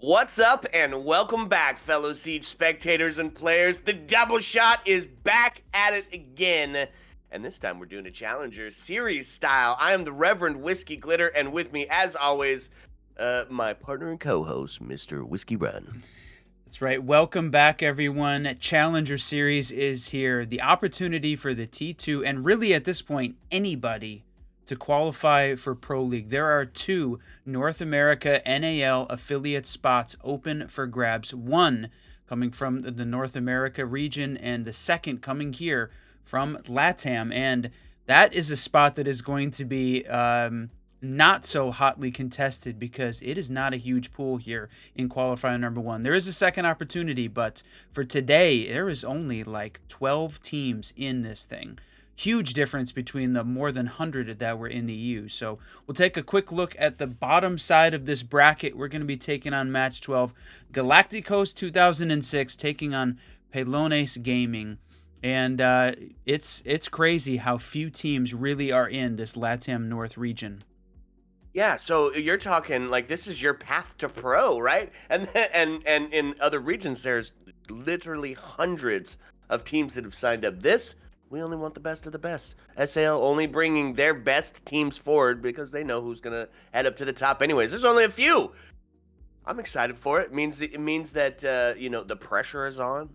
What's up, and welcome back, fellow Siege spectators and players. The Double Shot is back at it again, and this time we're doing a Challenger Series style. I am the Reverend Whiskey Glitter, and with me, as always, my partner and co-host, Mr. Whiskey Run. That's right. Welcome back, everyone. Challenger Series is here. The opportunity for the T2, and really at this point, anybody to qualify for Pro League. There are two North America NAL affiliate spots open for grabs. One coming from the North America region, and the second coming here from Latam. And that is a spot that is going to be not so hotly contested because it is not a huge pool here in qualifier number one. There is a second opportunity, but for today, there is only like 12 teams in this thing. Huge difference between the more than 100 that were in the EU. So we'll take a quick look at the bottom side of this bracket. We're going to be taking on match 12. Galacticos 2006 taking on Pelones Gaming. And it's crazy how few teams really are in this Latam North region. Yeah, so you're talking like this is your path to pro, right? And in other regions, there's literally hundreds of teams that have signed up. We only want the best of the best. SAL only bringing their best teams forward because they know who's gonna head up to the top. Anyways, there's only a few. I'm excited for it. It means that the pressure is on.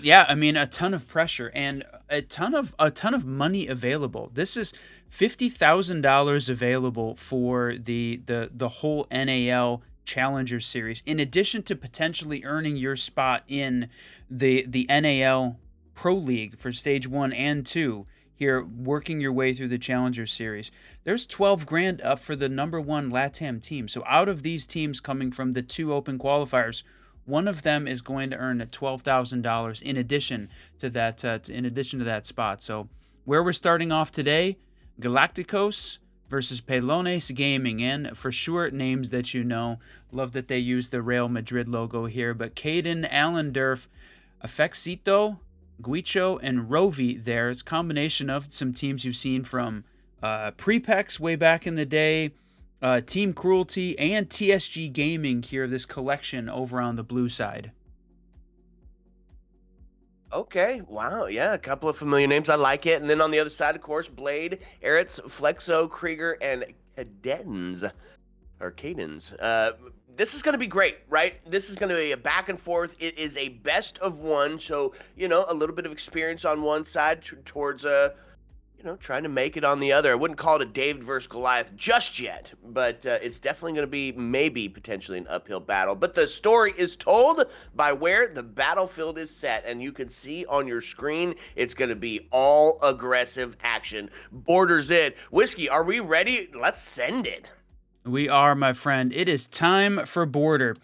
Yeah, I mean a ton of pressure and a ton of money available. This is $50,000 available for the whole NAL Challenger Series, in addition to potentially earning your spot in the NAL Pro League for stage 1 and 2. Here, working your way through the Challenger Series, there's 12 grand up for the number one LATAM team. So out of these teams coming from the two open qualifiers, one of them is going to earn $12,000 in addition to that spot. So where we're starting off today, Galacticos versus Pelones Gaming, and for sure names that you know. Love that they use the Real Madrid logo here. But Caden, Alan Durf, Afexito, Guicho, and Rovi there. It's a combination of some teams you've seen from Prepex way back in the day, Team Cruelty, and TSG Gaming here, this collection over on the blue side. Okay, wow, yeah, a couple of familiar names. I like it. And then on the other side, of course, Blade, Eretz, Flexo, Krieger, and Cadens. This is going to be great, right? This is going to be a back and forth. It is a best of one. So, a little bit of experience on one side towards trying to make it on the other. I wouldn't call it a David versus Goliath just yet, but it's definitely going to be maybe potentially an uphill battle. But the story is told by where the battlefield is set, and you can see on your screen it's going to be all aggressive action. Borders it. Whiskey, are we ready? Let's send it. We are, my friend. It is time for Border.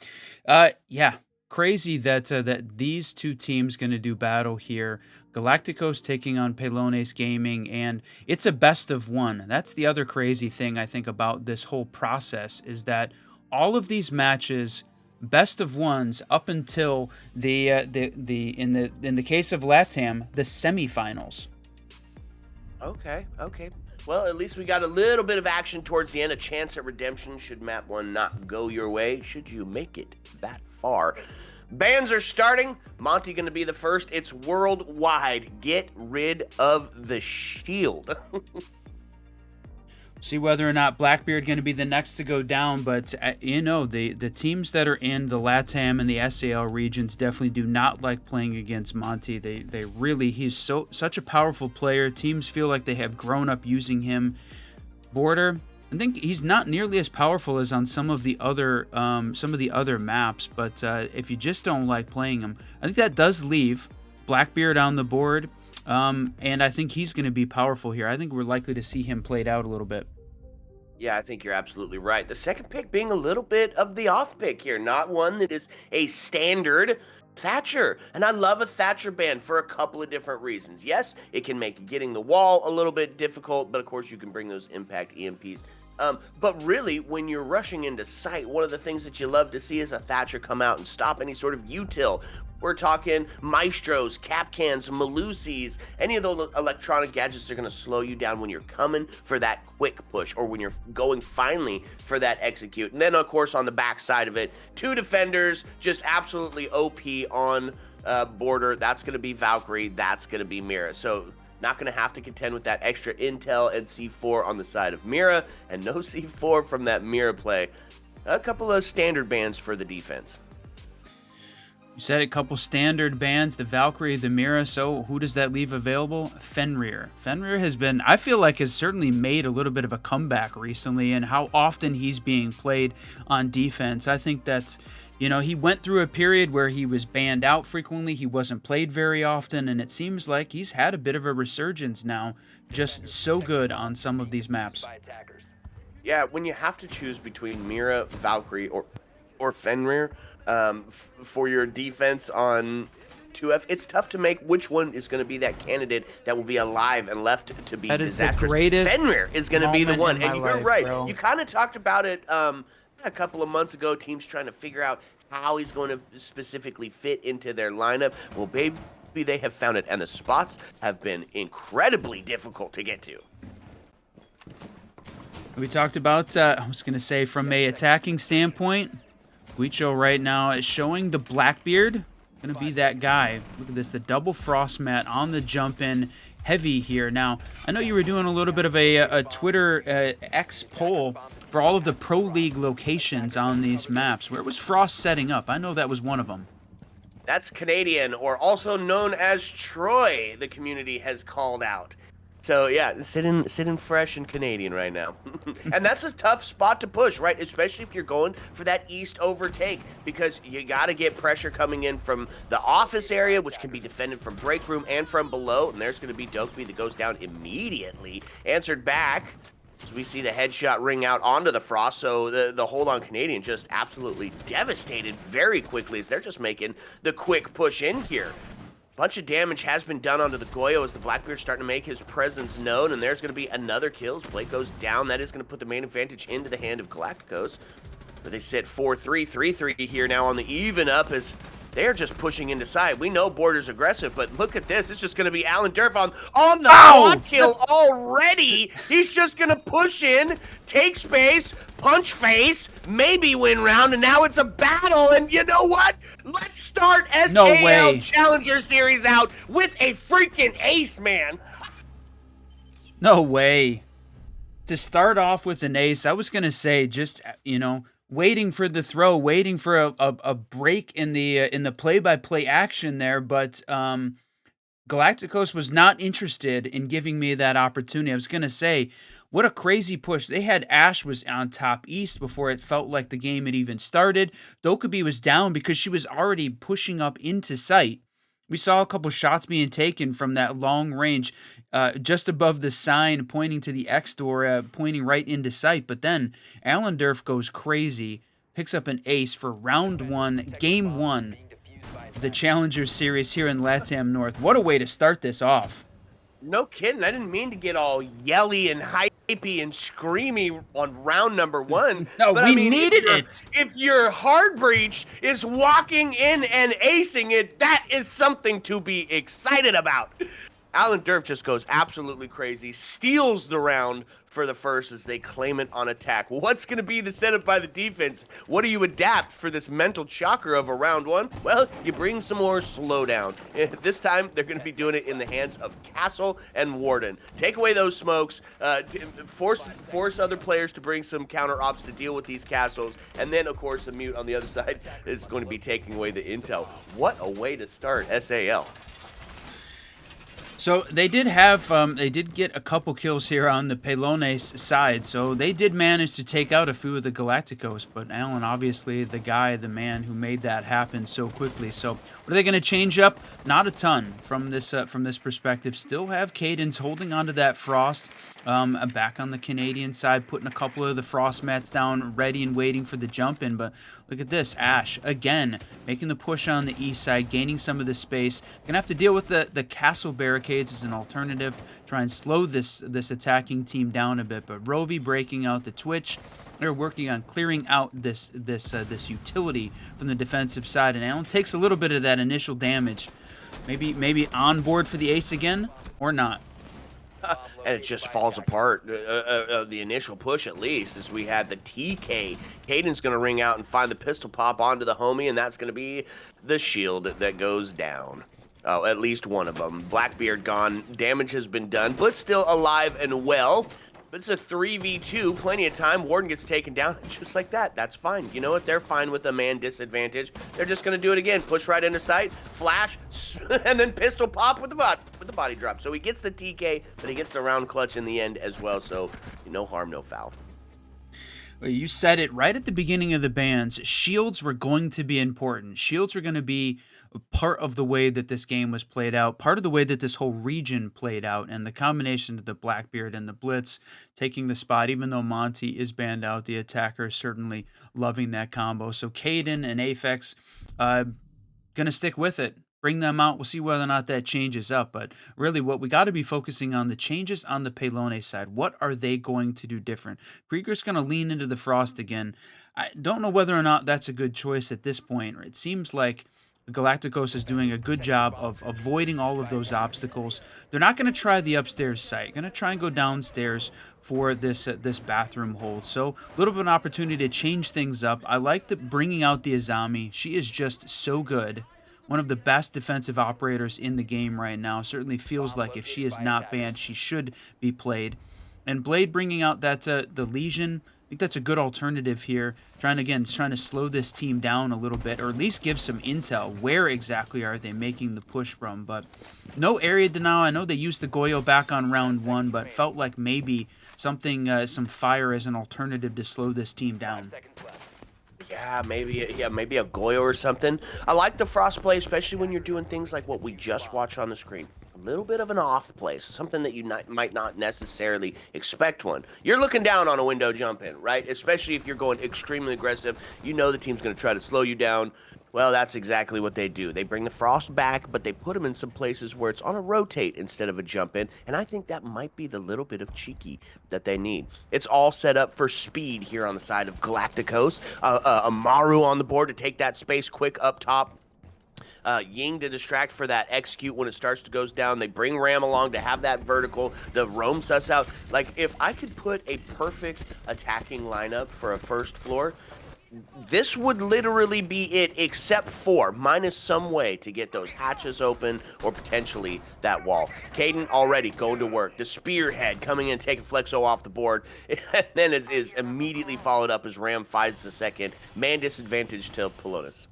Yeah, crazy that these two teams going to do battle here. Galacticos taking on Pelones Gaming, and it's a best of one. That's the other crazy thing I think about this whole process, is that all of these matches, best of ones up until in the case of Latam, the semifinals. Okay. Well, at least we got a little bit of action towards the end. A chance at redemption should map one not go your way, should you make it that far. Bans are starting. Monty going to be the first. It's worldwide. Get rid of the shield. See whether or not Blackbeard going to be the next to go down, but the teams that are in the LATAM and the SAL regions definitely do not like playing against Monty. He's such a powerful player. Teams feel like they have grown up using him. Border, I think he's not nearly as powerful as on some of the other maps, but if you just don't like playing him, I think that does leave Blackbeard on the board. And I think he's going to be powerful here. I think we're likely to see him played out a little bit. Yeah, I think you're absolutely right. The second pick being a little bit of the off pick here, not one that is a standard. Thatcher. And I love a Thatcher ban for a couple of different reasons. Yes, it can make getting the wall a little bit difficult, but of course you can bring those impact EMPs. But really, when you're rushing into sight, one of the things that you love to see is a Thatcher come out and stop any sort of util. We're talking Maestros, Capcans, Malusis, any of those electronic gadgets are going to slow you down when you're coming for that quick push or when you're going finally for that execute. And then, of course, on the back side of it, 2 defenders, just absolutely OP on border. That's going to be Valkyrie. That's going to be Mira. So not going to have to contend with that extra intel and C4 on the side of Mira, and no C4 from that Mira play. A couple of standard bans for the defense. You said a couple standard bans, the Valkyrie, the Mira, so who does that leave available? Fenrir. Fenrir has been, I feel like, has certainly made a little bit of a comeback recently, and how often he's being played on defense. I think that's, he went through a period where he was banned out frequently, he wasn't played very often, and it seems like he's had a bit of a resurgence now, just so good on some of these maps. Yeah, when you have to choose between Mira, Valkyrie, or Fenrir, for your defense on 2F, it's tough to make which one is going to be that candidate that will be alive and left to be that is disastrous. The greatest Fenrir is going to be the one, and you're life, right. bro. You kind of talked about it a couple of months ago. Teams trying to figure out how he's going to specifically fit into their lineup. Well, baby, they have found it, and the spots have been incredibly difficult to get to. We talked about, I was going to say, from a attacking standpoint, Guicho right now is showing the Blackbeard. Going to be that guy. Look at this, the double frost mat on the jump in heavy here. Now, I know you were doing a little bit of a Twitter X poll for all of the Pro League locations on these maps. Where was Frost setting up? I know that was one of them. That's Canadian, or also known as Troy, the community has called out. So yeah, sitting fresh and Canadian right now. And that's a tough spot to push, right? Especially if you're going for that east overtake, because you got to get pressure coming in from the office area, which can be defended from break room and from below. And there's going to be Dokeby that goes down immediately. Answered back. So we see the headshot ring out onto the Frost, so the hold on Canadian just absolutely devastated very quickly as they're just making the quick push in here. Bunch of damage has been done onto the Goyo as the Blackbeard's starting to make his presence known, and there's going to be another kill as Blake goes down. That is going to put the main advantage into the hand of Galacticos. But they sit 4-3, 3-3 here now on the even up as they're just pushing into side. We know Border's aggressive, but look at this. It's just going to be Alan Durf on the quad kill already. He's just going to push in, take space, punch face, maybe win round, and now it's a battle. And you know what? Let's start SAL Challenger Series out with a freaking ace, man. No way. To start off with an ace, I was going to say just, waiting for the throw, waiting for a break in the play-by-play action there, but Galacticos was not interested in giving me that opportunity. I was going to say, what a crazy push. They had Ash was on top east before it felt like the game had even started. Dokeby was down because she was already pushing up into sight. We saw a couple shots being taken from that long range, just above the sign pointing to the X door, pointing right into sight. But then Alan Durf goes crazy, picks up an ace for round 1, game 1, the Challenger Series here in Latam North. What a way to start this off. No kidding. I didn't mean to get all yelly and hypey and screamy on round number 1. No, but we needed it. If your hard breach is walking in and acing it, that is something to be excited about. Alan Durf just goes absolutely crazy, steals the round for the first as they claim it on attack. What's going to be the setup by the defense? What do you adapt for this mental chocker of a round 1? Well, you bring some more slowdown. This time, they're going to be doing it in the hands of Castle and Warden. Take away those smokes, force other players to bring some counter ops to deal with these castles, and then, of course, the mute on the other side is going to be taking away the intel. What a way to start SAL. So they did get a couple kills here on the Pelones side, so they did manage to take out a few of the Galacticos, but Alan, obviously the guy, the man who made that happen so quickly. So what are they going to change up? Not a ton from this perspective. Still have Cadence holding onto that Frost. Back on the Canadian side, putting a couple of the frost mats down, ready and waiting for the jump in. But look at this, Ash again making the push on the east side, gaining some of the space. Gonna have to deal with the castle barricades as an alternative. Try and slow this attacking team down a bit. But Rovi breaking out the Twitch. They're working on clearing out this utility from the defensive side, and Allen takes a little bit of that initial damage. Maybe on board for the ace again or not. And it just falls apart. The initial push, at least, as we had the TK. Caden's going to ring out and find the pistol pop onto the homie, and that's going to be the shield that goes down. Oh, at least one of them. Blackbeard gone. Damage has been done. Blitz still alive and well. But it's a 3v2, plenty of time. Warden gets taken down just like that. That's fine. You know what? They're fine with a man disadvantage. They're just going to do it again. Push right into sight, flash, and then pistol pop with the body drop. So he gets the TK, but he gets the round clutch in the end as well. So no harm, no foul. You said it right at the beginning of the bans. Shields were going to be important. Shields were going to be part of the way that this game was played out, part of the way that this whole region played out, and the combination of the Blackbeard and the Blitz taking the spot, even though Monty is banned out, the attacker is certainly loving that combo. So Caden and Aphex gonna stick with it. Bring them out. We'll see whether or not that changes up. But really, what we got to be focusing on, the changes on the Pelones side. What are they going to do different? Krieger's going to lean into the Frost again. I don't know whether or not that's a good choice at this point. It seems like Galacticos is doing a good job of avoiding all of those obstacles. They're not going to try the upstairs site. Going to try and go downstairs for this bathroom hold. So a little bit of an opportunity to change things up. I like bringing out the Azami. She is just so good. One of the best defensive operators in the game right now. Certainly feels like if she is not banned, she should be played. And Blade bringing out that the Legion. I think that's a good alternative here. Trying to slow this team down a little bit, or at least give some intel. Where exactly are they making the push from? But no area denial. I know they used the Goyo back on round 1, but felt like maybe something, some fire as an alternative to slow this team down. Yeah, maybe a Goyo or something. I like the Frost play, especially when you're doing things like what we just watched on the screen. A little bit of an off place, something that you might not necessarily expect one. You're looking down on a window jump in, right? Especially if you're going extremely aggressive. You know the team's going to try to slow you down. Well, that's exactly what they do. They bring the Frost back, but they put him in some places where it's on a rotate instead of a jump in, and I think that might be the little bit of cheeky that they need. It's all set up for speed here on the side of Galacticos. Amaru on the board to take that space quick up top. Ying to distract for that execute when it starts to goes down. They bring Ram along to have that vertical. The roam suss out. Like, if I could put a perfect attacking lineup for a first floor, this would literally be it, except for minus some way to get those hatches open or potentially that wall. Caden already going to work. The spearhead coming in, taking Flexo off the board. And then it is immediately followed up as Ram finds the second. Man disadvantage to Pelones.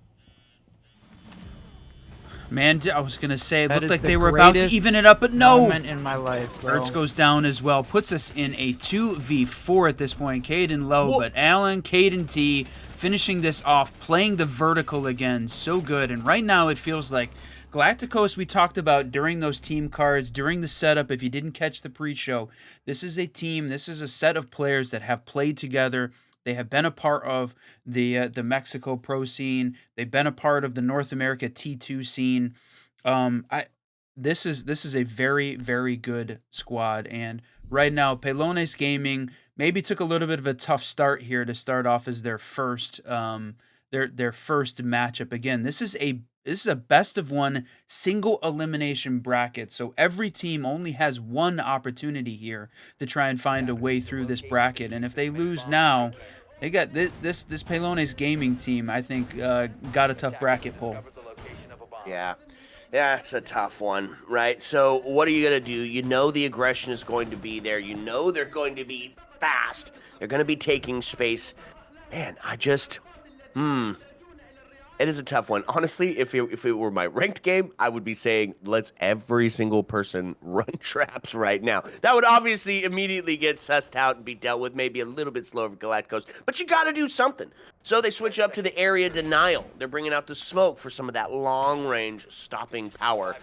Man, I was going to say, it looked like they were about to even it up, but no! Moment in my life, bro. Ertz goes down as well. Puts us in a 2v4 at this point. Caden low, but Allen, Caden T finishing this off, playing the vertical again. So good. And right now it feels like Galacticos, we talked about during those team cards, during the setup, if you didn't catch the pre-show, this is a team, this is a set of players that have played together. They have been a part of the Mexico pro scene. They've been a part of the North America T2 scene. This is a very, very good squad. And right now, Pelones Gaming maybe took a little bit of a tough start here to start off as their first their first matchup. Again, this is a best of one single elimination bracket. So every team only has one opportunity here to try and find a way through this bracket. And if they lose now, they got this Pelones Gaming team, I think, got a tough bracket pull. Yeah, it's a tough one, right? So what are you going to do? You know the aggression is going to be there. You know they're going to be fast. They're going to be taking space. Man, it is a tough one. Honestly, if it were my ranked game, I would be saying, let's every single person run traps right now. That would obviously immediately get sussed out and be dealt with, maybe a little bit slower for Galacticos, but you got to do something. So they switch up to the area denial. They're bringing out the smoke for some of that long-range stopping power.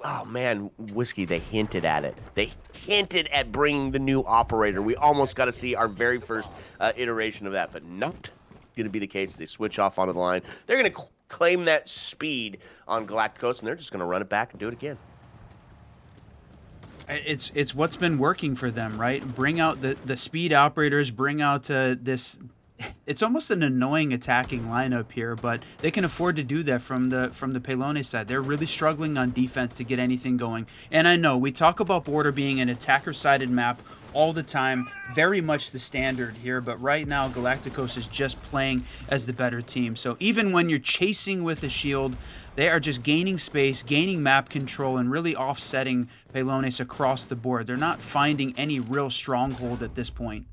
Oh man, Whiskey, they hinted at it. They hinted at bringing the new operator. We almost got to see our very first iteration of that, but not going to be the case. They switch off onto the line. They're going to claim that speed on Galacticos, and they're just going to run it back and do it again. It's what's been working for them, right? Bring out the speed operators, bring out this. It's almost an annoying attacking lineup here, but they can afford to do that from the Pelones side. They're really struggling on defense to get anything going. And I know we talk about Border being an attacker-sided map all the time, very much the standard here, but right now Galacticos is just playing as the better team. So even when you're chasing with a shield, they are just gaining space, gaining map control, and really offsetting Pelones across the board. They're not finding any real stronghold at this point.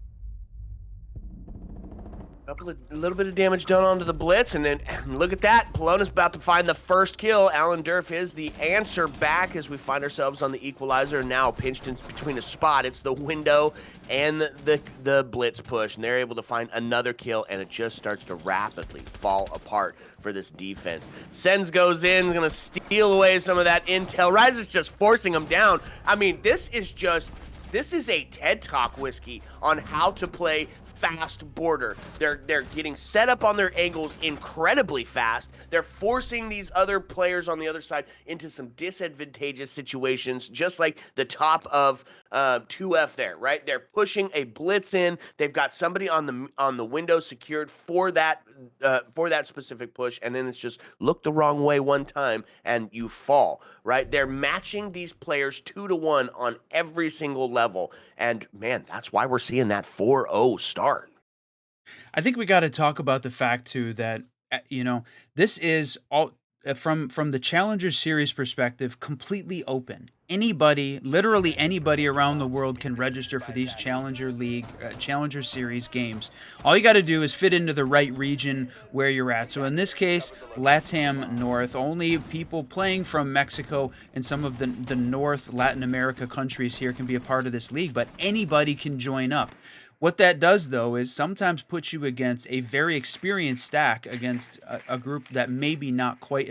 A little bit of damage done onto the blitz, and then look at that. Pelones about to find the first kill. Alan Durf is the answer back as we find ourselves on the equalizer, now pinched in between a spot. It's the window and the blitz push, and they're able to find another kill, and it just starts to rapidly fall apart for this defense. Sens goes in, going to steal away some of that intel. Rise is just forcing them down. I mean, this is a TED Talk, Whiskey, on how to play fast border. They're getting set up on their angles incredibly fast. They're forcing these other players on the other side into some disadvantageous situations, just like the top of 2F there, right? They're pushing a blitz in. They've got somebody on the window secured for that specific push, and then it's just look the wrong way one time and you fall, right? They're matching these players 2-to-1 on every single level, and man, that's why we're seeing that 4-0 start. I think we got to talk about the fact too that this is all from the Challenger Series perspective, completely open. Anybody, literally anybody around the world can register for these Challenger League, Challenger Series games. All you got to do is fit into the right region where you're at. So in this case, Latam North, only people playing from Mexico and some of the North Latin America countries here can be a part of this league, but anybody can join up. What that does, though, is sometimes puts you against a very experienced stack against a group that maybe not quite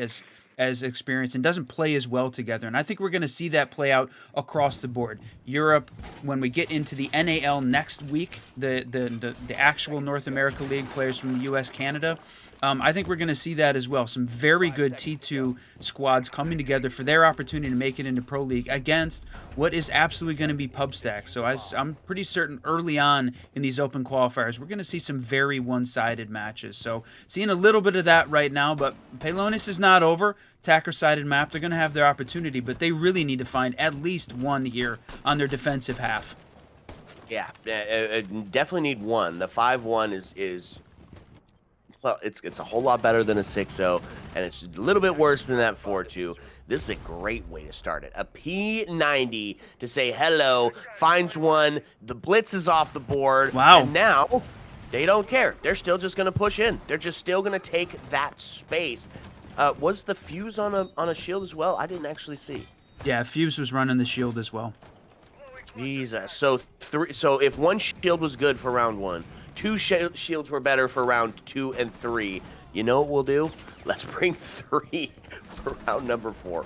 as experienced and doesn't play as well together. And I think we're going to see that play out across the board. Europe, when we get into the NAL next week, the actual North America League players from the U.S., Canada, I think we're going to see that as well. Some very good T2 squads coming together for their opportunity to make it into Pro League against what is absolutely going to be pub stacks. So I'm pretty certain early on in these open qualifiers, we're going to see some very one-sided matches. So seeing a little bit of that right now, but Pelones is not over. Attacker-sided map, they're going to have their opportunity, but they really need to find at least one here on their defensive half. Yeah, definitely need one. The 5-1 is well, it's a whole lot better than a 6-0, and it's a little bit worse than that 4-2. This is a great way to start it. A P90 to say hello, finds one, the blitz is off the board, Wow. and now they don't care. They're still just going to push in. They're just still going to take that space. Was the fuse on a shield as well? I didn't actually see. Yeah, Fuse was running the shield as well. Jesus. So if one shield was good for round 1, 2 shields were better for round 2 and 3. You know what we'll do? Let's bring 3 for round number 4.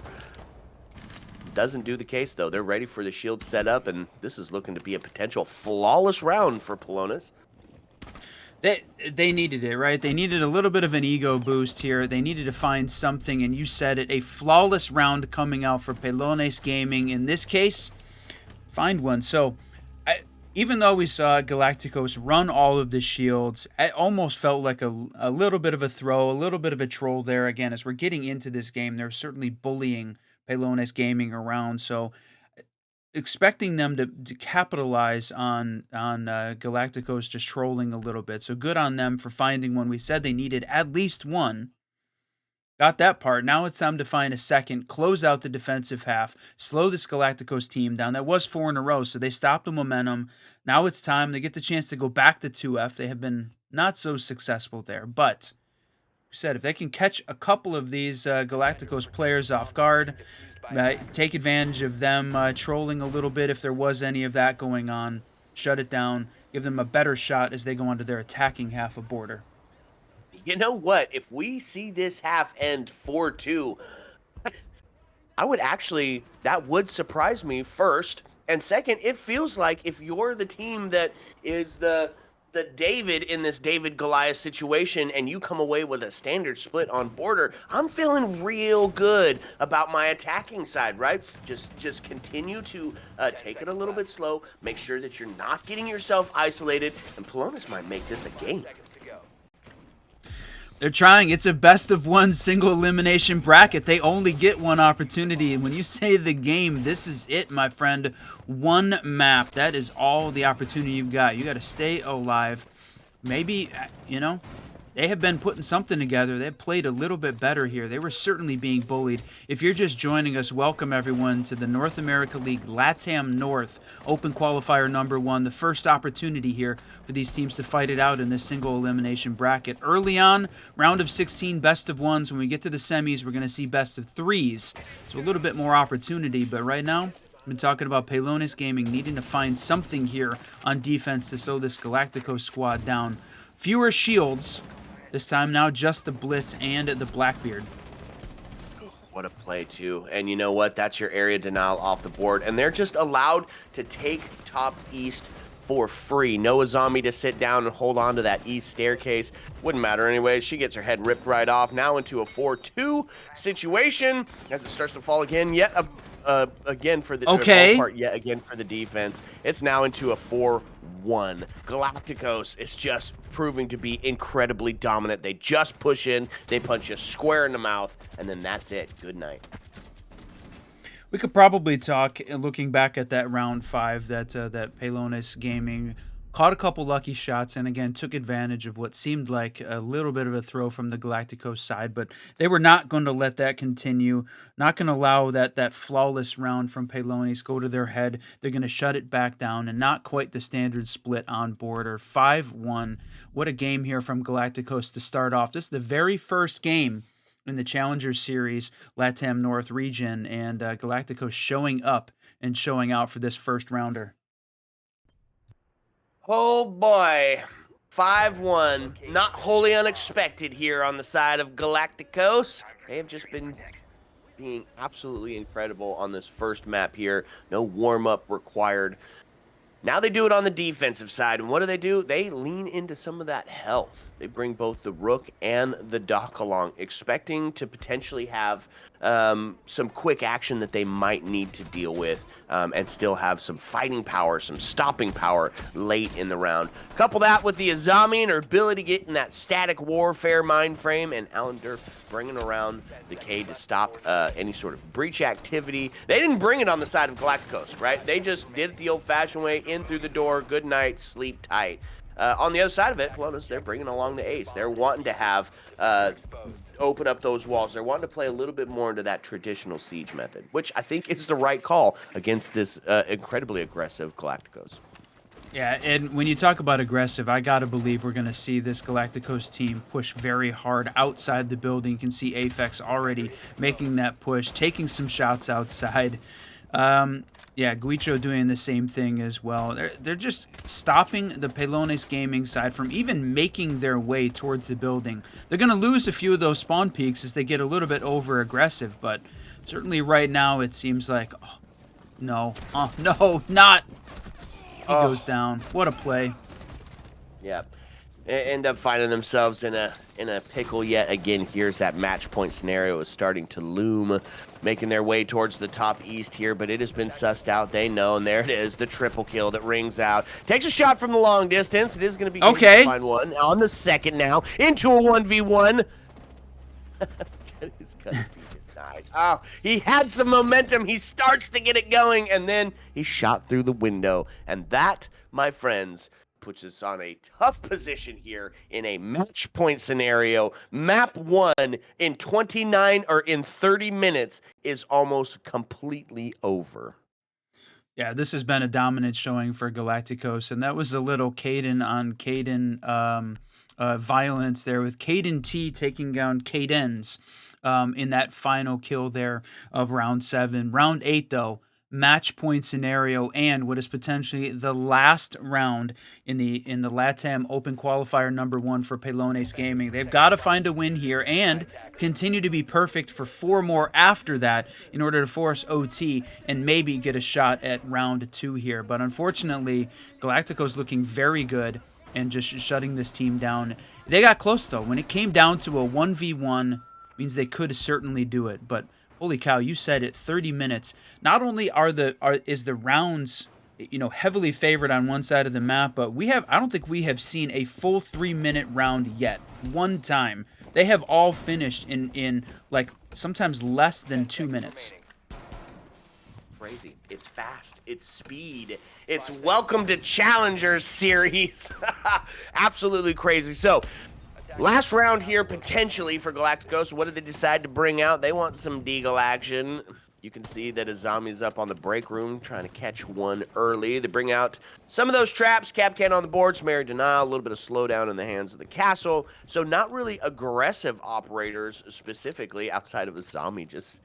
Doesn't do the case though. They're ready for the shield set up, and this is looking to be a potential flawless round for Pelones. They needed it, right? They needed a little bit of an ego boost here. They needed to find something, and you said it, a flawless round coming out for Pelones Gaming. In this case, find one. So even though we saw Galacticos run all of the shields, it almost felt like a little bit of a throw, a little bit of a troll there. Again, as we're getting into this game, they're certainly bullying Pelones Gaming around. So expecting them to capitalize on Galacticos just trolling a little bit. So good on them for finding one. We said they needed at least one. Got that part. Now it's time to find a second, close out the defensive half, slow this Galacticos team down. That was 4 in a row, so they stopped the momentum. Now it's time. They get the chance to go back to 2F. They have been not so successful there. But, said, if they can catch a couple of these Galacticos players off guard, take advantage of them trolling a little bit if there was any of that going on, shut it down, give them a better shot as they go onto their attacking half of border. You know what? If we see this half end 4-2, I would actually, that would surprise me first. And second, it feels like if you're the team that is the David in this David Goliath situation and you come away with a standard split on border, I'm feeling real good about my attacking side, right? Just continue to take it a little bit slow, make sure that you're not getting yourself isolated, and Pelones might make this a game. They're trying. It's a best of one single elimination bracket. They only get one opportunity. And when you say the game, this is it, my friend. One map. That is all the opportunity you've got. You got to stay alive. Maybe, they have been putting something together. They've played a little bit better here. They were certainly being bullied. If you're just joining us, welcome everyone to the North America League Latam North Open Qualifier number 1. The first opportunity here for these teams to fight it out in this single elimination bracket. Early on, round of 16, best of ones. When we get to the semis, we're going to see best of threes. So a little bit more opportunity. But right now, I've been talking about Pelones Gaming needing to find something here on defense to slow this Galacticos squad down. Fewer shields. This time now just the Blitz and the Blackbeard. What a play, too. And you know what? That's your area denial off the board. And they're just allowed to take top east for free. No Azami to sit down and hold on to that east staircase. Wouldn't matter anyway. She gets her head ripped right off. Now into a 4-2 situation as it starts to fall again. Yet again for the part. Yet again for the defense. It's now into a 4-1. Galacticos is just proving to be incredibly dominant. They just push in, they punch you square in the mouth, and then that's it. Good night. We could probably talk, looking back at that round 5, that Pelones Gaming caught a couple lucky shots and again took advantage of what seemed like a little bit of a throw from the Galacticos side, but they were not going to let that continue, not going to allow that flawless round from Pelones go to their head. They're going to shut it back down, and not quite the standard split on border. 5-1. What a game here from Galacticos to start off. This is the very first game in the Challenger Series, Latam North region, and Galacticos showing up and showing out for this first rounder. Oh boy, 5-1. Not wholly unexpected here on the side of Galacticos. They have just been being absolutely incredible on this first map here. No warm-up required. Now they do it on the defensive side, and what do? They lean into some of that health. They bring both the Rook and the Doc along, expecting to potentially have some quick action that they might need to deal with, and still have some fighting power, some stopping power late in the round. Couple that with the Azami and her ability to get in that static warfare mind frame, and Alan Durf bringing around the K to stop any sort of breach activity. They didn't bring it on the side of Galacticos, right? They just did it the old-fashioned way, in through the door, good night, sleep tight. On the other side of it, Pelones, they're bringing along the ace. They're wanting to have open up those walls. They're wanting to play a little bit more into that traditional siege method, which I think is the right call against this incredibly aggressive Galacticos. Yeah, and when you talk about aggressive, I gotta believe we're gonna see this Galacticos team push very hard outside the building. You can see Aphex already making that push, taking some shots outside. Yeah, Guicho doing the same thing as well. They're just stopping the Pelones Gaming side from even making their way towards the building. They're going to lose a few of those spawn peaks as they get a little bit over-aggressive, but certainly right now it seems like, no, not. He goes down. What a play. Yeah. End up finding themselves in a pickle yet again. Here's that match point scenario is starting to loom, making their way towards the top east here, but it has been sussed out. They know, and there it is, the triple kill that rings out. Takes a shot from the long distance. It is going to be okay. To find one on the second now into a 1v1. It's going to be denied. Oh, he had some momentum. He starts to get it going, and then he shot through the window. And that, my friends, puts us on a tough position here in a match point scenario. Map 1 in 29 or in 30 minutes is almost completely over. Yeah, this has been a dominant showing for Galacticos, and that was a little Caden on Caden violence there, with Caden T taking down Cadens in that final kill there of round 7. Round 8, though, match point scenario and what is potentially the last round in the Latam Open qualifier number 1 for Pelones Gaming. They've got to find a win here and continue to be perfect for 4 more after that in order to force OT and maybe get a shot at round 2 here. But unfortunately, Galacticos looking very good and just shutting this team down. They got close though. When it came down to a 1v1, means they could certainly do it. But holy cow, you said it, 30 minutes. Not only is the rounds, heavily favored on one side of the map, but I don't think we have seen a full 3-minute round yet. One time. They have all finished in like sometimes less than 2 minutes. Crazy. It's fast. It's speed. It's welcome to Challengers series. Absolutely crazy. So, last round here potentially for Galacticos. What did they decide to bring out? They want some Deagle action. You can see that a zombie's up on the break room trying to catch one early. They bring out some of those traps. Capcan on the board, some area denial, a little bit of slowdown in the hands of the castle. So not really aggressive operators specifically outside of a zombie just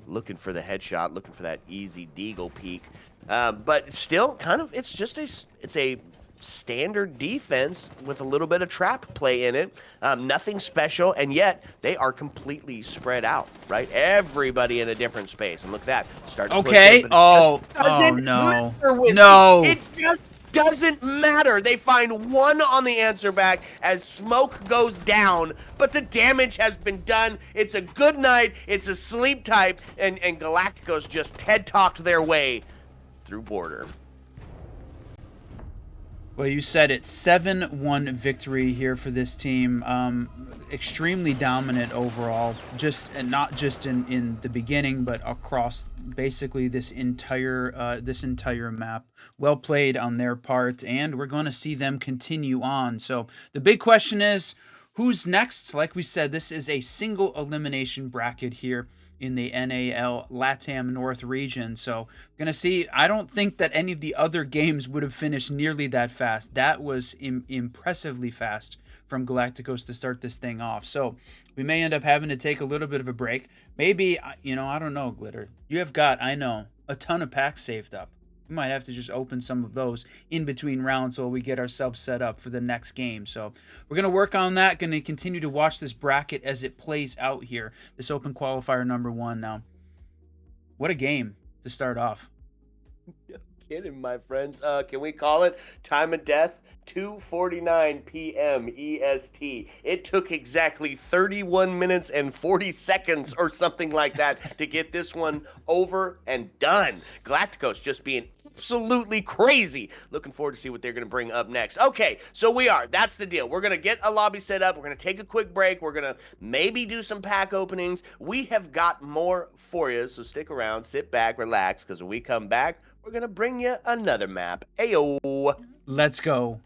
looking for the headshot, looking for that easy Deagle peek. But still, kind of, it's a standard defense with a little bit of trap play in it. Nothing special, and yet they are completely spread out, right? Everybody in a different space. And look at that. Starting to Okay. push in, Oh no. No. It just doesn't matter. They find one on the answer back as smoke goes down, but the damage has been done. It's a good night. It's a sleep type, and Galacticos just TED-talked their way through border. Well, you said it. 7-1 victory here for this team. Extremely dominant overall, and not just in the beginning, but across basically this entire map. Well played on their part, and we're going to see them continue on. So the big question is, who's next? Like we said, this is a single elimination bracket here in the NAL Latam North region. So we're going to see. I don't think that any of the other games would have finished nearly that fast. That was impressively fast from Galacticos to start this thing off. So we may end up having to take a little bit of a break. Maybe, I don't know, Glitter. You have got, I know, a ton of packs saved up. We might have to just open some of those in between rounds while we get ourselves set up for the next game. So we're going to work on that. Going to continue to watch this bracket as it plays out here. This open qualifier number 1 now. What a game to start off. No kidding, my friends. Can we call it time of death? 2:49 p.m. EST. It took exactly 31 minutes and 40 seconds or something like that to get this one over and done. Galacticos just being absolutely crazy. Looking forward to see what they're going to bring up next. Okay, so that's the deal. We're going to get a lobby set up. We're going to take a quick break. We're going to maybe do some pack openings. We have got more for you, so stick around, sit back, relax, because when we come back, we're going to bring you another map. Ayo. Let's go.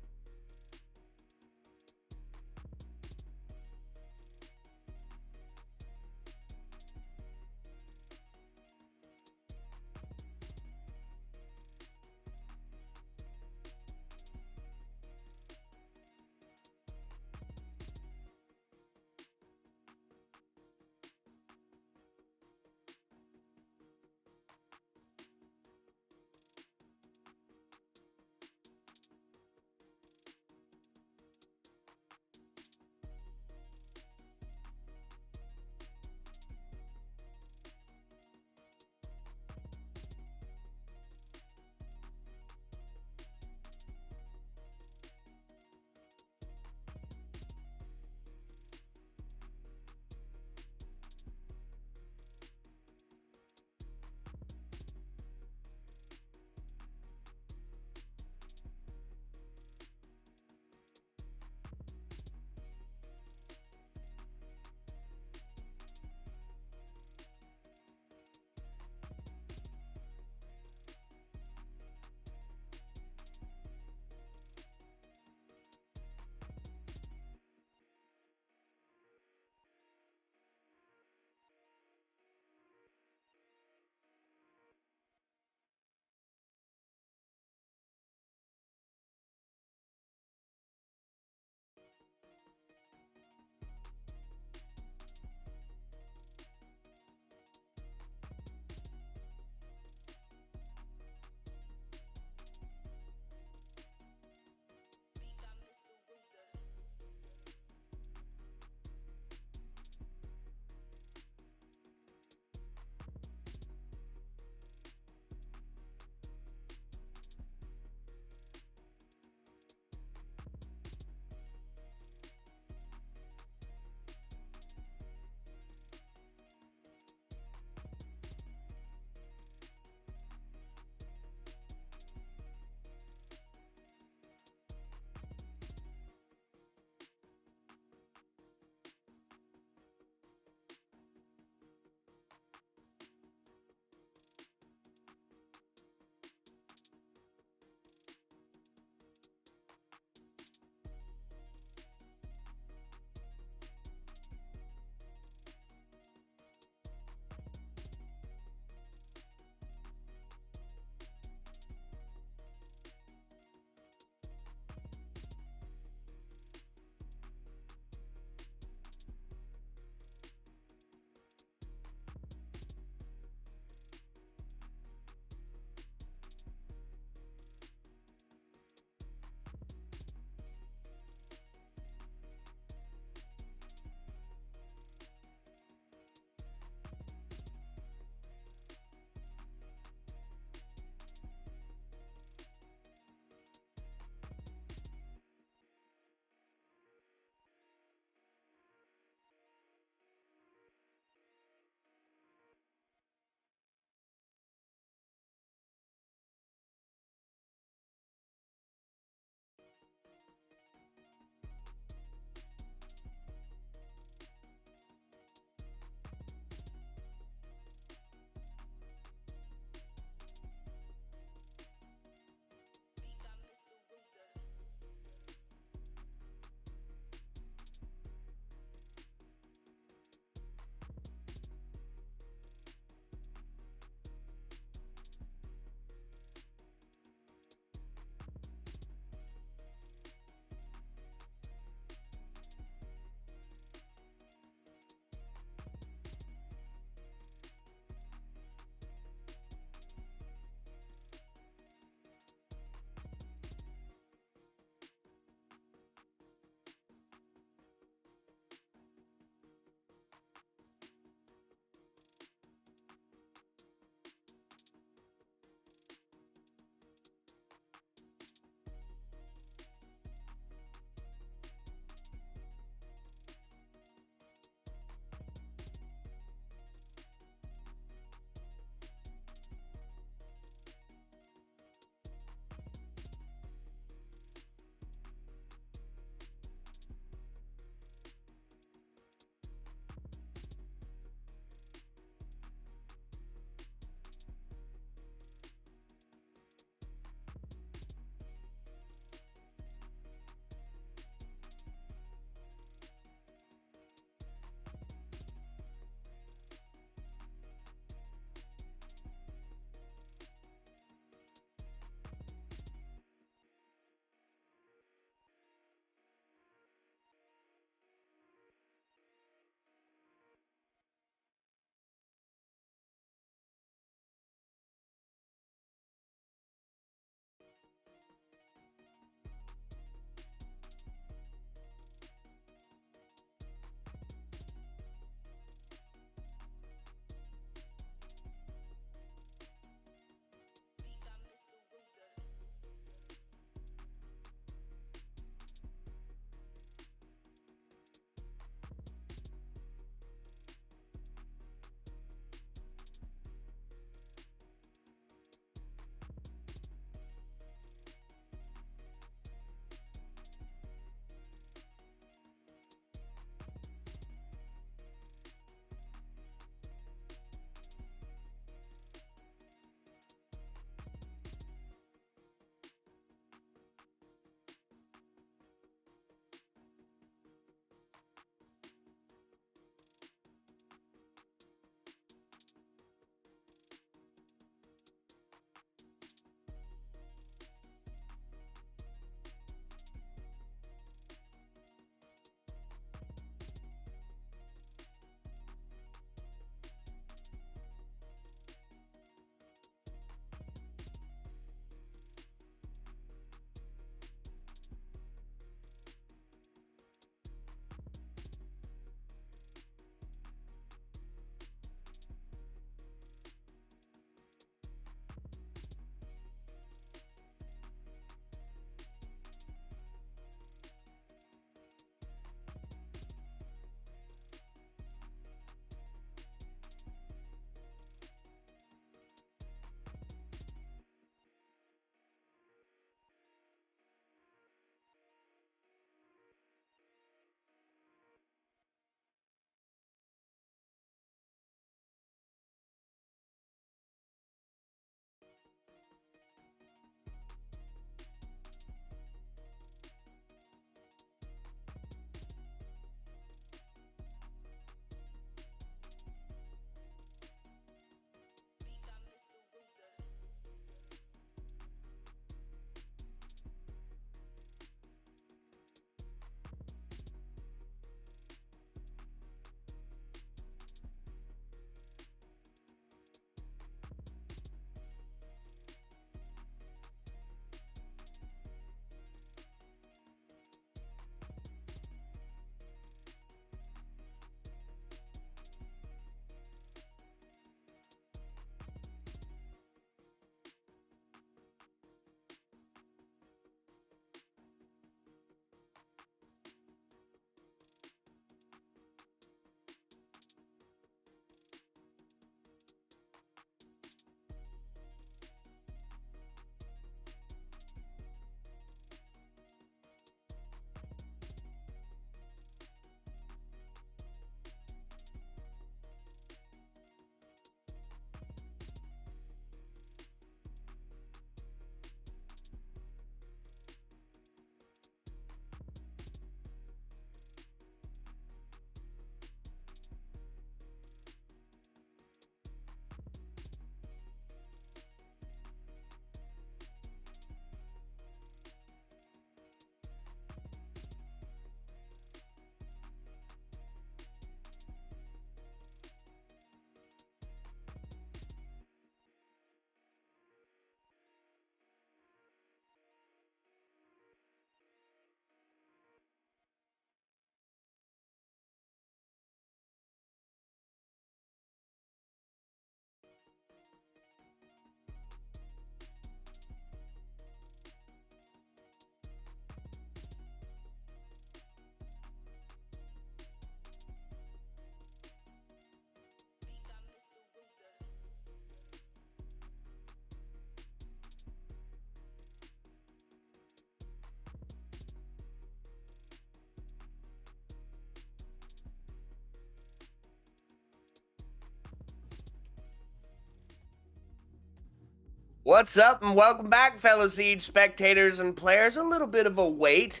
What's up, and welcome back, fellow Siege spectators and players. A little bit of a wait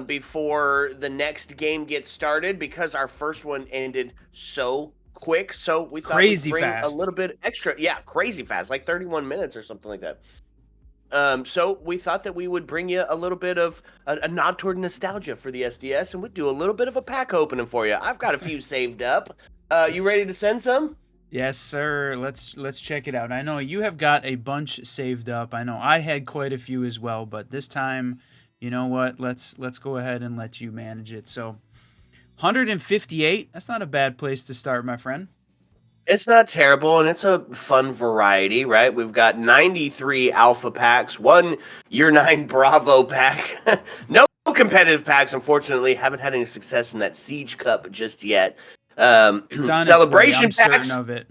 before the next game gets started because our first one ended so quick. So we thought we'd Crazy bring a fast. little bit extra. Yeah, crazy fast, like 31 minutes or something like that. So we thought that we would bring you a little bit of a nod toward nostalgia for the SDS, and we'd do a little bit of a pack opening for you. I've got a few saved up. You ready to send some? Yes, sir. Let's check it out. I know you have got a bunch saved up. I know I had quite a few as well, but this time, you know what? Let's go ahead and let you manage it. So, 158. That's not a bad place to start, my friend. It's not terrible, and it's a fun variety, right? We've got 93 alpha packs, one year 9 Bravo pack. No competitive packs, unfortunately. Haven't had any success in that Siege Cup just yet. It's on Celebration its way. I'm packs, certain of it.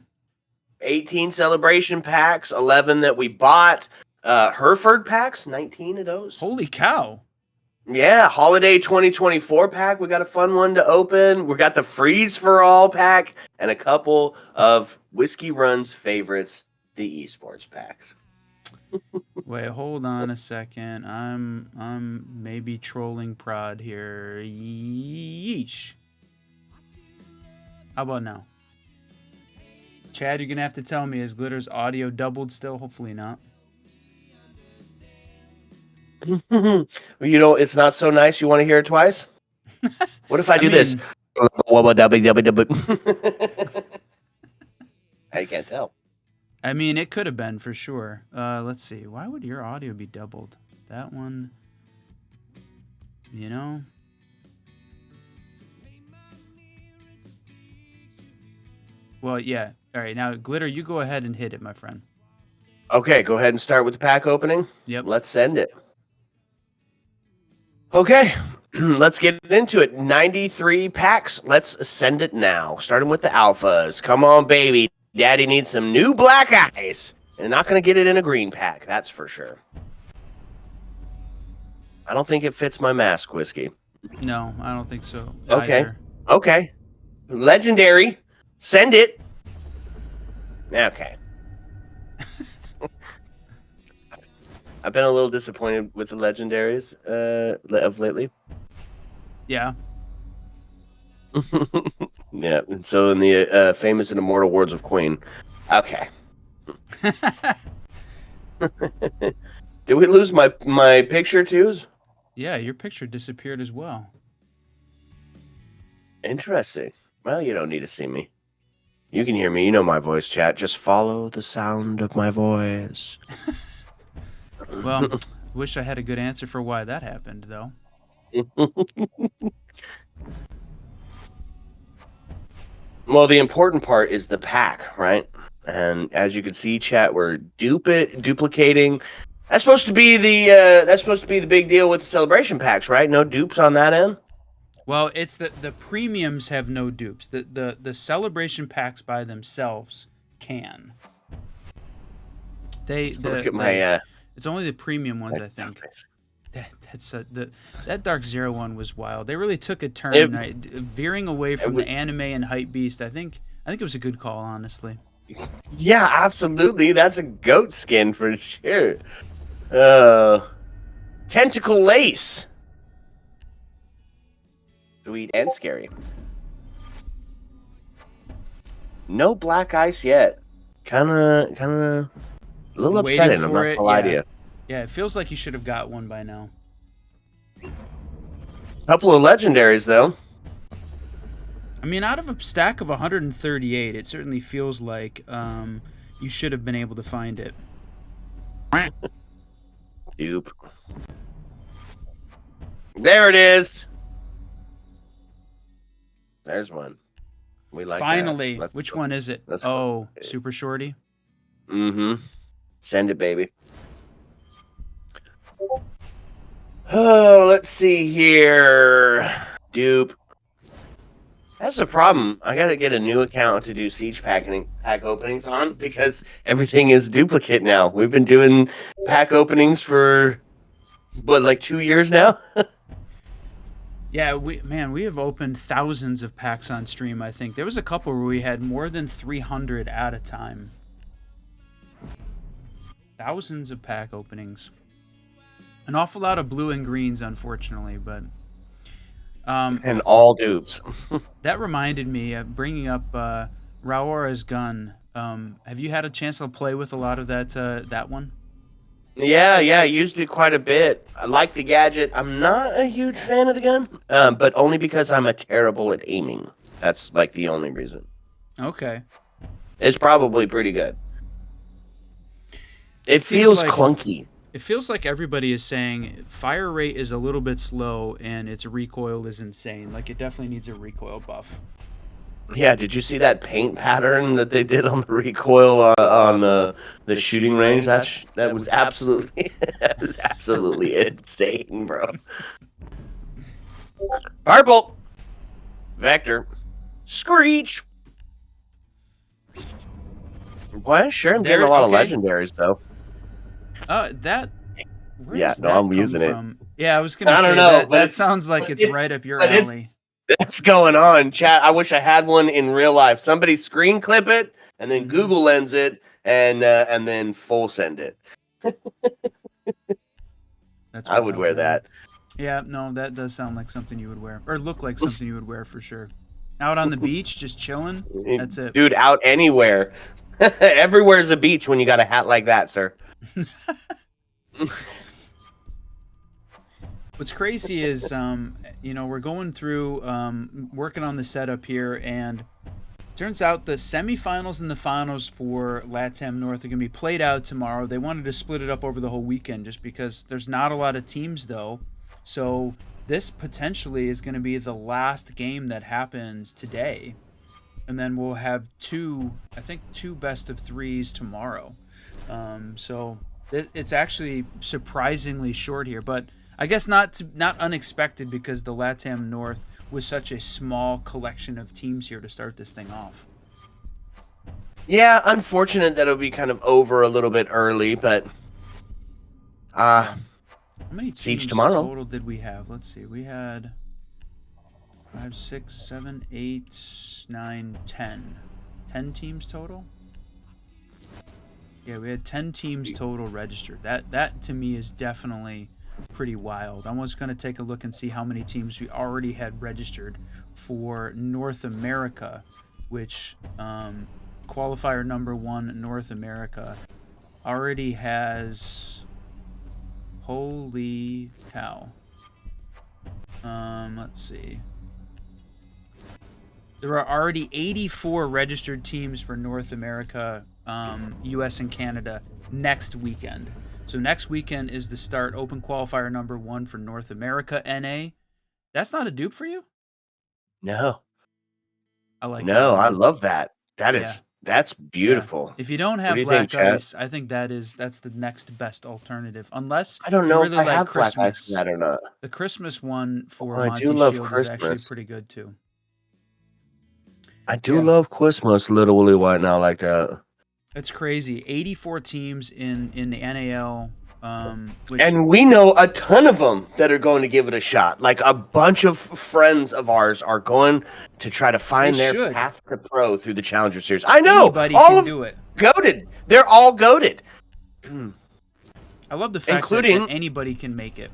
18 celebration packs, 11 that we bought. Hereford packs, 19 of those. Holy cow. Yeah, Holiday 2024 pack. We got a fun one to open. We got the Freeze for All pack and a couple of Whiskey Run's favorites, the Esports packs. Wait, hold on a second. I'm maybe trolling prod here. Yeesh. How about now? Chad, you're gonna have to tell me, is Glitter's audio doubled still? Hopefully not. It's not so nice. You want to hear it twice? What if I do this? I can't tell. I mean, it could have been for sure. Let's see. Why would your audio be doubled? That one, you know? Well, yeah. All right, now, Glitter, you go ahead and hit it, my friend. Okay, go ahead and start with the pack opening. Yep. Let's send it. Okay, let's get into it. 93 packs. Let's send it now. Starting with the alphas. Come on, baby. Daddy needs some new black eyes. And not going to get it in a green pack, that's for sure. I don't think it fits my mask, Whiskey. No, I don't think so. Okay. Either. Okay. Legendary. Send it. Okay. I've been a little disappointed with the legendaries of lately. Yeah. Yeah. And so in the famous and immortal words of Queen. Okay. Did we lose my picture too? Yeah, your picture disappeared as well. Interesting. Well, you don't need to see me. You can hear me. You know my voice, chat. Just follow the sound of my voice. Well, wish I had a good answer for why that happened, though. Well, the important part is the pack, right? And as you can see, chat, we're duplicating. That's supposed to be the big deal with the celebration packs, right? No dupes on that end. Well, it's the premiums have no dupes. The celebration packs by themselves can. Look at my. It's only the premium ones, I think. That Dark Zero one was wild. They really took a turn, veering away from the anime and hype beast. I think it was a good call, honestly. Yeah, absolutely. That's a goat skin for sure. Tentacle lace. Sweet and scary. No black ice yet. Kind of a little upsetting. I'm not gonna lie to you. Yeah, it feels like you should have got one by now. Couple of legendaries though. I mean, out of a stack of 138, it certainly feels like you should have been able to find it. Dupe. There it is. There's one. We like Finally. That. Which one is it? Oh, Super Shorty? Mm-hmm. Send it, baby. Oh, let's see here. Dupe. That's the problem. I gotta get a new account to do Siege pack openings on because everything is duplicate now. We've been doing pack openings for like 2 years now. Yeah, we have opened thousands of packs on stream. I think there was a couple where we had more than 300 at a time. Thousands of pack openings. An awful lot of blue and greens, unfortunately, but And all dupes. that reminded me of bringing up Raora's gun. Have you had a chance to play with a lot of that one? Yeah, I used it quite a bit. I like the gadget. I'm not a huge fan of the gun, but only because I'm a terrible at aiming. That's like the only reason. Okay. It's probably pretty good. It seems feels like clunky. It feels like everybody is saying fire rate is a little bit slow and its recoil is insane. Like it definitely needs a recoil buff. Yeah, did you see that paint pattern that they did on the recoil on the shooting range? That was absolutely that was absolutely insane, bro. Purple, Vector, Screech. Well, sure, I'm getting a lot of legendaries though. That. Where Yeah, does no, that I'm come using from? it. Yeah, I was gonna I say don't know, that. but That sounds like it's right up your alley. That's going on, chat. I wish I had one in real life. Somebody screen clip it and then Google Lens it and then full send it. That's I would wear that. Yeah, no, that does sound like something you would wear, or look like something you would wear for sure. Out on the beach, just chilling. That's it, dude. Out anywhere, everywhere's a beach when you got a hat like that, sir. What's crazy is, we're going through, working on the setup here, and turns out the semifinals and the finals for Latam North are going to be played out tomorrow. They wanted to split it up over the whole weekend just because there's not a lot of teams, though. So this potentially is going to be the last game that happens today. And then we'll have two best of threes tomorrow. So it's actually surprisingly short here, but I guess not unexpected because the Latam North was such a small collection of teams here to start this thing off. Yeah, unfortunate that it'll be kind of over a little bit early, but how many Siege teams tomorrow. total did we have? Let's see. We had 5, 6, 7, 8, 9, 10. 10 teams total? Yeah, we had 10 teams total registered. That to me is definitely pretty wild. I'm just going to take a look and see how many teams we already had registered for North America, which qualifier number 1 North America already has, holy cow. Let's see. There are already 84 registered teams for North America, US and Canada next weekend. So next weekend is the start, open qualifier number 1 for North America NA. That's not a dupe for you? No. I like that. No, I love that. That's beautiful. Yeah. If you don't have Black Ice, I think that's the next best alternative. Unless I don't know really if I like have Christmas. Black Ice for that or not. The Christmas one for I Monty do love Shield Christmas. is actually pretty good too. I do love Christmas, Little Willie White now like that. It's crazy. 84 teams in the NAL. And we know a ton of them that are going to give it a shot. Like a bunch of friends of ours are going to try to find their path to pro through the Challenger Series. I know. Anybody can do it. Goated. They're all goated. I love the fact that anybody can make it.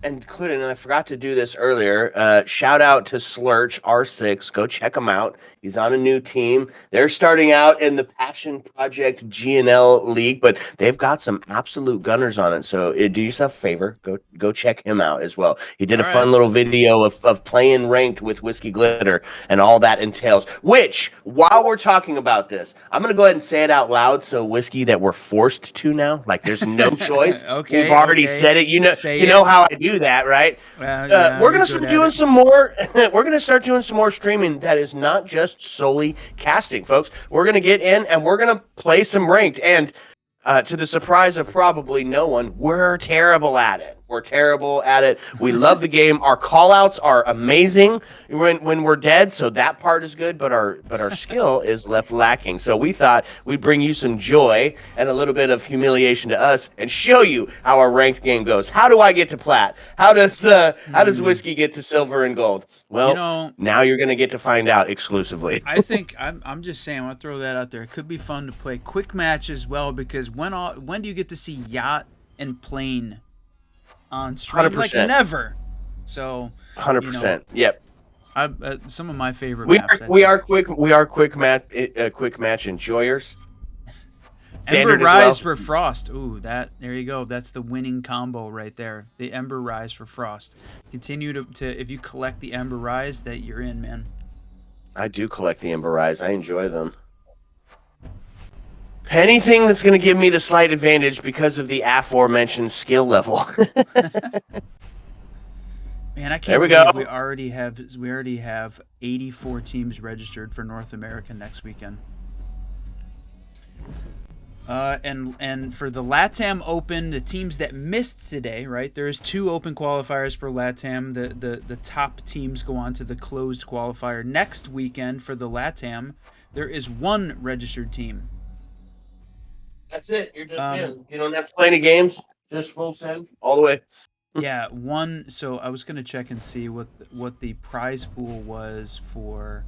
And I forgot to do this earlier, shout out to Slurch R6. Go check him out. He's on a new team. They're starting out in the Passion Project GNL League, but they've got some absolute gunners on it. So do yourself a favor. Go check him out as well. He did a fun little video of playing ranked with Whiskey Glitter and all that entails. Which, while we're talking about this, I'm going to go ahead and say it out loud. So Whiskey, that we're forced to now. Like there's no choice. Okay. We've already said it. You know how I do that, right? We're gonna start doing some more. We're gonna start doing some more streaming that is not just solely casting, folks. We're gonna get in and we're gonna play some ranked. And to the surprise of probably no one, we're terrible at it. We're terrible at it. We love the game. Our call outs are amazing when we're dead, so that part is good, but our skill is left lacking. So we thought we'd bring you some joy and a little bit of humiliation to us and show you how our ranked game goes. How do I get to plat? How does Hmm. whiskey get to silver and gold? You Well, know, now you're gonna get to find out exclusively. I think I'm just saying. I want to throw that out there. It could be fun to play quick match as well because when do you get to see yacht and plane on stream? Like 100%. never. So, you know, 100%. Yep. some of my favorite We are maps, I we think. are quick match enjoyers. Ember Standard as Rise well. for Frost. Ooh, there you go. That's the winning combo right there. The Ember Rise for Frost. Continue to if you collect the Ember Rise, that you're in, man. I do collect the Ember Eyes. I enjoy them. Anything that's going to give me the slight advantage because of the aforementioned skill level. Man, I There can't we go. believe we already have 84 teams registered for North America next weekend. And for the Latam Open, the teams that missed today, right? There's 2 open qualifiers for Latam. The top teams go on to the closed qualifier. Next weekend for the Latam, there is 1 registered team. That's it. You're just Um, in. You don't have to play any games. Just full send all the way. yeah, 1. So I was gonna check and see what the prize pool was for.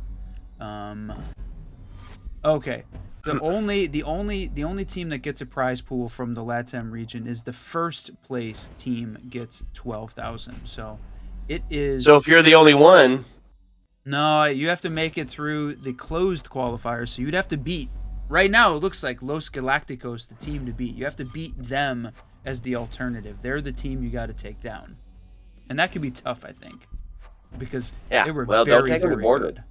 Okay. The only team that gets a prize pool from the LATAM region is the first place team gets 12,000. So it So if is you're the only one, no, you have to make it through the closed qualifiers. So you'd have to beat right now it looks like Los Galacticos the team to beat. You have to beat them as the alternative. They're the team you got to take down. And that could be tough, I think, because yeah. they were Well, don't very take them to very border. good.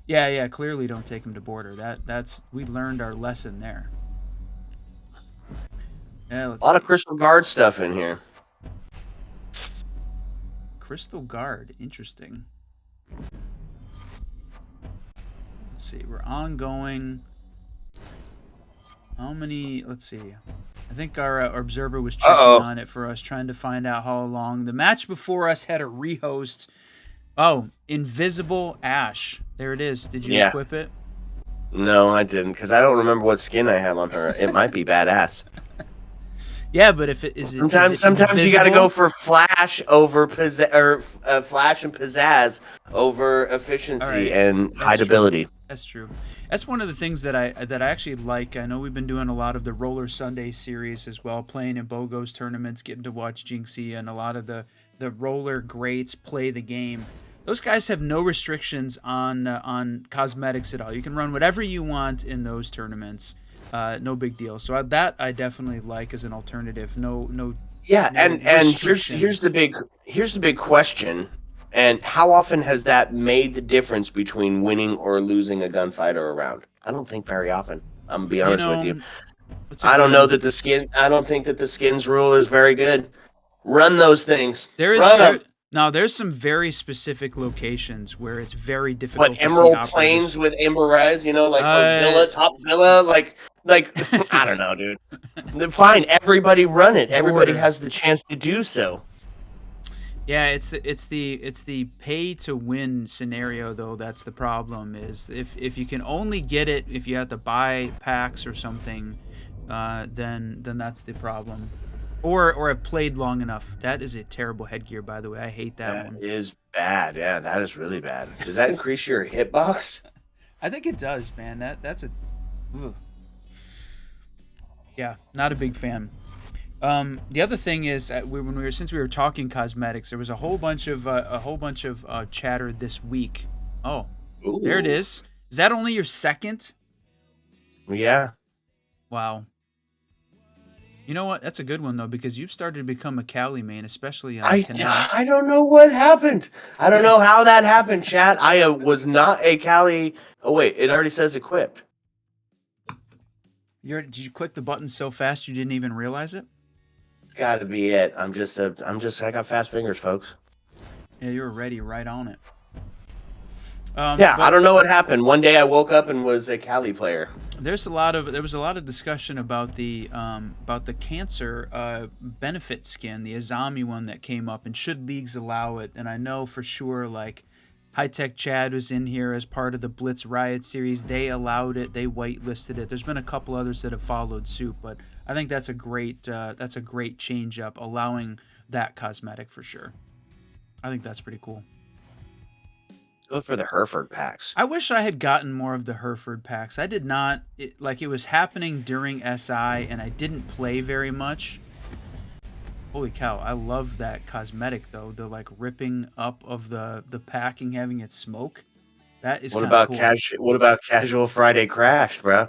Yeah, clearly don't take them to border. That's we learned our lesson there. Yeah, A let's lot of see. Crystal Guard stuff in here. Crystal Guard, interesting. Let's see. We're ongoing. How many? Let's see. I think our observer was checking Uh-oh. on it for us, trying to find out how long. The match before us had a rehost. Oh, Invisible Ash. There it is. Did you Yeah. equip it? No, I didn't, because I don't remember what skin I have on her. It might be badass. Yeah, but if it is Sometimes you got to go invisible? for flash over flash and pizzazz over All efficiency right, and that's true. hideability. That's true. That's one of the things that I actually like. I know we've been doing a lot of the Roller Sunday series as well, playing in BOGO's tournaments, getting to watch Jinxie and a lot of the roller greats play the game. Those guys have no restrictions on cosmetics at all. You can run whatever you want in those tournaments. No big deal. So that I definitely like as an alternative. Yeah, No and here's restrictions. the big question. And how often has that made the difference between winning or losing a gunfight or a round? I don't think very often. I'm gonna be You honest with you. know, it's a I good don't know one. that the skin. I don't think that the skins rule is very good. Run those things. There is Run there them. now there's some very specific locations where it's very What difficult to see Emerald Plains operators. with Ember Rise? Like or Uh, Villa, top Villa, like I don't know, dude. Then fine, everybody run it. Everybody Border. has the chance to do so. Yeah, it's the pay to win scenario though. That's the problem. Is if you can only get it if you have to buy packs or something, then that's the problem. Or have played long enough. That is a terrible headgear, by the way. I hate that That one. is bad. Yeah, that is really bad. Does that increase your hitbox? I think it does, man. That's a ugh. Yeah, not a big fan. The other thing is, since we were talking cosmetics, there was a whole bunch of chatter this week. Oh, there it Ooh, is. Is that only your second? yeah. Wow. You know what? That's a good one though because you've started to become a Cali main, especially on I Canal. I don't know what happened. I don't know how that happened, chat. I was not a Cali. Oh wait, it already says equipped. Did you click the button so fast you didn't even realize it? It's got to be it. I got fast fingers, folks. Yeah, you were ready right on it. Yeah, I But don't know what happened. One day I woke up and was a Cali player. there was a lot of discussion about the cancer benefit skin, the Azami one that came up, and should leagues allow it. And I know for sure, like, High Tech Chad was in here as part of the Blitz Riot series. They allowed it. They whitelisted it. There's been a couple others that have followed suit, but I think that's a great change up, allowing that cosmetic for sure. I think that's pretty cool. Go for the Hereford packs. I wish I had gotten more of the Hereford packs. I did not. It was happening during SI, and I didn't play very much. Holy cow! I love that cosmetic though. The like ripping up of the packing, having it smoke. That is kind of cool. What about Casual Friday Crashed, bro?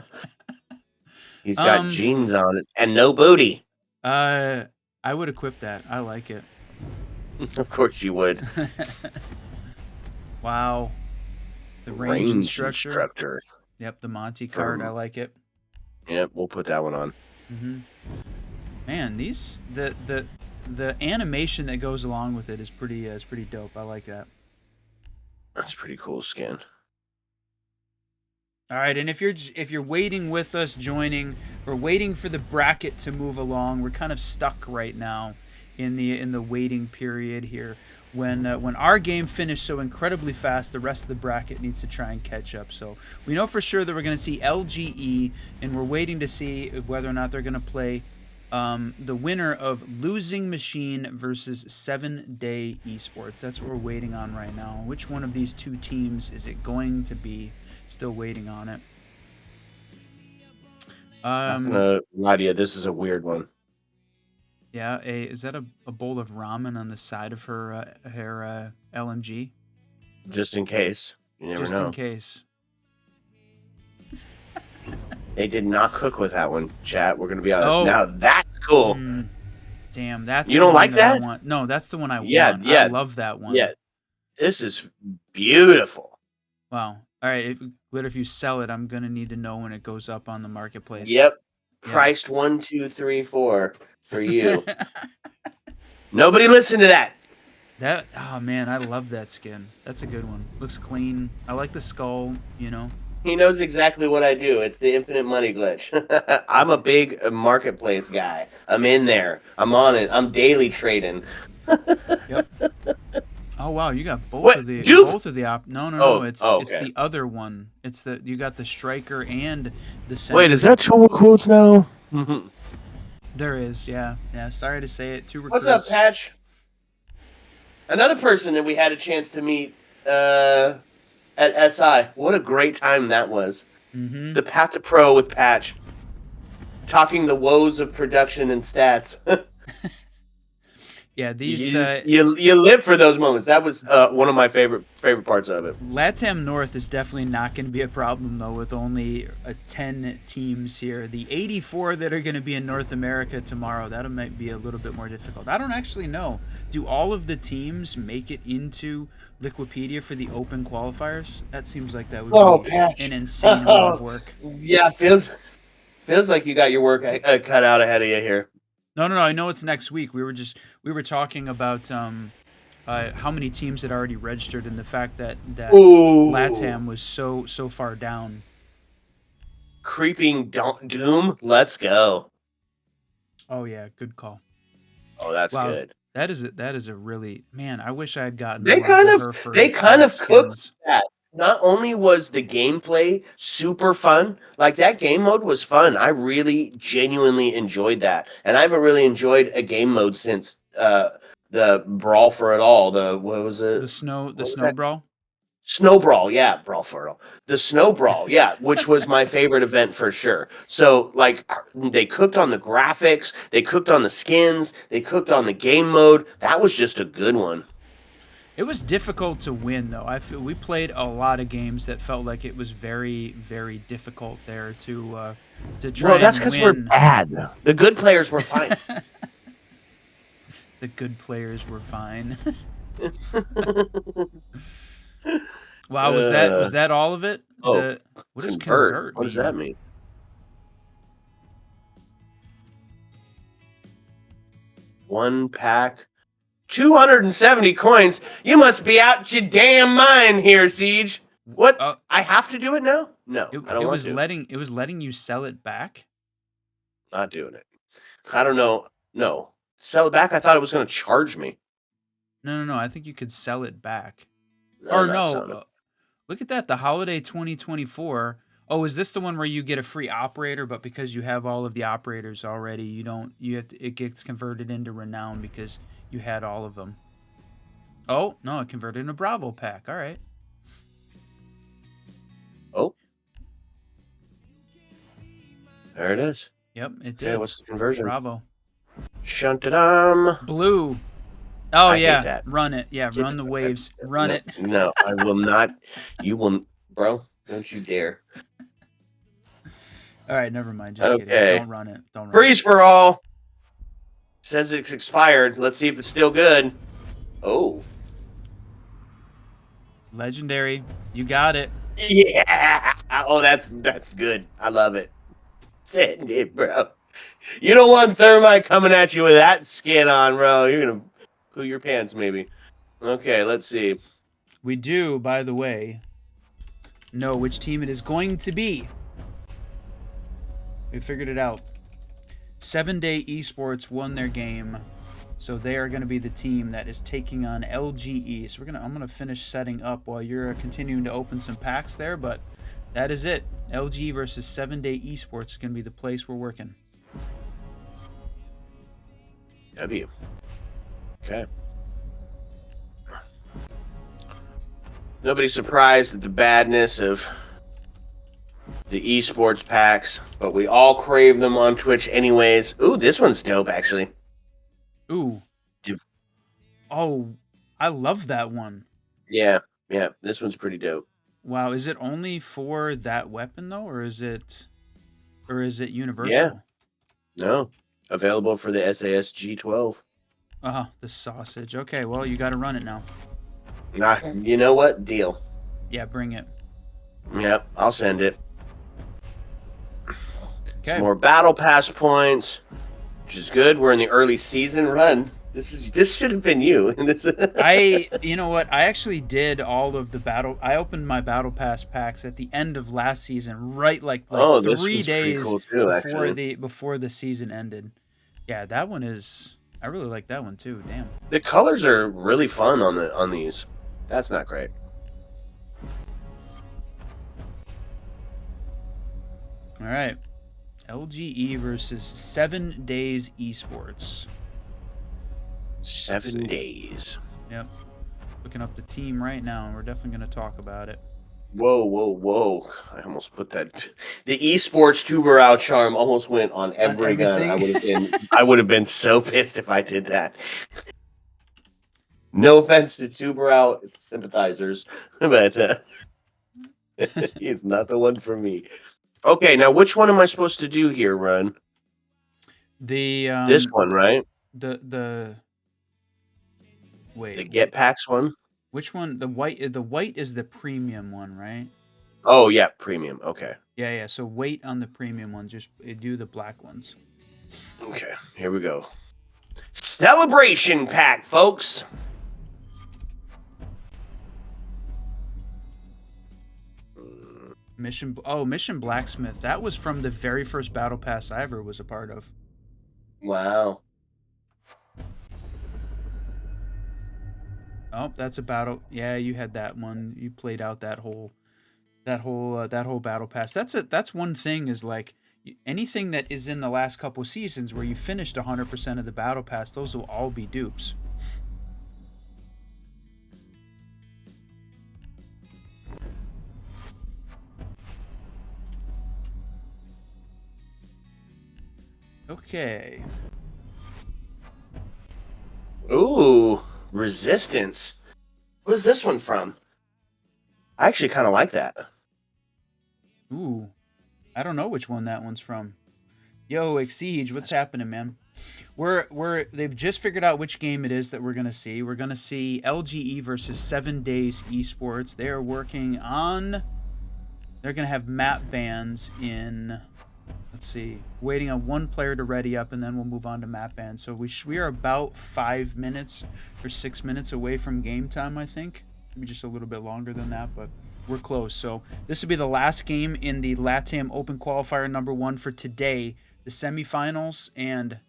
He's got Um. jeans on it and no booty. I would equip that. I like it. Of course you would. Wow. The range instructor. Yep. The Monty card. I like it. Yep. We'll put that one on. Man, the animation that goes along with it is pretty dope. I like that. That's pretty cool skin. All right, and if you're waiting with us, we're waiting for the bracket to move along. We're kind of stuck right now in the waiting period here. When our game finished so incredibly fast, the rest of the bracket needs to try and catch up. So we know for sure that we're going to see LGE, and we're waiting to see whether or not they're going to play the winner of Losing Machine versus 7 Day Esports. That's what we're waiting on right now. Which one of these two teams is it going to be? Still waiting on it. I'm not gonna lie to you, this is a weird one. Yeah, is that a bowl of ramen on the side of her LMG? Just in case. You never Just know. in case. They did not cook with that one, chat. We're gonna be honest. Oh. Now that's cool. Damn, that's You the don't one like that I that? want. No, that's the one I Yeah, want. yeah. I love that one. Yeah. This is beautiful. Wow. All right, if you sell it, I'm gonna need to know when it goes up on the marketplace. Yep. Priced 1, 2, 3, 4 for you. Nobody listen to that. Oh man, I love that skin. That's a good one. Looks clean. I like the skull, you know. He knows exactly what I do. It's the infinite money glitch. I'm a big marketplace guy. I'm in there. I'm on it. I'm daily trading. Yep. Oh wow, you got both What? of the Dupe? No. It's okay. the other one. You got the striker and the sentry. Wait, is that two quotes now? There is, yeah. Sorry to say it. 2 recruits. What's up, Patch? Another person that we had a chance to meet at SI. What a great time that was. The Path to Pro with Patch. Talking the woes of production and stats. Yeah, these you live for those moments. That was one of my favorite parts of it. Latam North is definitely not going to be a problem though, with only 10 teams here. The 84 that are going to be in North America tomorrow, that might be a little bit more difficult. I don't actually know. Do all of the teams make it into Liquipedia for the open qualifiers? That seems like that would be an insane amount of work. Yeah, feels like you got your work cut out ahead of you here. No. I know it's next week. We were talking about how many teams had already registered and the fact that Latam was so far down. Creeping Doom, let's go. Oh yeah, good call. Oh, that's good. That is a really, man. I wish I had gotten. They kind of cooked that. Not only was the gameplay super fun, like that game mode was fun. I really genuinely enjoyed that, and I haven't really enjoyed a game mode since the Brawl for It All. What was it? The snow brawl. Snow Brawl, yeah, Brawl for It All. The Snow Brawl, yeah, which was my favorite event for sure. So like they cooked on the graphics, they cooked on the skins, they cooked on the game mode. That was just a good one. It was difficult to win, though. We played a lot of games that felt like it was very, very difficult there to try. Well, that's because we're bad. The good players were fine. The good players were fine. Wow, was that all of it? Oh, what does convert? What does that mean? One pack. 270 coins. You must be out your damn mind here, Siege. What? Oh, I have to do it now? No, it, I don't it want was to. letting you sell it back. Not doing it. I don't know. No. Sell it back? I thought it was going to charge me. No. I think you could sell it back. I'm Or not no, selling it. look at that. The holiday 2024. Oh, is this the one where you get a free operator, but because you have all of the operators already, you don't. You have to, it gets converted into renown because you had all of them. Oh no, it converted into Bravo pack. All right. Oh, there it is. Yep, it Okay, did. what's the conversion? Bravo. Shuntadam. Blue. Oh I hate yeah, that. run it. Yeah, Get run the the fuck out. waves. Run No, it. no, I will not. You will, bro. Don't you dare. All right, never mind. Just kidding. Okay. Don't run it. Don't run it. Freeze for all. Says it's expired. Let's see if it's still good. Oh. Legendary. You got it. Yeah. Oh, that's good. I love it. Send it, bro. You don't want Thermite coming at you with that skin on, bro. You're gonna poo your pants, maybe. Okay, let's see. We do, by the way, know which team it is going to be. We figured it out. 7-Day Esports won their game, so they are going to be the team that is taking on LGE. So I'm gonna finish setting up while you're continuing to open some packs there, but that is it. LGE versus 7-Day Esports is going to be the place we're working. W. Okay. Nobody's surprised at the badness of the esports packs, but we all crave them on Twitch anyways. Ooh, this one's dope, actually. Ooh. Div- Oh, I love that one. Yeah, this one's pretty dope. Wow, is it only for that weapon though, or is it universal? Yeah, no. Available for the SAS G12. The sausage. Okay, well, you got to run it now. Nah, you know what? Deal. Yeah, bring it. Yep, I'll send it. Okay. Some more battle pass points, which is good. We're in the early season run. This should have been you. You know what? I actually did all of the battle. I opened my battle pass packs at the end of last season, right like Oh, this 3 one's pretty days cool too, before actually. the season ended. Yeah, that one is. I really like that one too. Damn. The colors are really fun on these. That's not great. All right. LGE versus 7 Days Esports. 7 days. Yep. Looking up the team right now, and we're definitely going to talk about it. Whoa. I almost put that. The esports tuber out charm almost went on every gun. I would have been so pissed if I did that. No offense to tuber out sympathizers, but he's not the one for me. Okay, now which one am I supposed to do here, Run? This one, right? The wait. The get packs one? Which one? The white is the premium one, right? Oh, yeah, premium. Okay. Yeah. So wait on the premium ones. Just do the black ones. Okay, here we go. Celebration pack, folks. Mission Blacksmith. That was from the very first battle pass I ever was a part of. Wow. Oh, that's a battle. Yeah, you had that one. You played out that whole battle pass. That's one thing is like anything that is in the last couple seasons where you finished 100% of the battle pass, those will all be dupes. Okay. Ooh, Resistance. What's this one from? I actually kind of like that. Ooh. I don't know which one that one's from. Yo, Exige, what's happening, man? They've just figured out which game it is that we're gonna see. We're gonna see LGE versus 7 Days Esports. They are working on. They're gonna have map bans in. Let's see. Waiting on one player to ready up, and then we'll move on to map bans. So we are about 5 minutes or 6 minutes away from game time, I think. maybe just a little bit longer than that, but we're close. So this will be the last game in the Latam Open Qualifier number 1 for today, the semifinals, and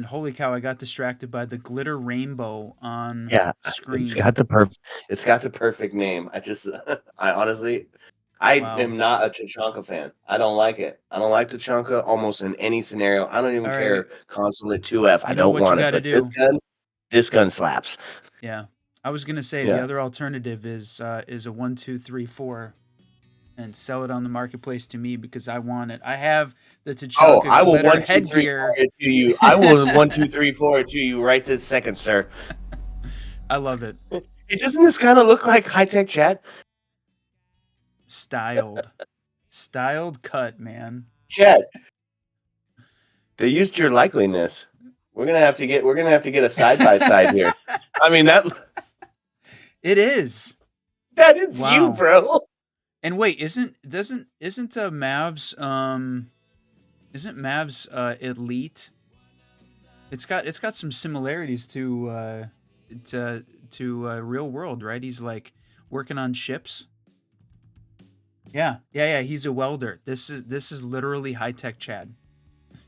holy cow, I got distracted by the glitter rainbow on Yeah, screen. it's got the perfect name. I honestly, I Wow. am not a Tachanka fan. I don't like it. I don't like Tachanka almost in any scenario. I don't even All right. care. Consulate 2F. I You know don't what you want it. got to But do. this gun slaps. Yeah. I was going to say the Yeah. other alternative is a 1, 2, 3, 4 and sell it on the marketplace to me because I want it. I have the Oh, Tachanka I will glitter 1, 2, 3, 4 headgear. it to you. I will 1, 2, 3, 4 it to you right this second, sir. I love it. It doesn't this kind of look like high tech chat? Styled. Styled cut, man. Chat. They used your likeliness. We're gonna have to get a side by side here. I mean It is. that is you, Wow. bro. And wait, isn't Mavs elite? It's got some similarities to real world, right? He's like working on ships. Yeah. He's a welder. This is literally high tech Chad.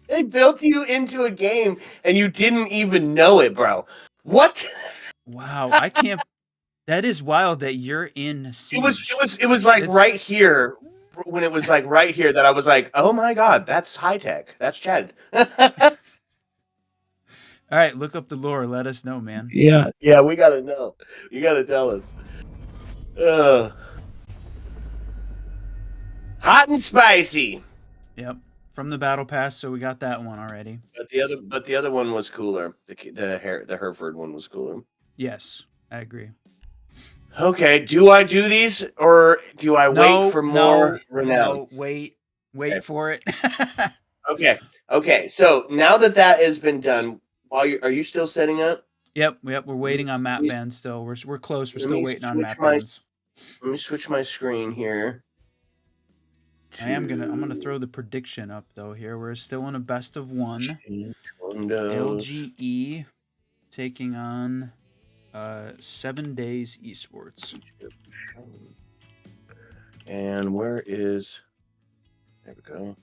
They built you into a game and you didn't even know it, bro. What? Wow, I can't. That is wild that you're in Siege. It was like It's right here when it was like right here that I was like, oh my god, that's high tech. That's Chad. all right. Look up the lore. Let us know, man. Yeah, we gotta know. You gotta tell us. Uh, hot and spicy. Yep. From the battle pass, so we got that one already. But the other one was cooler. The Hereford one was cooler. Yes, I agree. Okay, do I do these or do I wait No, for more no, renown? no. Wait Okay. for it. Okay. So now that has been done, are you still setting up? Yep. We're Let waiting on me, map bans still. We're close. We're let still me waiting on switch map bans. my screen here I'm gonna to throw the prediction up though. Here we're still in a best of one. Windows. LGE taking on 7 Days Esports. And where is? There we go.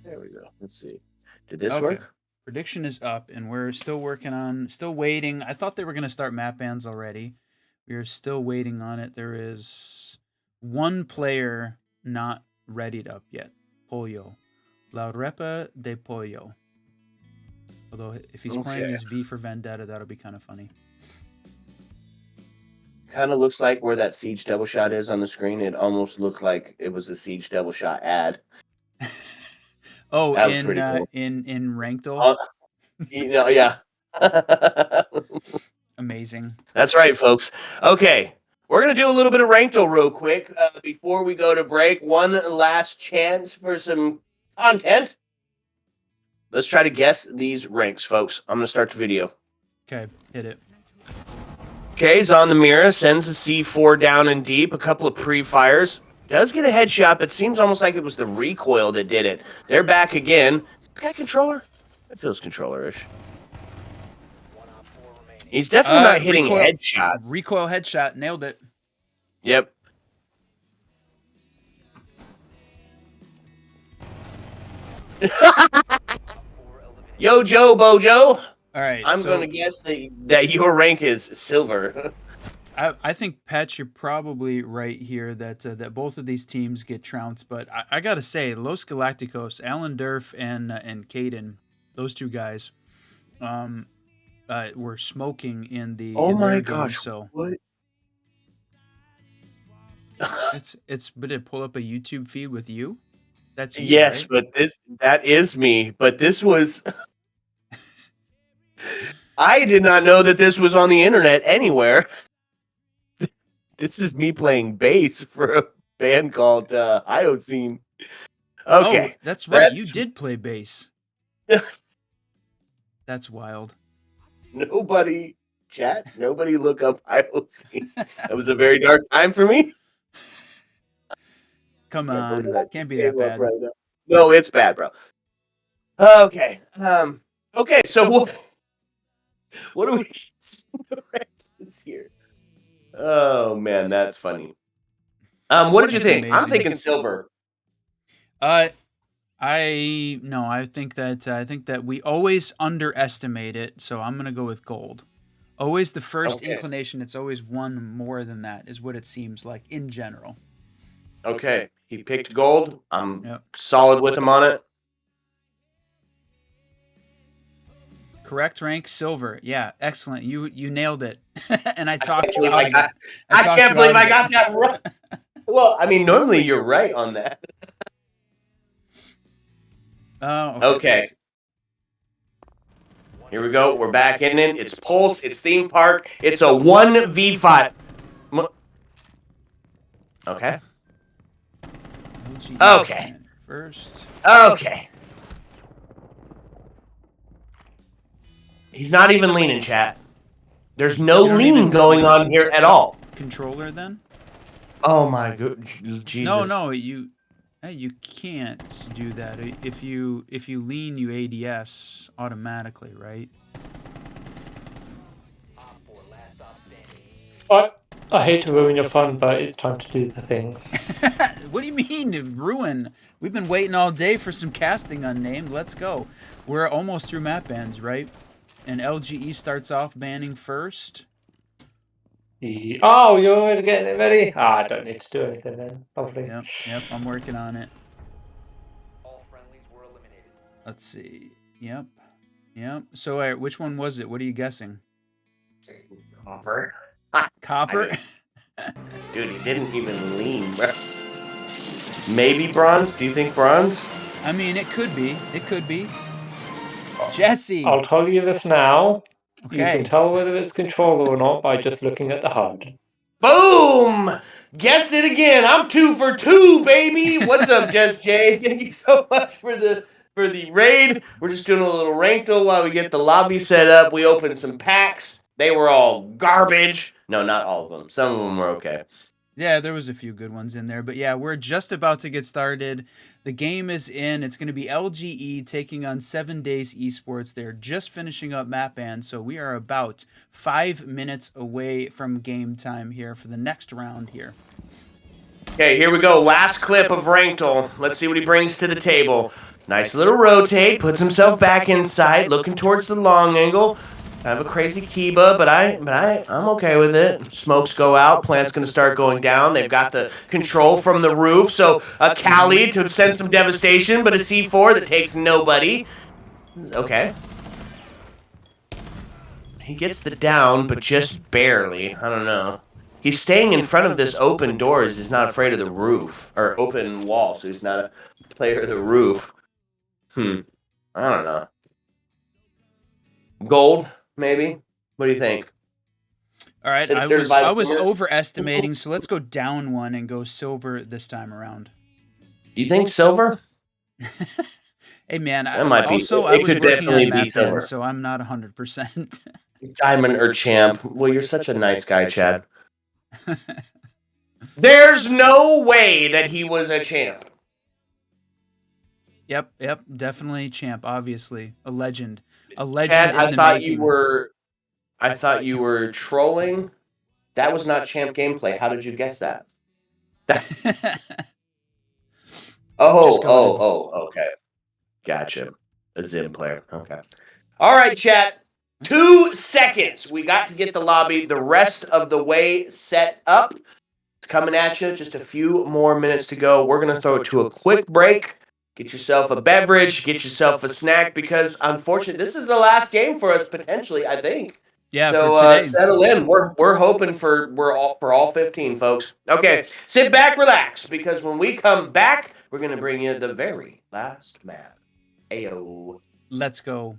There we go. Let's see. Did this Okay. work? Prediction is up, and we're still waiting. I thought they were gonna start map bans already. We are still waiting on it. There is one player not readied up yet. Pollo. La Repa de Pollo. Although if he's playing Okay. as V for Vendetta, that'll be kind of funny. Kind of looks like where that Siege double shot is on the screen. It almost looked like it was a Siege double shot ad. Oh, That was pretty cool. in Ranked. Yeah. Amazing. That's right, folks. Okay, we're gonna do a little bit of Rankle real quick before we go to break. One last chance for some content. Let's try to guess these ranks, folks. I'm gonna start the video. Okay, hit it. Okay, Zonamira sends the C4 down and deep. A couple of pre-fires. Does get a headshot, but seems almost like it was the recoil that did it. They're back again. Is this guy controller? It feels controller-ish. He's definitely not hitting headshot. Recoil headshot. Nailed it. Yep. Yo, Joe Bojo. All right. I'm going to guess that your rank is silver. I think, Pat, you're probably right here that both of these teams get trounced. But I got to say, Los Galacticos, Alan Durf and Caden, those two guys, were smoking in their game. So what? but it pull up a YouTube feed with you. That's you, Yes, right? but that is me. But this was I did not know that this was on the internet anywhere. This is me playing bass for a band called Iocene. Okay. Oh, that's right. You did play bass. That's wild. Nobody look up Iocene. That was a very dark time for me. Come on. Can't be that bad. Right now. No, it's bad, bro. Okay. Okay, so What do we this year? Oh man, that's funny. What did you It's think? I'm amazing. thinking silver. Uh, I no, I think that we always underestimate it, so I'm gonna go with gold. Always the first Okay. inclination, it's always one more than that, is what it seems like in general. Okay. He picked gold. I'm Yep. solid with him on it. Correct rank silver. Yeah, excellent. You nailed it, and I I can't talked you believe out I of it. got I I talked can't you out believe of I it. got that right. Well, I mean, normally you're right on that. Oh, okay. Okay. Here we go. We're back in it. It's Pulse. It's theme park. It's a 1v5. Okay. LGE Okay. coming first. Okay. He's not even leaning, chat. There's no You don't lean even going on here at all. controller then? Oh my good No, Jesus. no, you can't do that. If you lean, you ADS automatically, right? I hate to ruin your fun, but it's time to do the thing. What do you mean ruin? We've been waiting all day for some casting unnamed. Let's go. We're almost through map bans, right? And LGE starts off banning first. Oh, you're already getting it ready? I don't need to do anything then. Lovely. Yep, I'm working on it. Let's see. Yep. So, which one was it? What are you guessing? Copper. Copper? Dude, he didn't even lean, bro. Maybe bronze? Do you think bronze? I mean, it could be. It could be. Jesse! I'll tell you this now. You can Okay. tell whether it's controller or not by just looking at the HUD. Boom! Guessed it again. I'm 2 for 2, baby. What's up, Just Jay? Thank you so much for the raid. We're just doing a little rankle while we get the lobby set up. We opened some packs. They were all garbage. No, not all of them. Some of them were okay. Yeah, there was a few good ones in there, but yeah, we're just about to get started. The game is in. It's going to be LGE taking on 7 Days Esports. They're just finishing up map ban, so we are about 5 minutes away from game time here for the next round here. Okay, here we go. Last clip of Rankle. Let's see what he brings to the table. Nice little rotate. Puts himself back inside, looking towards the long angle. Kind of a crazy Kiba, but I'm okay with it. Smokes go out. Plant's going to start going down. They've got the control from the roof, so a Cali to send some devastation, but a C4 that takes nobody. Okay. He gets the down, but just barely. I don't know. He's staying in front of this open doors. He's not afraid of the roof. Or open wall, so he's not a player of the roof. I don't know. Gold, maybe? What do you think? All right, Censored I by was the overestimating, so let's go down one and go silver this time around. You think silver? Hey man, That might be. also It I was could working on definitely be map ban, silver. so I'm not 100%. Diamond or champ. Well, you're such a nice guy, Chad. There's no way that he was a champ. Yep, definitely champ, obviously. A legend. A legend Chad, in the making. I thought you were trolling. That was not champ gameplay. How did you guess that? That's okay. Gotcha. A Zim player. Okay. All right, chat. 2 seconds. We got to get the lobby the rest of the way set up. It's coming at you. Just a few more minutes to go. We're going to throw it to a quick break. Get yourself a beverage. Get yourself a snack because, unfortunately, this is the last game for us potentially, I think. Yeah, So for today. settle in. We're hoping for all 15 folks. Okay, sit back, relax, because when we come back, we're gonna bring you the very last map. Ayo. Let's go.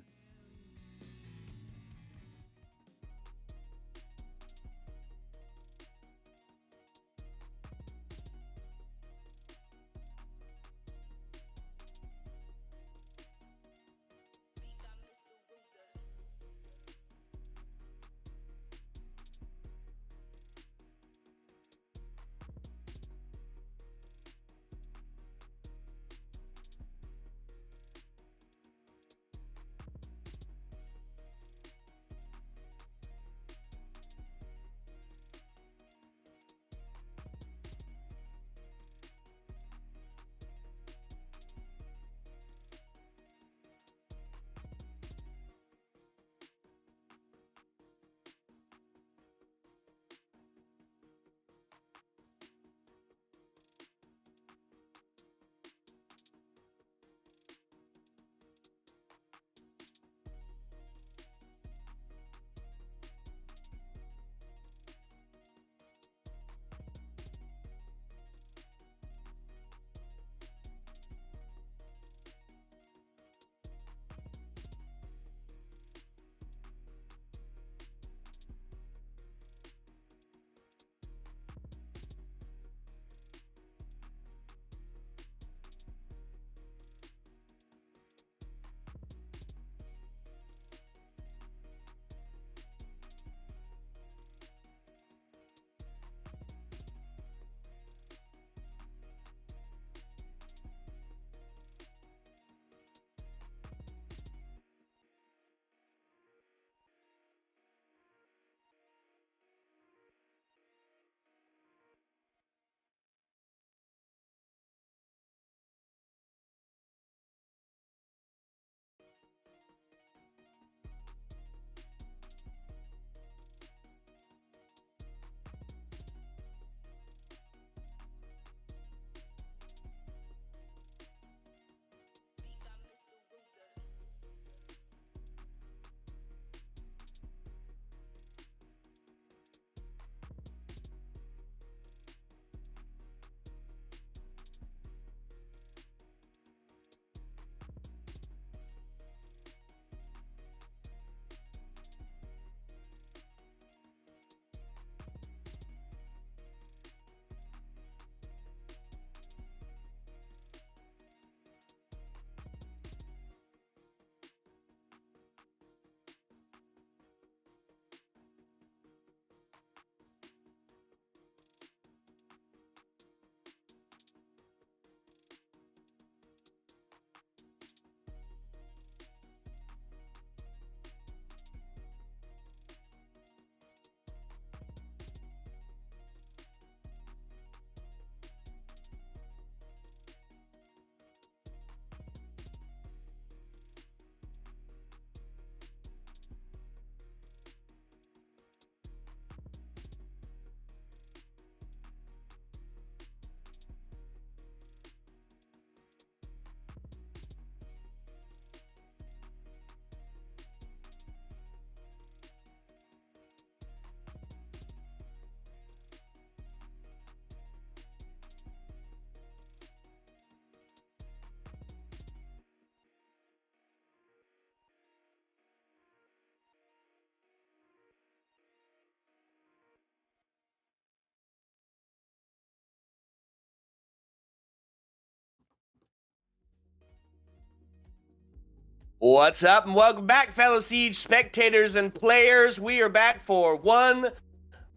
What's up, and welcome back, fellow Siege spectators and players. We are back for one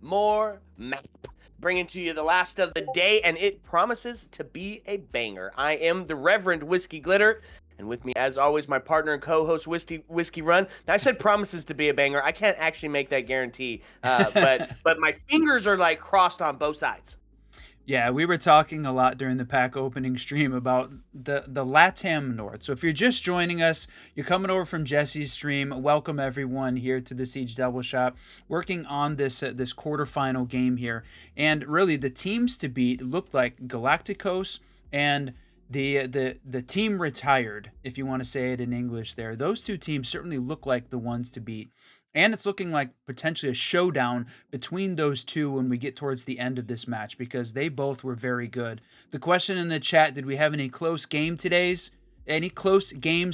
more map, bringing to you the last of the day, and it promises to be a banger. I am the Reverend Whiskey Glitter, and with me, as always, my partner and co-host, Whiskey Run. Now, I said promises to be a banger. I can't actually make that guarantee, but my fingers are like crossed on both sides. Yeah, we were talking a lot during the pack opening stream about the Latam North. So if you're just joining us, you're coming over from Jesse's stream. Welcome everyone here to the Siege Double Shot, working on this quarterfinal game here. And really, the teams to beat looked like Galacticos and the team retired, if you want to say it in English. There, those two teams certainly look like the ones to beat. And it's looking like potentially a showdown between those two when we get towards the end of this match, because they both were very good. The question in the chat, did we have any close games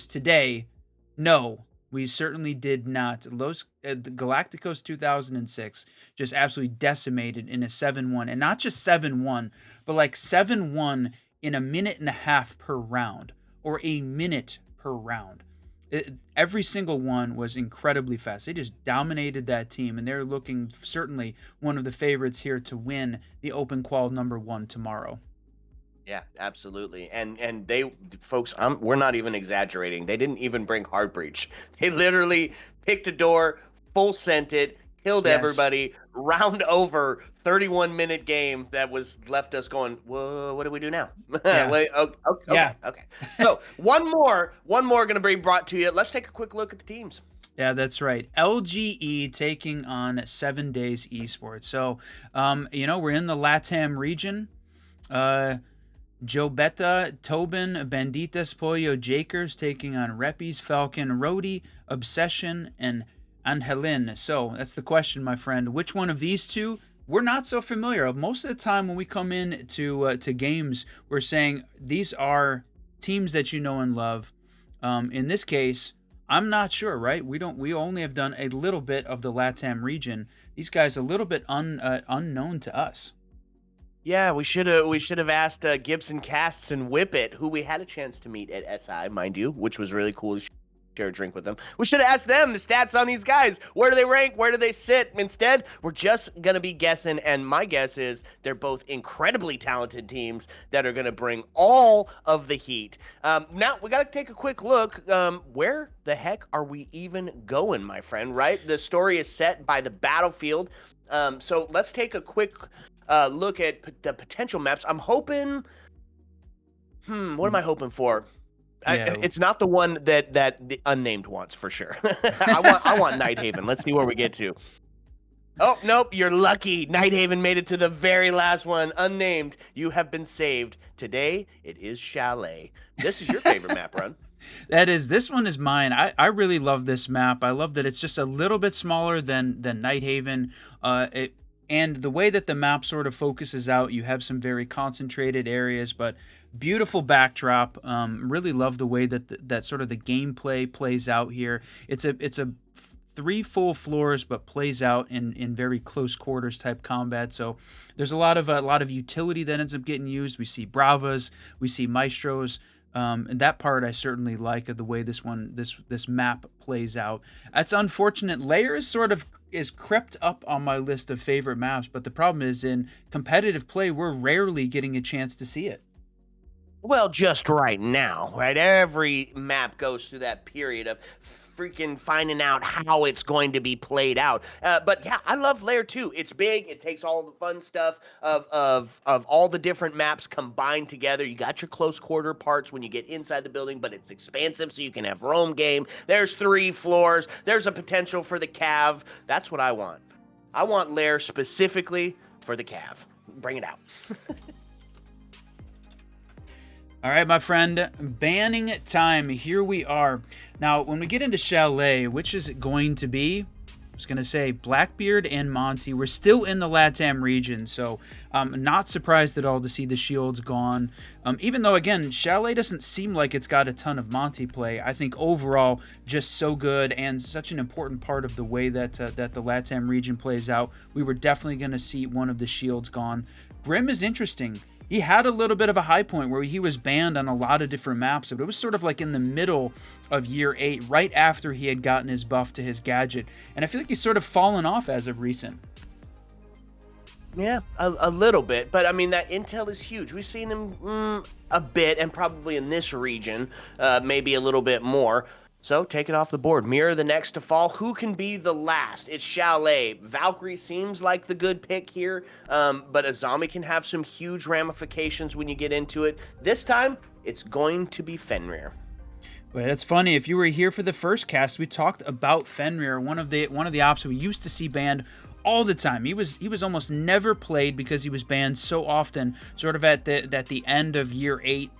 today? No, we certainly did not. The Galacticos 2006 just absolutely decimated in a 7-1. And not just 7-1, but like 7-1 in a minute and a half per round, or a minute per round. Every single one was incredibly fast. They just dominated that team, and they're looking certainly one of the favorites here to win the Open Qual #1 tomorrow. Yeah, absolutely. And they, folks, we're not even exaggerating. They didn't even bring hard breach. They literally picked a door, full sent it, killed everybody, round over, 31-minute game that was left us going, whoa, what do we do now? Yeah. Wait, okay. So one more going to be brought to you. Let's take a quick look at the teams. Yeah, that's right. LGE taking on 7 Days Esports. So, we're in the Latam region. Jobeta, Tobin, Banditas, Pollo, Jakers taking on Reppies, Falcon, Rody, Obsession, and Angelin. So that's the question, my friend. Which one of these two? We're not so familiar. Most of the time when we come in to games, we're saying these are teams that you know and love. In this case, I'm not sure, right? We only have done a little bit of the Latam region. These guys a little bit unknown to us. Yeah, we should have asked Gibson Casts and Whippet, who we had a chance to meet at SI, mind you, which was really cool to share a drink with them. We should have asked them the stats on these guys. Where do they rank? Where do they sit? Instead, we're just going to be guessing, and my guess is they're both incredibly talented teams that are going to bring all of the heat. Now, we got to take a quick look. Where the heck are we even going, my friend, right? The story is set by the battlefield. So let's take a quick look at the potential maps. I'm hoping. What am I hoping for? Yeah. It's not the one that the unnamed wants for sure. I want Nighthaven. Let's see where we get to. Oh nope, you're lucky. Nighthaven made it to the very last one. Unnamed. You have been saved. Today it is Chalet. This is your favorite map, Run. This one is mine. I really love this map. I love that it's just a little bit smaller than Nighthaven. And the way that the map sort of focuses out, you have some very concentrated areas, but beautiful backdrop. Really love the way that sort of the gameplay plays out here. It's a 3 full floors, but plays out in very close quarters type combat. So there's a lot of utility that ends up getting used. We see Bravas, we see Maestros. And that part I certainly like, of the way this map plays out. It's unfortunate. Lair is crept up on my list of favorite maps, but the problem is, in competitive play, we're rarely getting a chance to see it. Well, just right now, right? Every map goes through that period of freaking finding out how it's going to be played out. But yeah, I love Lair 2. It's big. It takes all the fun stuff of all the different maps combined together. You got your close quarter parts when you get inside the building, but it's expansive, so you can have roam game. There's 3 floors. There's a potential for the cav. That's what I want. I want Lair specifically for the cav. Bring it out. All right, my friend, banning time. Here we are. Now, when we get into Chalet, which is it going to be? I was going to say Blackbeard and Monty. We're still in the Latam region, so I'm not surprised at all to see the shields gone. Even though, again, Chalet doesn't seem like it's got a ton of Monty play. I think overall, just so good and such an important part of the way that the Latam region plays out. We were definitely going to see one of the shields gone. Grim is interesting. He had a little bit of a high point where he was banned on a lot of different maps, but it was sort of like in the middle of year 8, right after he had gotten his buff to his gadget. And I feel like he's sort of fallen off as of recent. Yeah, a little bit, but I mean that intel is huge. We've seen him a bit, and probably in this region, maybe a little bit more. So take it off the board. Mirror the next to fall. Who can be the last? It's Chalet. Valkyrie seems like the good pick here, but a zombie can have some huge ramifications when you get into it. This time, it's going to be Fenrir. But it's funny, if you were here for the first cast, we talked about Fenrir, one of the ops we used to see banned all the time. He was almost never played because he was banned so often, sort of at the end of year 8,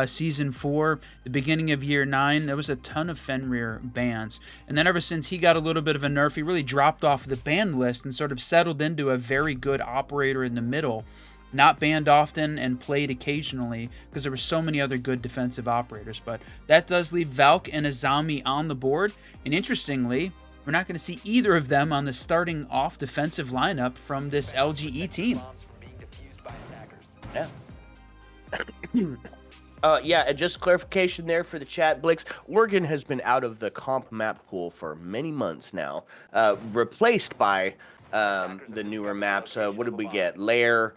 season 4, the beginning of year 9. There was a ton of Fenrir bans, and then ever since he got a little bit of a nerf, he really dropped off the ban list and sort of settled into a very good operator in the middle. Not banned often and played occasionally because there were so many other good defensive operators. But that does leave Valk and Azami on the board. And interestingly, we're not going to see either of them on the starting off defensive lineup from this LGE team. Yeah. Yeah, and just clarification there for the chat, Blix. Oregon has been out of the comp map pool for many months now, replaced by the newer maps. What did we get? Lair,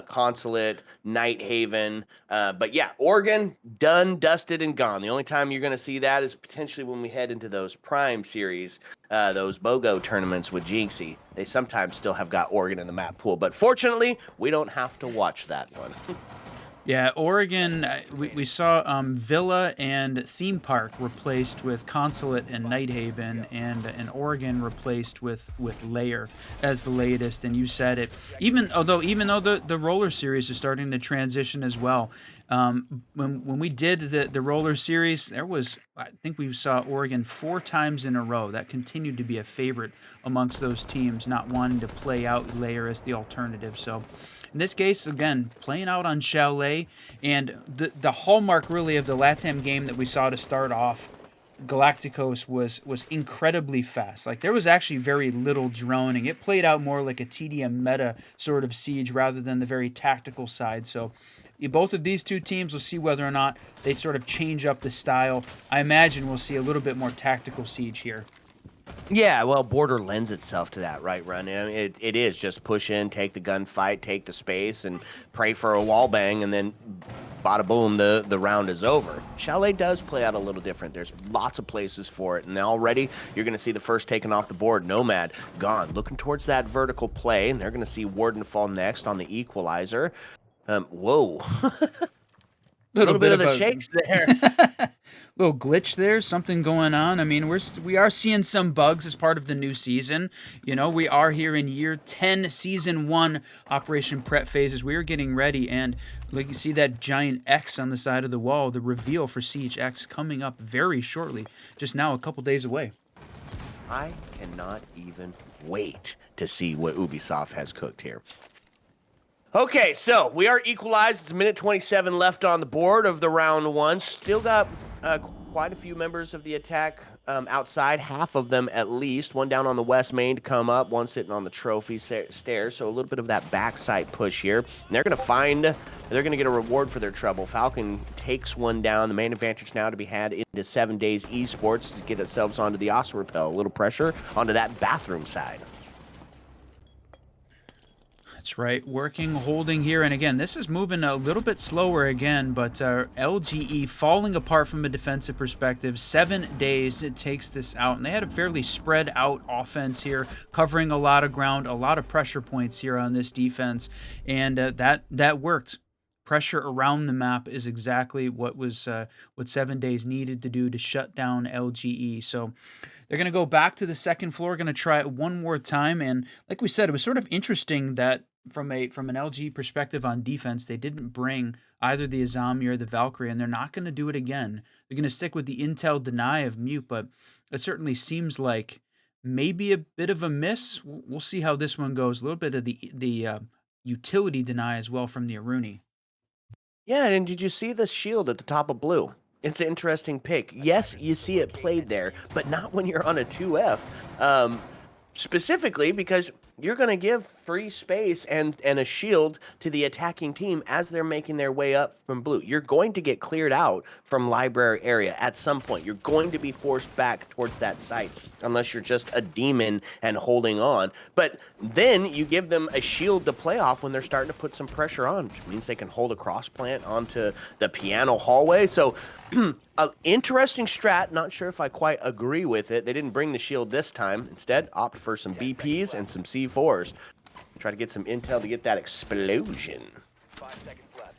Consulate, Night Haven. But yeah, Oregon, done, dusted, and gone. The only time you're going to see that is potentially when we head into those Prime series, those BOGO tournaments with Jinxie. They sometimes still have got Oregon in the map pool, but fortunately, we don't have to watch that one. Yeah, Oregon, we saw Villa and Theme Park replaced with Consulate and Night Haven, and Oregon replaced with Lair as the latest. And you said it. Even though the roller series is starting to transition as well. When we did the roller series, I think we saw Oregon 4 times in a row. That continued to be a favorite amongst those teams, not wanting to play out Lair as the alternative. So in this case, again, playing out on Chalet, and the hallmark really of the Latam game that we saw to start off, Galacticos, was incredibly fast. Like, there was actually very little droning. It played out more like a TDM meta sort of siege rather than the very tactical side. So both of these two teams, will see whether or not they sort of change up the style. I imagine we'll see a little bit more tactical siege here. Yeah, well, Border lends itself to that, right, Run? I mean, it is just push in, take the gunfight, take the space, and pray for a wall bang, and then bada boom, the round is over. Chalet does play out a little different. There's lots of places for it, and already you're going to see the first taken off the board. Nomad gone, looking towards that vertical play, and they're going to see Warden fall next on the equalizer. Whoa. Little bit of the shakes there. Little glitch there, something going on. I mean, we are seeing some bugs as part of the new season. You know, we are here in year 10, season 1 operation prep phases. We are getting ready, and like you see that giant X on the side of the wall, the reveal for CHX coming up very shortly, just now a couple days away. I cannot even wait to see what Ubisoft has cooked here. Okay, so we are equalized. It's a minute 27 left on the board of the round 1. Still got quite a few members of the attack outside, half of them at least. One down on the west main to come up, one sitting on the trophy stairs. So a little bit of that backside push here. And they're going to get a reward for their trouble. Falcon takes one down. The main advantage now to be had into 7 days Esports to get themselves onto the Ossa Repel. A little pressure onto that bathroom side. That's right, working, holding here, and again, this is moving a little bit slower again, but LGE falling apart from a defensive perspective. 7 days it takes this out, and they had a fairly spread out offense here, covering a lot of ground, a lot of pressure points here on this defense, and that worked. Pressure around the map is exactly what 7 days needed to do to shut down LGE. So they're going to go back to the second floor, going to try it one more time. And like we said, it was sort of interesting that from an LG perspective on defense, they didn't bring either the Azami or the Valkyrie, and they're not going to do it again. They're going to stick with the intel deny of Mute, but it certainly seems like maybe a bit of a miss. We'll see how this one goes. A little bit of the utility deny as well from the Aruni. Yeah, and did you see the shield at the top of blue? It's an interesting pick. Yes, you see it played there, but not when you're on a 2F. Specifically because you're going to give free space and a shield to the attacking team as they're making their way up from blue. You're going to get cleared out from library area at some point. You're going to be forced back towards that site unless you're just a demon and holding on. But then you give them a shield to play off when they're starting to put some pressure on, which means they can hold a cross plant onto the piano hallway. So an interesting strat. Not sure if I quite agree with it. They didn't bring the shield this time. Instead, opt for some BPs and some C4s. Try to get some intel to get that explosion. 5 seconds left.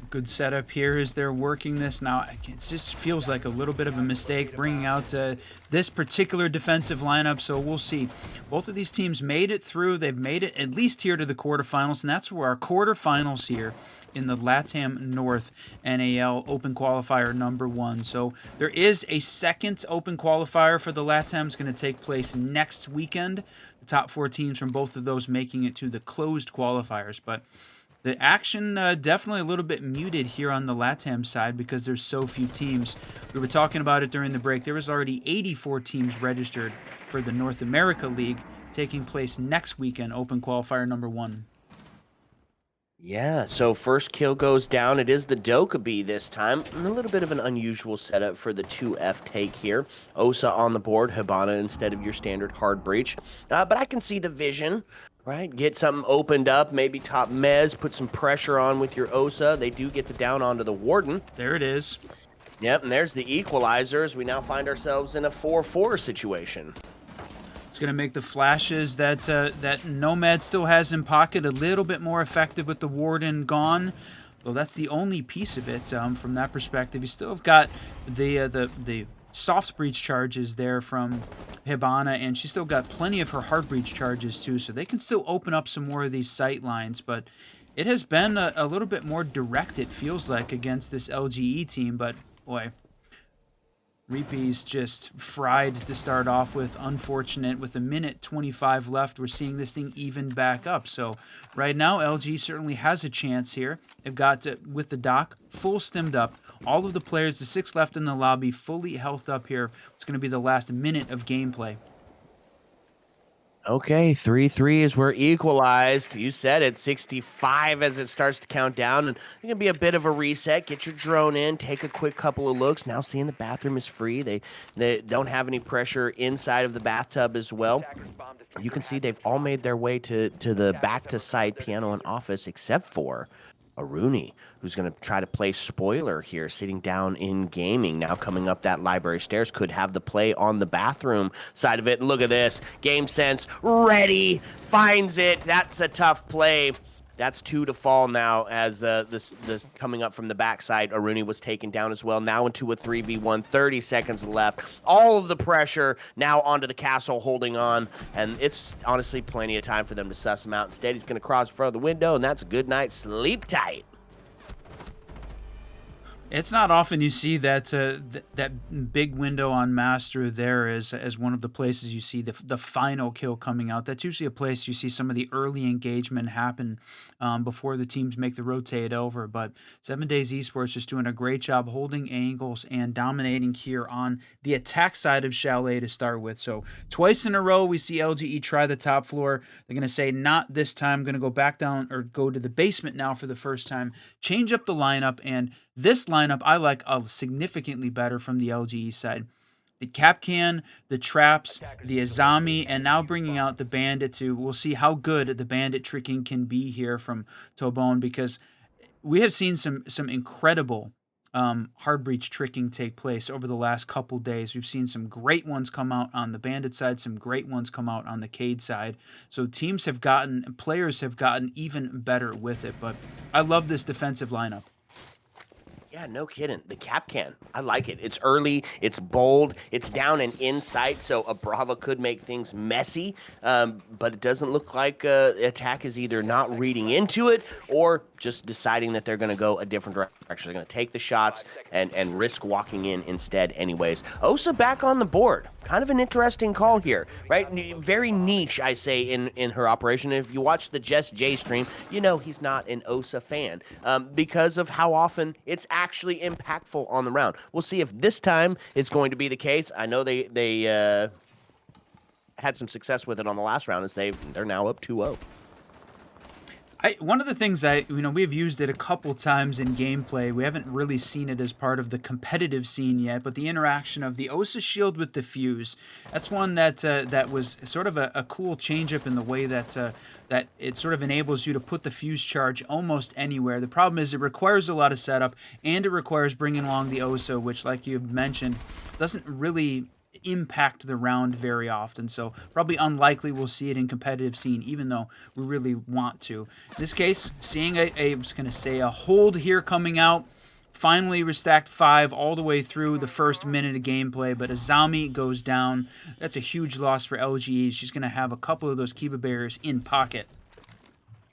Good setup here as they're working this. Now, it just feels like a little bit of a mistake bringing out this particular defensive lineup, so we'll see. Both of these teams made it through. They've made it at least here to the quarterfinals, and that's where our quarterfinals here in the Latam North NAL Open Qualifier number 1. So there is a second Open Qualifier for the Latam. It's going to take place next weekend. The top 4 teams from both of those making it to the closed qualifiers, but the action definitely a little bit muted here on the LATAM side because there's so few teams. We were talking about it during the break. There was already 84 teams registered for the North America League taking place next weekend, Open Qualifier number 1. Yeah, so first kill goes down. It is the Dokkaebi this time. And a little bit of an unusual setup for the 2F take here. Osa on the board, Hibana instead of your standard hard breach. But I can see the vision. Right, get something opened up, maybe top Mez, put some pressure on with your Osa. They do get the down onto the Warden. There it is. Yep, and there's the equalizers. We now find ourselves in a 4-4 situation. It's going to make the flashes that Nomad still has in pocket a little bit more effective with the Warden gone. Well, that's the only piece of it from that perspective. You still have got the soft breach charges there from Hibana, and she's still got plenty of her hard breach charges too, so they can still open up some more of these sight lines, but it has been a little bit more direct, it feels like, against this LGE team, but boy, Reepe's just fried to start off with. Unfortunate. With a minute 25 left, we're seeing this thing even back up. So right now, LG certainly has a chance here. They've got, with the dock, full stemmed up. All of the players, the 6 left in the lobby, fully healthed up here. It's going to be the last minute of gameplay. Okay, 3-3 is we're equalized. You said it, 65 as it starts to count down. And it's going to be a bit of a reset. Get your drone in, take a quick couple of looks. Now seeing the bathroom is free. They don't have any pressure inside of the bathtub as well. You can see they've all made their way to the back-to-site piano and office except for Aruni, who's going to try to play spoiler here, sitting down in gaming. Now coming up that library stairs, could have the play on the bathroom side of it. And look at this. Game sense, ready, finds it. That's a tough play. That's 2 to fall now as this coming up from the backside. Aruni was taken down as well. Now into a 3v1, 30 seconds left. All of the pressure now onto the castle holding on. And it's honestly plenty of time for them to suss him out. Instead, he's going to cross in front of the window, and that's a good night. Sleep tight. It's not often you see that that big window on Master there as one of the places you see the final kill coming out. That's usually a place you see some of the early engagement happen before the teams make the rotate over. But 7 Days Esports just doing a great job holding angles and dominating here on the attack side of Chalet to start with. So twice in a row we see LGE try the top floor. They're going to say not this time. Going to go back down or go to the basement now for the first time. Change up the lineup, and this lineup I like significantly better from the LGE side. The Capcan, the Traps, the Azami, and now bringing out the Bandit too. We'll see how good the Bandit tricking can be here from Tobone, because we have seen some incredible hard breach tricking take place over the last couple days. We've seen some great ones come out on the Bandit side, some great ones come out on the Cade side. So players have gotten even better with it, but I love this defensive lineup. Yeah, no kidding. The Capcan, I like it. It's early, it's bold, it's down and in sight, so a Brava could make things messy, but it doesn't look like attack is either not reading into it or just deciding that they're going to go a different direction. They're going to take the shots and risk walking in instead anyways. Osa back on the board. Kind of an interesting call here, right? Very niche, I say, in her operation. If you watch the Just J stream, you know he's not an Osa fan because of how often it's actually impactful on the round. We'll see if this time it's going to be the case. I know they had some success with it on the last round is they're now up 2-0. One of the things we've used it a couple times in gameplay. We haven't really seen it as part of the competitive scene yet, but the interaction of the Osa shield with the fuse, that's one that was sort of a cool change up in the way that it sort of enables you to put the fuse charge almost anywhere. The problem is it requires a lot of setup, and it requires bringing along the Osa, which, like you mentioned, doesn't really impact the round very often, so probably unlikely we'll see it in competitive scene, even though we really want to. In this case, seeing I was going to say a hold here coming out. Finally, we're stacked 5 all the way through the first minute of gameplay, but Azami goes down. That's a huge loss for LGE. She's going to have a couple of those Kiba barriers in pocket.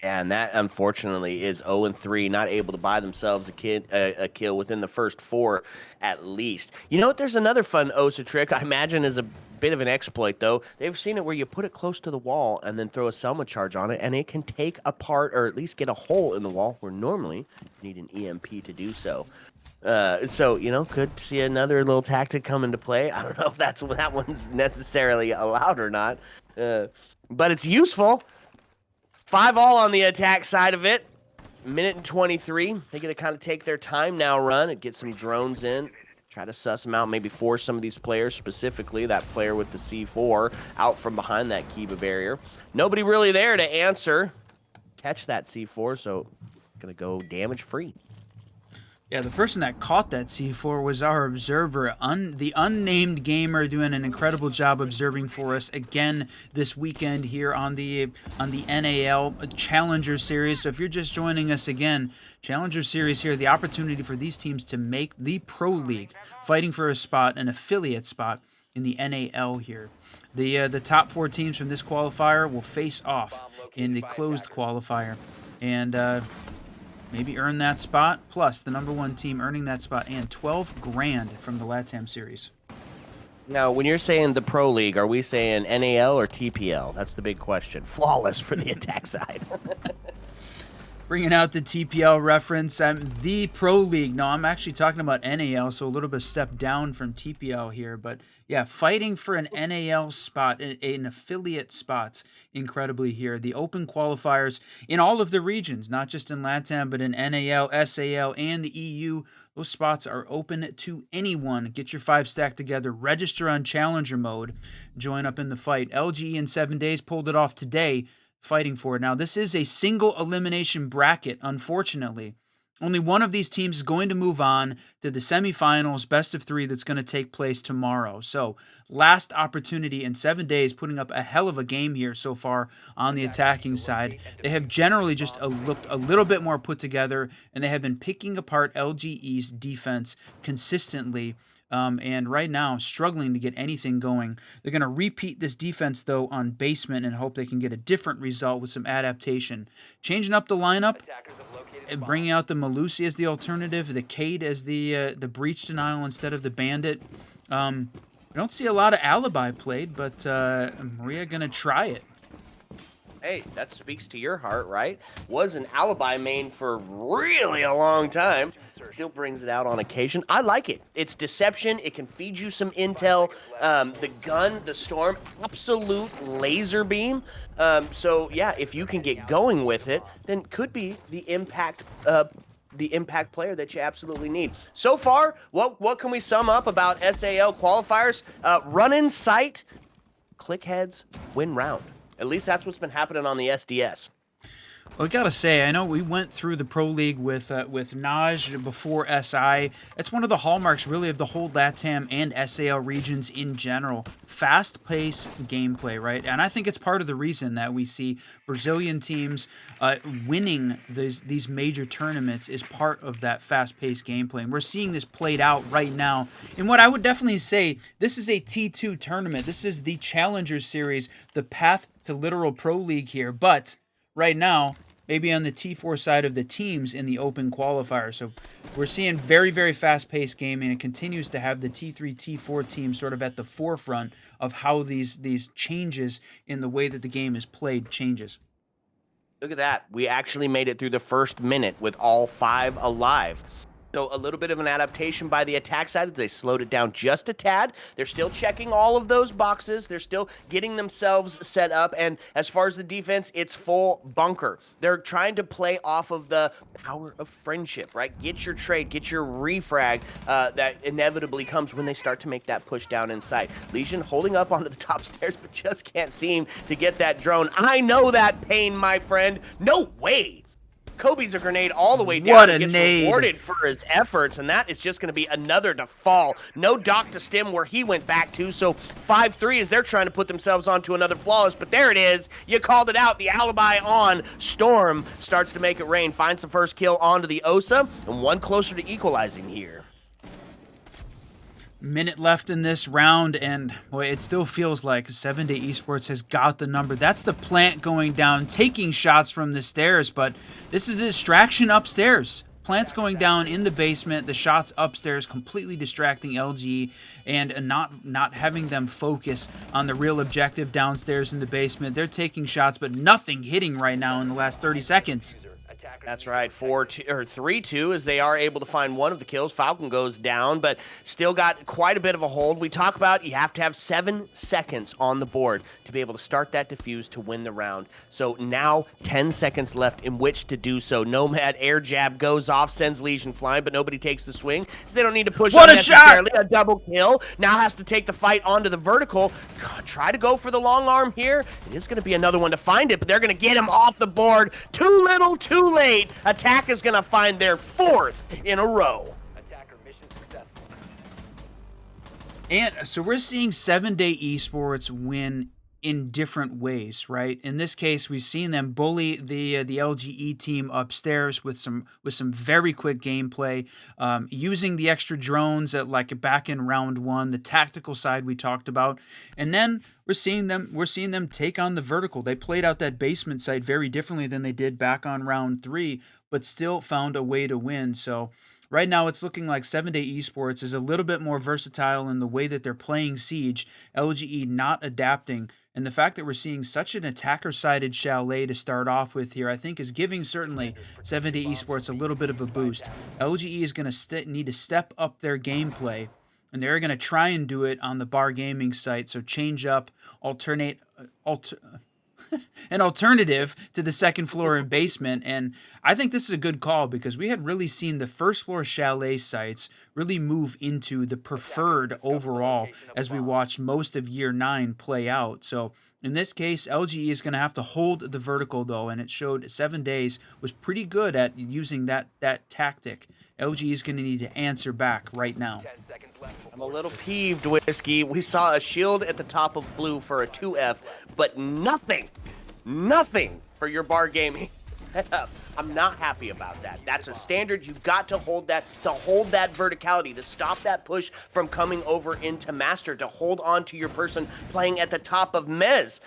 And that, unfortunately, is 0-3, not able to buy themselves a kill within the first 4, at least. You know what? There's another fun Osa trick, I imagine is a bit of an exploit, though. They've seen it where you put it close to the wall and then throw a Selma charge on it, and it can take apart or at least get a hole in the wall where normally you need an EMP to do so. So, could see another little tactic come into play. I don't know if that one's necessarily allowed or not, but it's useful. 5 all on the attack side of it. Minute and 23. They get to kind of take their time now, run and get some drones in. Try to suss them out, maybe force some of these players, specifically that player with the C4, out from behind that Kiba barrier. Nobody really there to answer. Catch that C4, so going to go damage free. Yeah, the person that caught that C4 was our observer, the unnamed gamer, doing an incredible job observing for us again this weekend here on the NAL Challenger Series. So if you're just joining us again, Challenger Series here, the opportunity for these teams to make the Pro League, fighting for a spot, an affiliate spot in the NAL here. The top 4 teams from this qualifier will face off in the closed qualifier, and maybe earn that spot, plus the number 1 team earning that spot and 12 grand from the Latam series. Now, when you're saying the Pro League, are we saying NAL or TPL? That's the big question. Flawless for the attack side. Bringing out the TPL reference, the Pro League. No, I'm actually talking about NAL, so a little bit of step down from TPL here. But yeah, fighting for an NAL spot, an affiliate spot, incredibly here. The open qualifiers in all of the regions, not just in LATAM, but in NAL, SAL, and the EU. Those spots are open to anyone. Get your 5 stacked together, register on Challenger mode, join up in the fight. LGE in 7 days pulled it off today, fighting for it. Now, this is a single elimination bracket, unfortunately. Only one of these teams is going to move on to the semifinals, best of 3, that's going to take place tomorrow. So, last opportunity in 7 days, putting up a hell of a game here so far on the attacking side. They have generally just looked a little bit more put together, and they have been picking apart LGE's defense consistently. And right now, struggling to get anything going. They're going to repeat this defense, though, on basement and hope they can get a different result with some adaptation. Changing up the lineup, and bringing out the Malusi as the alternative, the Cade as the breach denial instead of the bandit. We don't see a lot of alibi played, but Maria going to try it. Hey, that speaks to your heart, right? Was an alibi main for really a long time. Still brings it out on occasion. I like it. It's deception. It can feed you some intel. The gun, the storm, absolute laser beam. So yeah, if you can get going with it, then could be the impact player that you absolutely need. So far, what can we sum up about SAL qualifiers? Run in sight, click heads, win round. At least that's what's been happening on the SDS. Well, I gotta say, I know we went through the Pro League with Naj before SI. It's one of the hallmarks, really, of the whole LATAM and SAL regions in general. Fast-paced gameplay, right? And I think it's part of the reason that we see Brazilian teams winning these major tournaments is part of that fast-paced gameplay. And we're seeing this played out right now. And what I would definitely say, this is a T2 tournament. This is the Challenger Series, the path to literal Pro League here. But right now, maybe on the T4 side of the teams in the open qualifier. So we're seeing very, very fast-paced gaming. It continues to have the T3, T4 teams sort of at the forefront of how these changes in the way that the game is played changes. Look at that. We actually made it through the first minute with all 5 alive. So a little bit of an adaptation by the attack side as they slowed it down just a tad. They're still checking all of those boxes. They're still getting themselves set up. And as far as the defense, it's full bunker. They're trying to play off of the power of friendship, right? Get your trade, get your refrag that inevitably comes when they start to make that push down inside. Legion holding up onto the top stairs, but just can't seem to get that drone. I know that pain, my friend. No way. Kobe's a grenade all the way down. What a Gets nade. rewarded for his efforts, and that is just going to be another to fall. No dock to stem where he went back to, so 5-3 as they're trying to put themselves onto another flawless, but there it is. You called it out. The alibi on. Storm starts to make it rain, finds the first kill onto the Osa, and one closer to equalizing here. Minute left in this round, and boy, it still feels like 7-Day Esports has got the number. That's the plant going down, taking shots from the stairs, but this is a distraction upstairs. Plant's going down in the basement, the shots upstairs completely distracting LGE and not having them focus on the real objective downstairs in the basement. They're taking shots, but nothing hitting right now in the last 30 seconds. That's right, 4-2 or 3-2 as they are able to find one of the kills. Falcon goes down, but still got quite a bit of a hold. We talk about you have to have 7 seconds on the board to be able to start that defuse to win the round. So now 10 seconds left in which to do so. Nomad air jab goes off, sends Legion flying, but nobody takes the swing because they don't need to push What a unnecessarily. A double kill. Now has to take the fight onto the vertical. God, try to go for the long arm here. It is going to be another one to find it, but they're going to get him off the board. Too little, too late. Attack is going to find their 4th in a row. And so we're seeing 7-Day Esports win in different ways, right? In this case, we've seen them bully the LGE team upstairs with some very quick gameplay, using the extra drones at like back in round 1, the tactical side we talked about, and then we're seeing them take on the vertical. They played out that basement site very differently than they did back on round 3, but still found a way to win. So right now, it's looking like 7-Day Esports is a little bit more versatile in the way that they're playing Siege, LGE not adapting. And the fact that we're seeing such an attacker-sided Chalet to start off with here, I think is giving certainly 7-Day Esports a little bit of a boost. LGE is going to need to step up their gameplay, and they're going to try and do it on the Bar Gaming site. So change up, an alternative to the second floor and basement, and I think this is a good call because we had really seen the first floor Chalet sites really move into the preferred overall as we watched most of year 9 play out. So in this case, LGE is going to have to hold the vertical though, and it showed 7 days was pretty good at using that tactic. LGE is going to need to answer back right now. I'm a little peeved, Whiskey. We saw a shield at the top of blue for a 2F, but nothing for your Bar Gaming setup. I'm not happy about that. That's a standard. You've got to hold that verticality, to stop that push from coming over into Master, to hold on to your person playing at the top of Mez.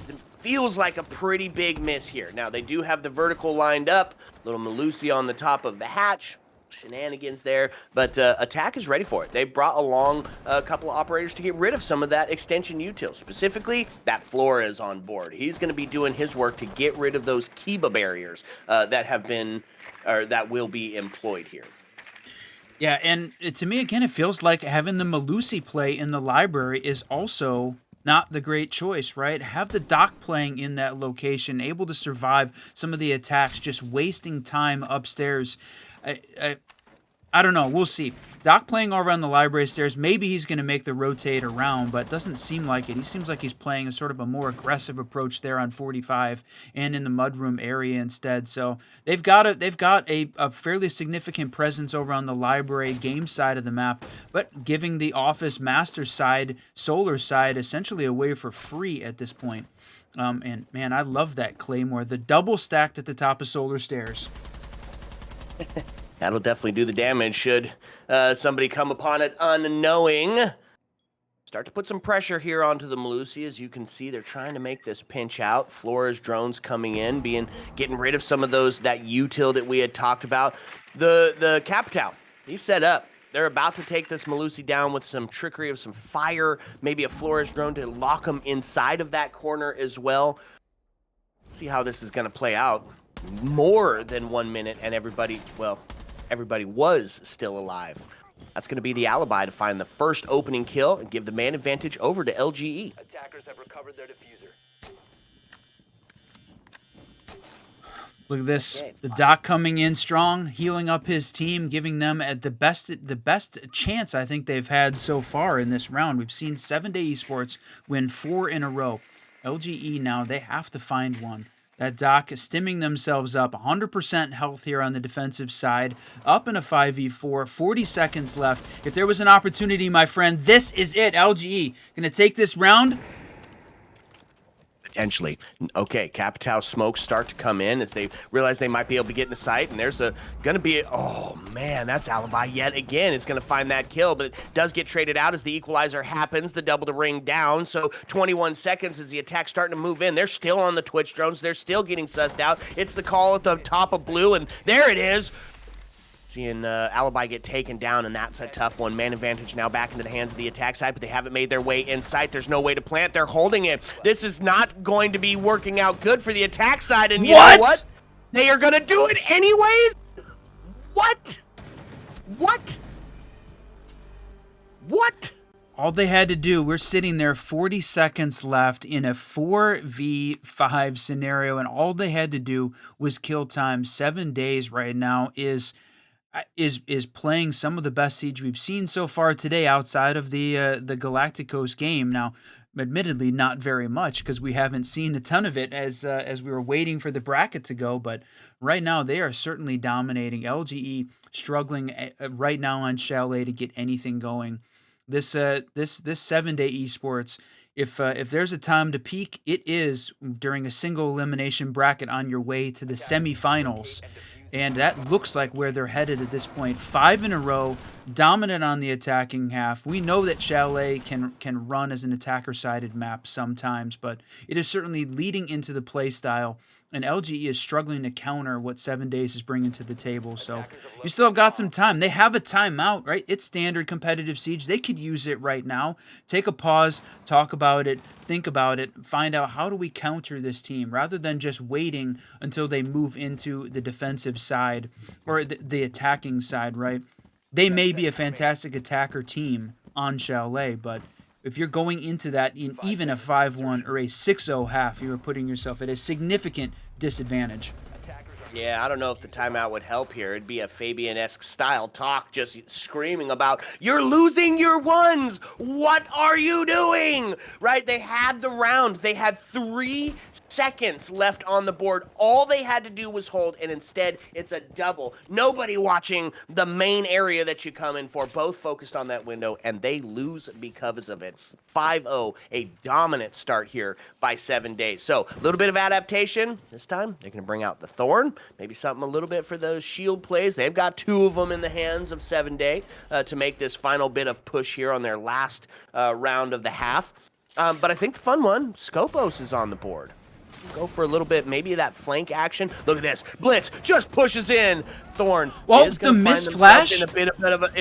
It feels like a pretty big miss here. Now, they do have the vertical lined up. Little Malusi on the top of the hatch. Shenanigans there, but Attack is ready for it. They brought along a couple of operators to get rid of some of that extension util. Specifically, that Flores on board. He's going to be doing his work to get rid of those Kiba barriers that will be employed here. Yeah, and to me, again, it feels like having the Malusi play in the library is also not the great choice, right? Have the Doc playing in that location, able to survive some of the attacks, just wasting time upstairs. I don't know. We'll see. Doc playing all around the library stairs. Maybe he's going to make the rotate around, but it doesn't seem like it. He seems like he's playing a sort of a more aggressive approach there on 45 and in the mudroom area instead. So they've got a fairly significant presence over on the library game side of the map, but giving the office master side, solar side, essentially away for free at this point. And man, I love that Claymore. The double stacked at the top of solar stairs. That'll definitely do the damage should somebody come upon it unknowing. Start to put some pressure here onto the Malusi. As you can see, they're trying to make this pinch out. Flores drones coming in, getting rid of some of that util that we had talked about. The Capital, he's set up. They're about to take this Malusi down with some trickery of some fire, maybe a Flores drone to lock him inside of that corner as well. See how this is going to play out. More than 1 minute, and everybody, well, everybody was still alive. That's going to be the alibi to find the first opening kill and give the man advantage over to LGE. Attackers have recovered their diffuser. Look at this. Okay. The Doc coming in strong, healing up his team, giving them the best chance I think they've had so far in this round. We've seen 7-Day Esports win 4 in a row. LGE now, they have to find one. That Doc is stimming themselves up. 100% health here on the defensive side. Up in a 5v4. 40 seconds left. If there was an opportunity, my friend, this is it. LGE going to take this round. Potentially. Okay, Capital smokes start to come in as they realize they might be able to get into sight, and there's gonna be oh man, that's alibi yet again. It's gonna find that kill, but it does get traded out as the equalizer happens, the double to ring down. So 21 seconds as the attack starting to move in. They're still on the Twitch drones, they're still getting sussed out. It's the call at the top of blue, and there it is. Seeing Alibi get taken down, and that's a tough one. Man advantage now back into the hands of the attack side, but they haven't made their way in sight. There's no way to plant. They're holding it. This is not going to be working out good for the attack side, and you know what? They are going to do it anyways? What? What? What? All they had to do, we're sitting there 40 seconds left in a 4v5 scenario, and all they had to do was kill time. 7 days right now is playing some of the best Siege we've seen so far today outside of the Galacticos game. Now, admittedly, not very much because we haven't seen a ton of it as we were waiting for the bracket to go, but right now they are certainly dominating. LGE struggling right now on Chalet to get anything going. This 7-Day Esports, if there's a time to peak, it is during a single elimination bracket on your way to the semifinals. And that looks like where they're headed at this point. 5 in a row, dominant on the attacking half. We know that Chalet can run as an attacker-sided map sometimes, but it is certainly leading into the play style. And LGE is struggling to counter what 7 Days is bringing to the table. So you still have got some time. They have a timeout, right? It's standard competitive Siege. They could use it right now. Take a pause, talk about it, think about it, find out how do we counter this team rather than just waiting until they move into the defensive side or the attacking side, right? They may be a fantastic attacker team on Chalet, but if you're going into that in even a 5-1 or a 6-0 half, you are putting yourself at a significant disadvantage. Yeah, I don't know if the timeout would help here. It'd be a Fabian-esque style talk, just screaming about, you're losing your ones! What are you doing? Right? They had the round. They had 3 seconds left on the board. All they had to do was hold, and instead, it's a double. Nobody watching the main area that you come in for. Both focused on that window, and they lose because of it. 5-0, a dominant start here by 7 Days. So, a little bit of adaptation. This time, they're going to bring out the Thorn. Maybe something a little bit for those shield plays. They've got 2 of them in the hands of 7 Day to make this final bit of push here on their last round of the half. But I think the fun one, Scopos is on the board. Go for a little bit, maybe that flank action. Look at this. Blitz just pushes in. Thorn well, is the miss find flash in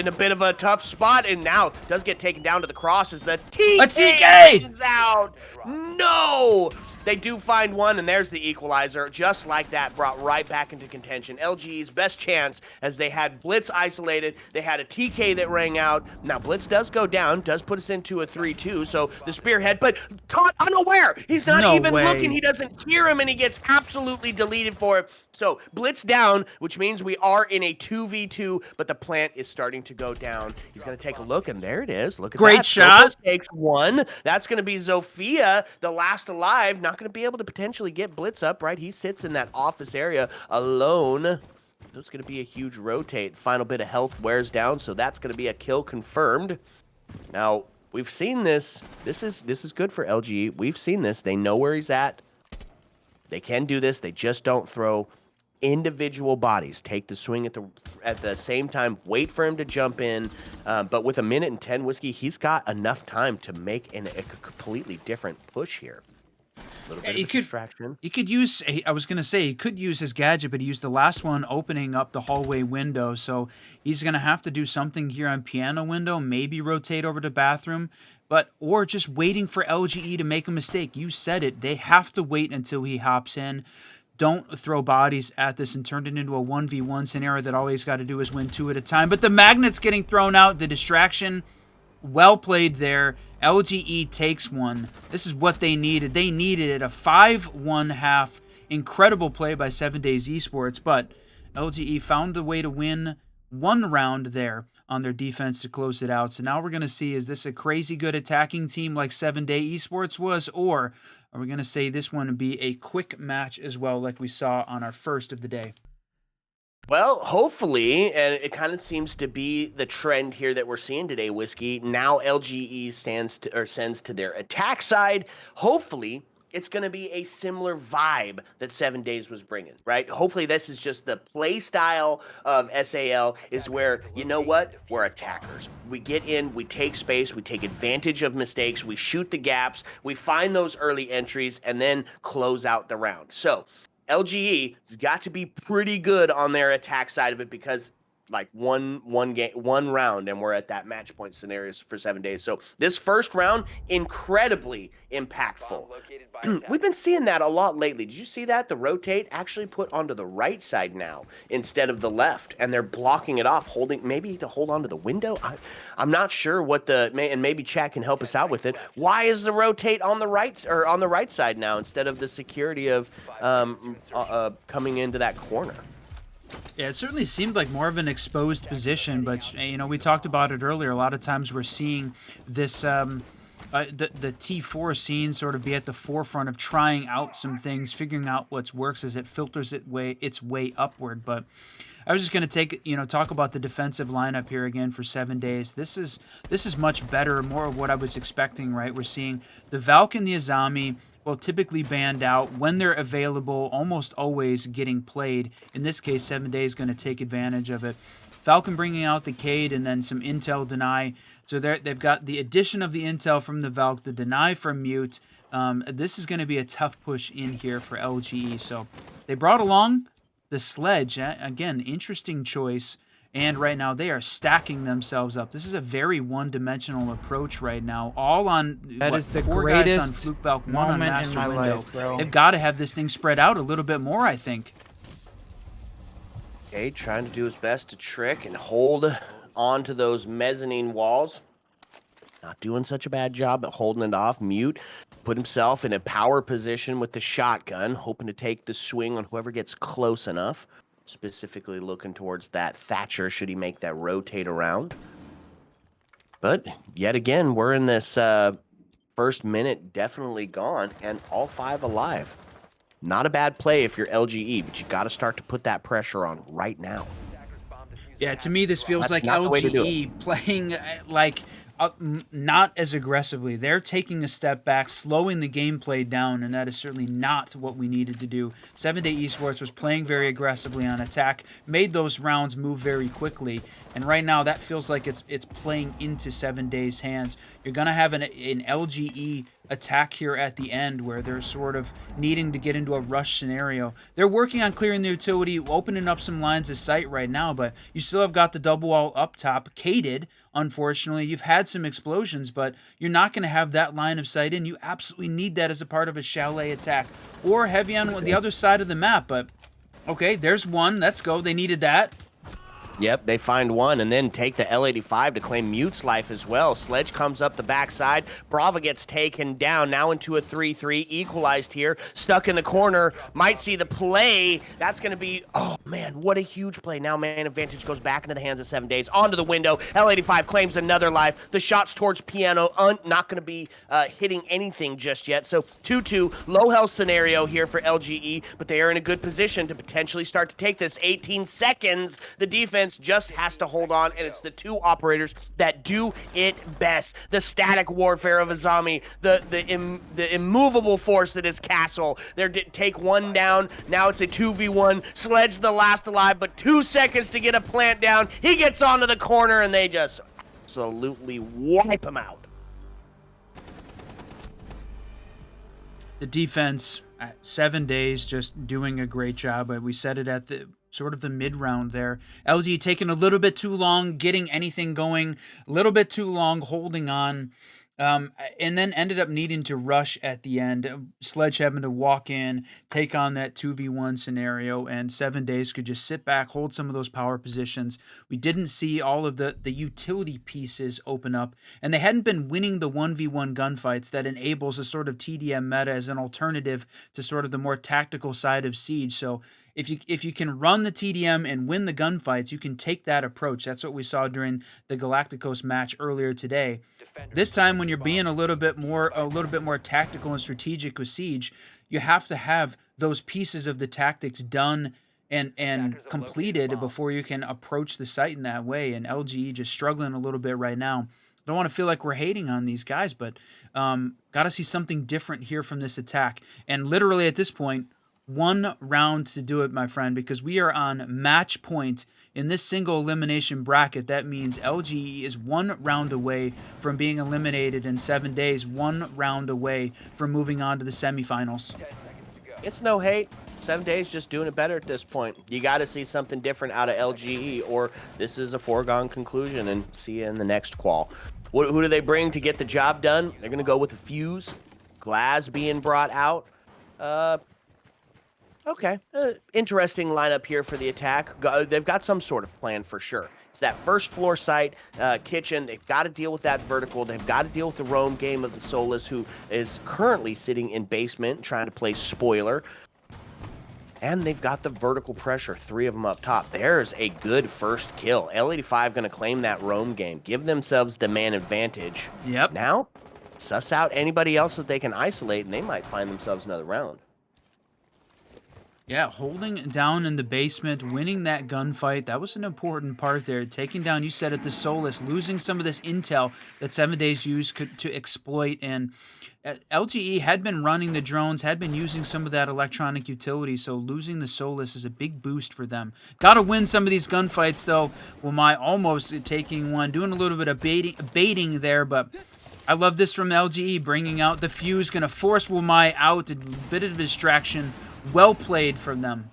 a bit of a tough spot, and now does get taken down to the cross as the TK a TK comes out. No! They do find one, and there's the equalizer. Just like that, brought right back into contention. LG's best chance as they had Blitz isolated. They had a TK that rang out. Now, Blitz does go down, does put us into a 3-2, so the spearhead, but caught unaware. He's not even looking. He doesn't hear him, and he gets absolutely deleted for it. So, Blitz down, which means we are in a 2v2, but the plant is starting to go down. He's going to take a look, and there it is. Look at that. Great shot. Scopos takes one. That's going to be Zofia, the last alive. Not going to be able to potentially get Blitz up, right? He sits in that office area alone. That's going to be a huge rotate. Final bit of health wears down, so that's going to be a kill confirmed. Now, we've seen this. This is good for LG. We've seen this. They know where he's at. They can do this. They just don't throw individual bodies. Take the swing at the same time. Wait for him to jump in. But with 1:10 whiskey, he's got enough time to make a completely different push here. A little bit of distraction. He could use, I was going to say, he could use his gadget, but he used the last one opening up the hallway window. So he's going to have to do something here on piano window, maybe rotate over to bathroom, or just waiting for LGE to make a mistake. You said it. They have to wait until he hops in. don't throw bodies at this and turn it into a 1v1 scenario that all he's got to do is win 2 at a time. But the magnet's getting thrown out. The distraction, well played there. LGE takes one. This is what they needed. They needed it. A 5-1 half. Incredible play by 7 Days Esports, but LGE found a way to win one round there on their defense to close it out. So now we're going to see, is this a crazy good attacking team like 7 Day Esports was, or are we going to say this one would be a quick match as well like we saw on our first of the day? Well, hopefully, and it kind of seems to be the trend here that we're seeing today, Whiskey. Now LGE sends to their attack side. Hopefully, it's going to be a similar vibe that 7 Days was bringing, right? Hopefully, this is just the play style of SAL is where, you know what? We're attackers. We get in, we take space, we take advantage of mistakes, we shoot the gaps, we find those early entries, and then close out the round. So LGE has got to be pretty good on their attack side of it because like one round and we're at that match point scenarios for 7 days. So this first round, incredibly impactful. We've been seeing that a lot lately. Did you see that? The rotate actually put onto the right side now instead of the left, and they're blocking it off, holding maybe to hold onto the window. I'm not sure what and maybe chat can help us out with it. Why is the rotate on the right side now instead of the security of coming into that corner? Yeah, it certainly seemed like more of an exposed position, but you know, we talked about it earlier. A lot of times we're seeing this the T4 scene sort of be at the forefront of trying out some things, figuring out what works as it filters its way upward. But I was just going to talk about the defensive lineup here again for 7 days. This is much better, more of what I was expecting, right? We're seeing the Valk and the Azami will typically banned out when they're available, almost always getting played. In this case, 7 Days going to take advantage of it. Falcon bringing out the Cade and then some intel deny. So they've got the addition of the intel from the Valk, the deny from Mute. This is going to be a tough push in here for LGE. So they brought along the Sledge. Again, interesting choice. And right now they are stacking themselves up. This is a very one-dimensional approach right now. All on that is the 4 greatest guys on Fluke Balk, 1 on moment Master in my Window. life, bro. They've got to have this thing spread out a little bit more, I think. Okay, trying to do his best to trick and hold on to those mezzanine walls. Not doing such a bad job at holding it off. Mute put himself in a power position with the shotgun, hoping to take the swing on whoever gets close enough. Specifically looking towards that Thatcher should he make that rotate around. But yet again, we're in this first minute definitely gone and all 5 alive. Not a bad play if you're LGE, but you got to start to put that pressure on right now. Yeah, to me this feels That's like not the way to do LGE playing like not as aggressively. They're taking a step back, slowing the gameplay down, and that is certainly not what we needed to do. 7 Day Esports was playing very aggressively on attack, made those rounds move very quickly, and right now that feels like it's playing into 7 Days' hands. You're going to have an LGE attack here at the end where they're sort of needing to get into a rush scenario. They're working on clearing the utility, opening up some lines of sight right now, but you still have got the double wall up top, cated. Unfortunately, you've had some explosions, but you're not going to have that line of sight in. You absolutely need that as a part of a Chalet attack or heavy on the other side of the map. But okay, there's one. Let's go. They needed that. Yep, they find one and then take the L85 to claim Mute's life as well. Sledge comes up the backside. Brava gets taken down, now into a 3-3. Equalized here, stuck in the corner. Might see the play. That's going to be, oh man, what a huge play. Now man advantage goes back into the hands of 7 Days. Onto the window. L85 claims another life. The shots towards Piano, not going to be hitting anything just yet. So 2-2, low health scenario here for LGE, but they are in a good position to potentially start to take this. 18 seconds. The defense just has to hold on, and it's the 2 operators that do it best. The static warfare of Azami, the immovable force that is Castle. They take one down. Now it's a 2v1. Sledge the last alive, but 2 seconds to get a plant down. He gets onto the corner, and they just absolutely wipe him out. The defense at 7 Days just doing a great job. We said it at the sort of the mid-round there. LG taking a little bit too long, getting anything going, a little bit too long, holding on. And then ended up needing to rush at the end. Sledge having to walk in, take on that 2v1 scenario, and 7 days could just sit back, hold some of those power positions. We didn't see all of the utility pieces open up, and they hadn't been winning the 1v1 gunfights that enables a sort of TDM meta as an alternative to sort of the more tactical side of Siege. So if you can run the TDM and win the gunfights, you can take that approach. That's what we saw during the Galacticos match earlier today. This time, when you're being a little bit more tactical and strategic with Siege, you have to have those pieces of the tactics done and completed before you can approach the site in that way. And LGE just struggling a little bit right now. Don't want to feel like we're hating on these guys, but got to see something different here from this attack. And literally at this point, 1 round to do it, my friend, because we are on match point in this single elimination bracket. That means LGE is 1 round away from being eliminated in 7 days, 1 round away from moving on to the semifinals. 10 seconds to go. It's no hate. 7 days just doing it better at this point. You got to see something different out of LGE, or this is a foregone conclusion, and see you in the next qual. Who do they bring to get the job done? They're going to go with a fuse. Glass being brought out. Okay, interesting lineup here for the attack. They've got some sort of plan for sure. It's that first floor site, kitchen. They've got to deal with that vertical. They've got to deal with the roam game of the Solus, who is currently sitting in basement trying to play spoiler. And they've got the vertical pressure, 3 of them up top. There's a good first kill. L85 going to claim that roam game, give themselves the man advantage. Yep. Now, suss out anybody else that they can isolate, and they might find themselves another round. Yeah, holding down in the basement, winning that gunfight, that was an important part there. Taking down, you said it, the Solus, losing some of this intel that 7 Days used to exploit. And LGE had been running the drones, had been using some of that electronic utility, so losing the Solus is a big boost for them. Got to win some of these gunfights, though. Wilmai almost taking one, doing a little bit of baiting there, but I love this from LGE, bringing out the fuse, going to force Wilmai out, a bit of a distraction. Well played from them.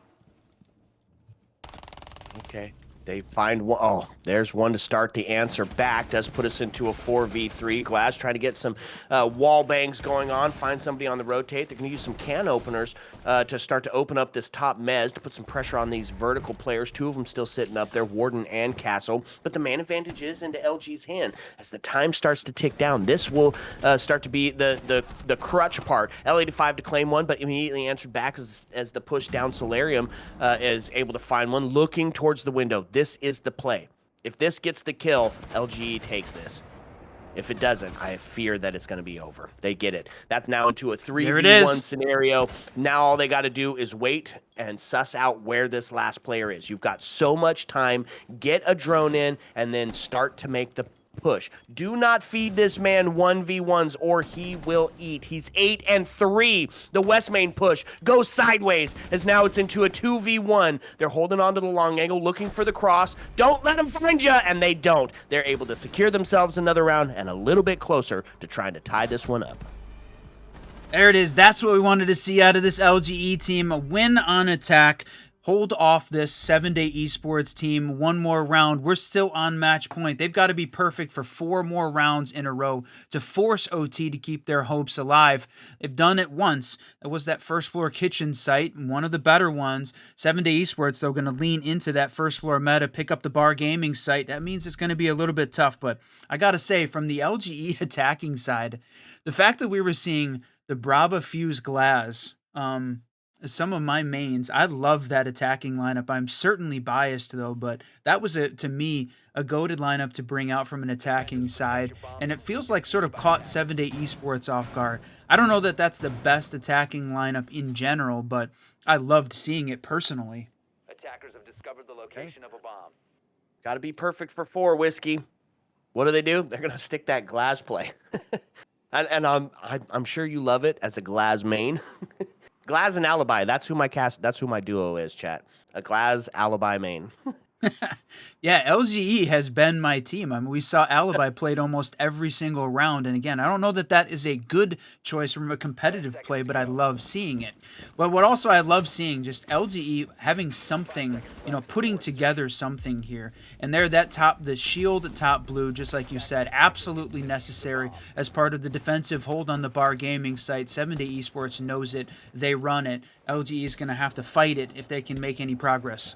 Okay. They find one. Oh, there's one to start the answer back. Does put us into a 4v3. Glass trying to get some wall bangs going on. Find somebody on the rotate. They're going to use some can openers to start to open up this top mez to put some pressure on these vertical players. 2 of them still sitting up there, Warden and Castle. But the man advantage is into LG's hand. As the time starts to tick down, this will start to be the crutch part. L85 to claim one, but immediately answered back as the push down Solarium is able to find one, looking towards the window. This is the play. If this gets the kill, LGE takes this. If it doesn't, I fear that it's going to be over. They get it. That's now into a 3v1 scenario. Now all they got to do is wait and suss out where this last player is. You've got so much time. Get a drone in and then start to make the push. Do not feed this man 1v1s or he will eat. He's 8-3. The West Main push goes sideways as now it's into a 2v1. They're holding on to the long angle, looking for the cross. Don't let them find you, and they don't. They're able to secure themselves another round and a little bit closer to trying to tie this one up. There it is. That's what we wanted to see out of this LGE team. A win on attack. Hold off this 7-Day Esports team 1 more round. We're still on match point. They've got to be perfect for 4 more rounds in a row to force OT to keep their hopes alive. They've done it once. That was that first floor kitchen site, one of the better ones. 7-Day Esports, though, going to lean into that first floor meta, pick up the bar gaming site. That means it's going to be a little bit tough, but I got to say, from the LGE attacking side, the fact that we were seeing the Brava Fuse Glass, some of my mains, I love that attacking lineup. I'm certainly biased though, but that was to me a goated lineup to bring out from an attacking side, and it feels like sort of caught 7-Day Esports off guard. I don't know that that's the best attacking lineup in general, but I loved seeing it personally. Attackers have discovered the location of a bomb. Got to be perfect for 4, Whiskey. What do? They're going to stick that Glass play. and I'm sure you love it as a Glass main. Glass and Alibi. That's who my duo is, chat. A Glass Alibi main. Yeah, LGE has been my team. I mean, we saw Alibi played almost every single round. And again, I don't know that that is a good choice from a competitive play, but I love seeing it. But what also I love seeing, just LGE having something, putting together something here. And they're the shield top blue, just like you said, absolutely necessary as part of the defensive hold on the bar gaming site. 7-Day Esports knows it. They run it. LGE is going to have to fight it if they can make any progress.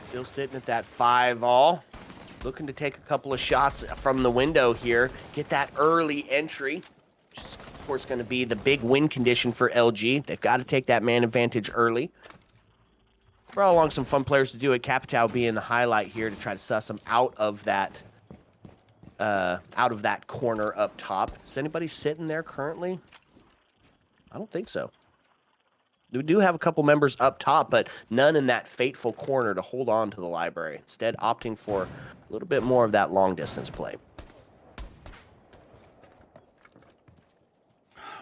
Still sitting at that 5-all. Looking to take a couple of shots from the window here. Get that early entry, which is, of course, going to be the big win condition for LG. They've got to take that man advantage early. Brought along some fun players to do it. Capitao being the highlight here to try to suss them out of that corner up top. Is anybody sitting there currently? I don't think so. We do have a couple members up top, but none in that fateful corner to hold on to the library. Instead, opting for a little bit more of that long-distance play.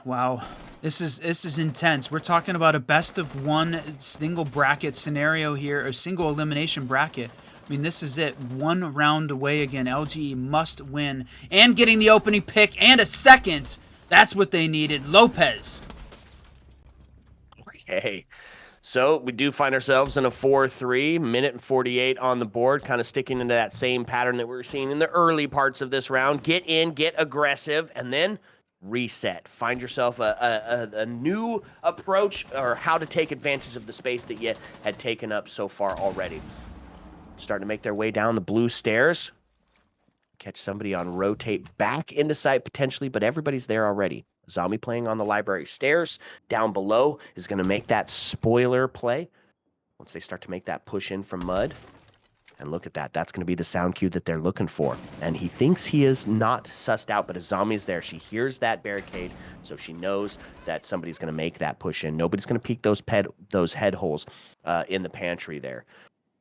Wow, this is intense. We're talking about a best-of-1 single bracket scenario here, a single elimination bracket. I mean, this is it. 1 round away again. LGE must win. And getting the opening pick and a second. That's what they needed. Lopez. Okay, so we do find ourselves in a 4-3, minute and 48 on the board, kind of sticking into that same pattern that we were seeing in the early parts of this round. Get in, get aggressive, and then reset. Find yourself a new approach or how to take advantage of the space that you had taken up so far already. Starting to make their way down the blue stairs. Catch somebody on rotate back into sight potentially, but everybody's there already. Zombie playing on the library stairs. Down below is going to make that spoiler play. Once they start to make that push in from mud. And look at that. That's going to be the sound cue that they're looking for. And he thinks he is not sussed out, but a zombie is there. She hears that barricade, so she knows that somebody's going to make that push in. Nobody's going to peek those head holes in the pantry there.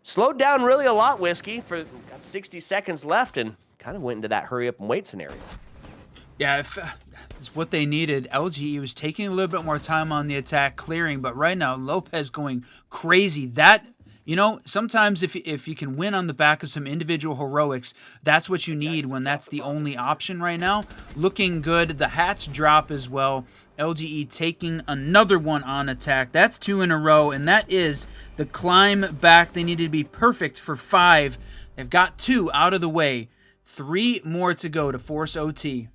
Slowed down really a lot, Whiskey. Got 60 seconds left and kind of went into that hurry up and wait scenario. Yeah, it's what they needed. LGE was taking a little bit more time on the attack, clearing, but right now Lopez going crazy. That, sometimes if you can win on the back of some individual heroics, that's what you need when that's the only option right now. Looking good. The hats drop as well. LGE taking another one on attack. That's 2 in a row, and that is the climb back. They needed to be perfect for 5. They've got 2 out of the way. 3 more to go to force OT.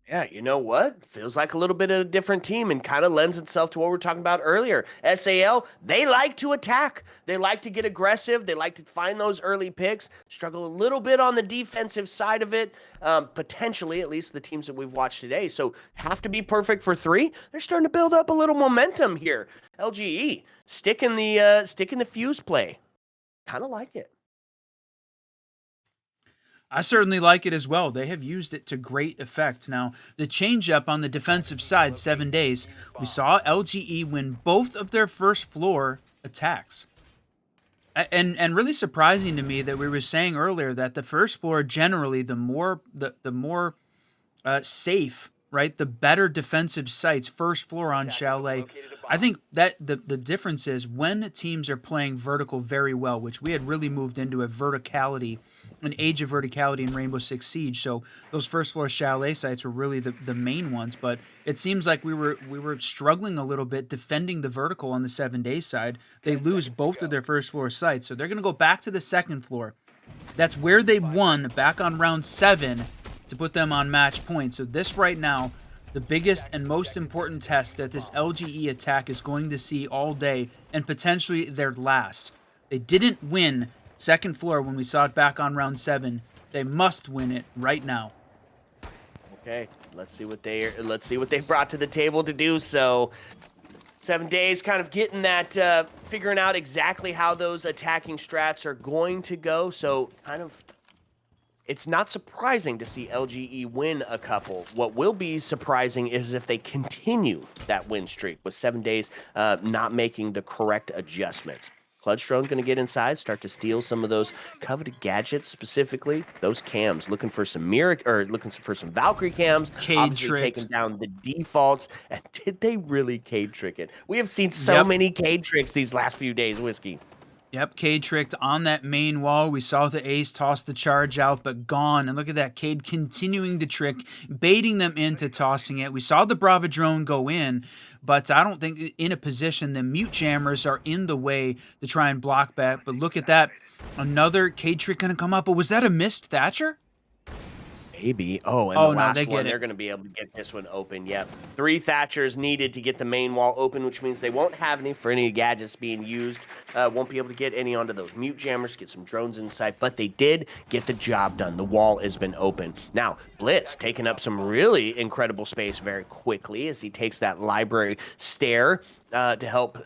Yeah, you know what? Feels like a little bit of a different team and kind of lends itself to what we were talking about earlier. SAL, they like to attack. They like to get aggressive. They like to find those early picks. Struggle a little bit on the defensive side of it, potentially, at least the teams that we've watched today. So have to be perfect for 3. They're starting to build up a little momentum here. LGE, stick in the fuse play. Kind of like it. I certainly like it as well. They have used it to great effect. Now, the changeup on the defensive side, 7 days, we saw LGE win both of their first floor attacks. And really surprising to me that we were saying earlier that the first floor generally the more safe, right? The better defensive sites, first floor on Chalet. I think that the difference is when teams are playing vertical very well, which we had really moved into a verticality, an age of verticality in Rainbow Six Siege. So those first floor Chalet sites were really the main ones, but it seems like we were struggling a little bit defending the vertical on the 7 day side. They lose both of their first floor sites, so they're going to go back to the second floor. That's where they won back on round 7 to put them on match point. So this right now, the biggest and most important test that this LGE attack is going to see all day, and potentially their last. They didn't win second floor when we saw it back on round 7. They must win it right now. Okay, let's see what they brought to the table to do so. 7 days, kind of getting that, figuring out exactly how those attacking strats are going to go. So kind of, it's not surprising to see LGE win a couple. What will be surprising is if they continue that win streak with 7 days not making the correct adjustments. Clutch Drone going to get inside, start to steal some of those coveted gadgets, specifically those cams. Looking for some looking for some Valkyrie cams. Cade Obviously tricked. taking down the defaults. And did they really Cade trick it? We have seen so Yep. many Cade tricks these last few days, Whiskey. Yep, Cade tricked on that main wall. We saw the ace toss the charge out, but gone. And look at that, Cade continuing to trick, baiting them into tossing it. We saw the Brava drone go in, but I don't think in a position the mute jammers are in the way to try and block that. But look at that, another Cade trick going to come up. But was that a missed Thatcher? Maybe. Oh, and Oh, the no, last they get one, it. they're going to be able to get this one open. Yep. 3 Thatchers needed to get the main wall open, which means they won't have any for any gadgets being used. Won't be able to get any onto those mute jammers, get some drones inside, but they did get the job done. The wall has been open. Now, Blitz taking up some really incredible space very quickly as he takes that library stair to help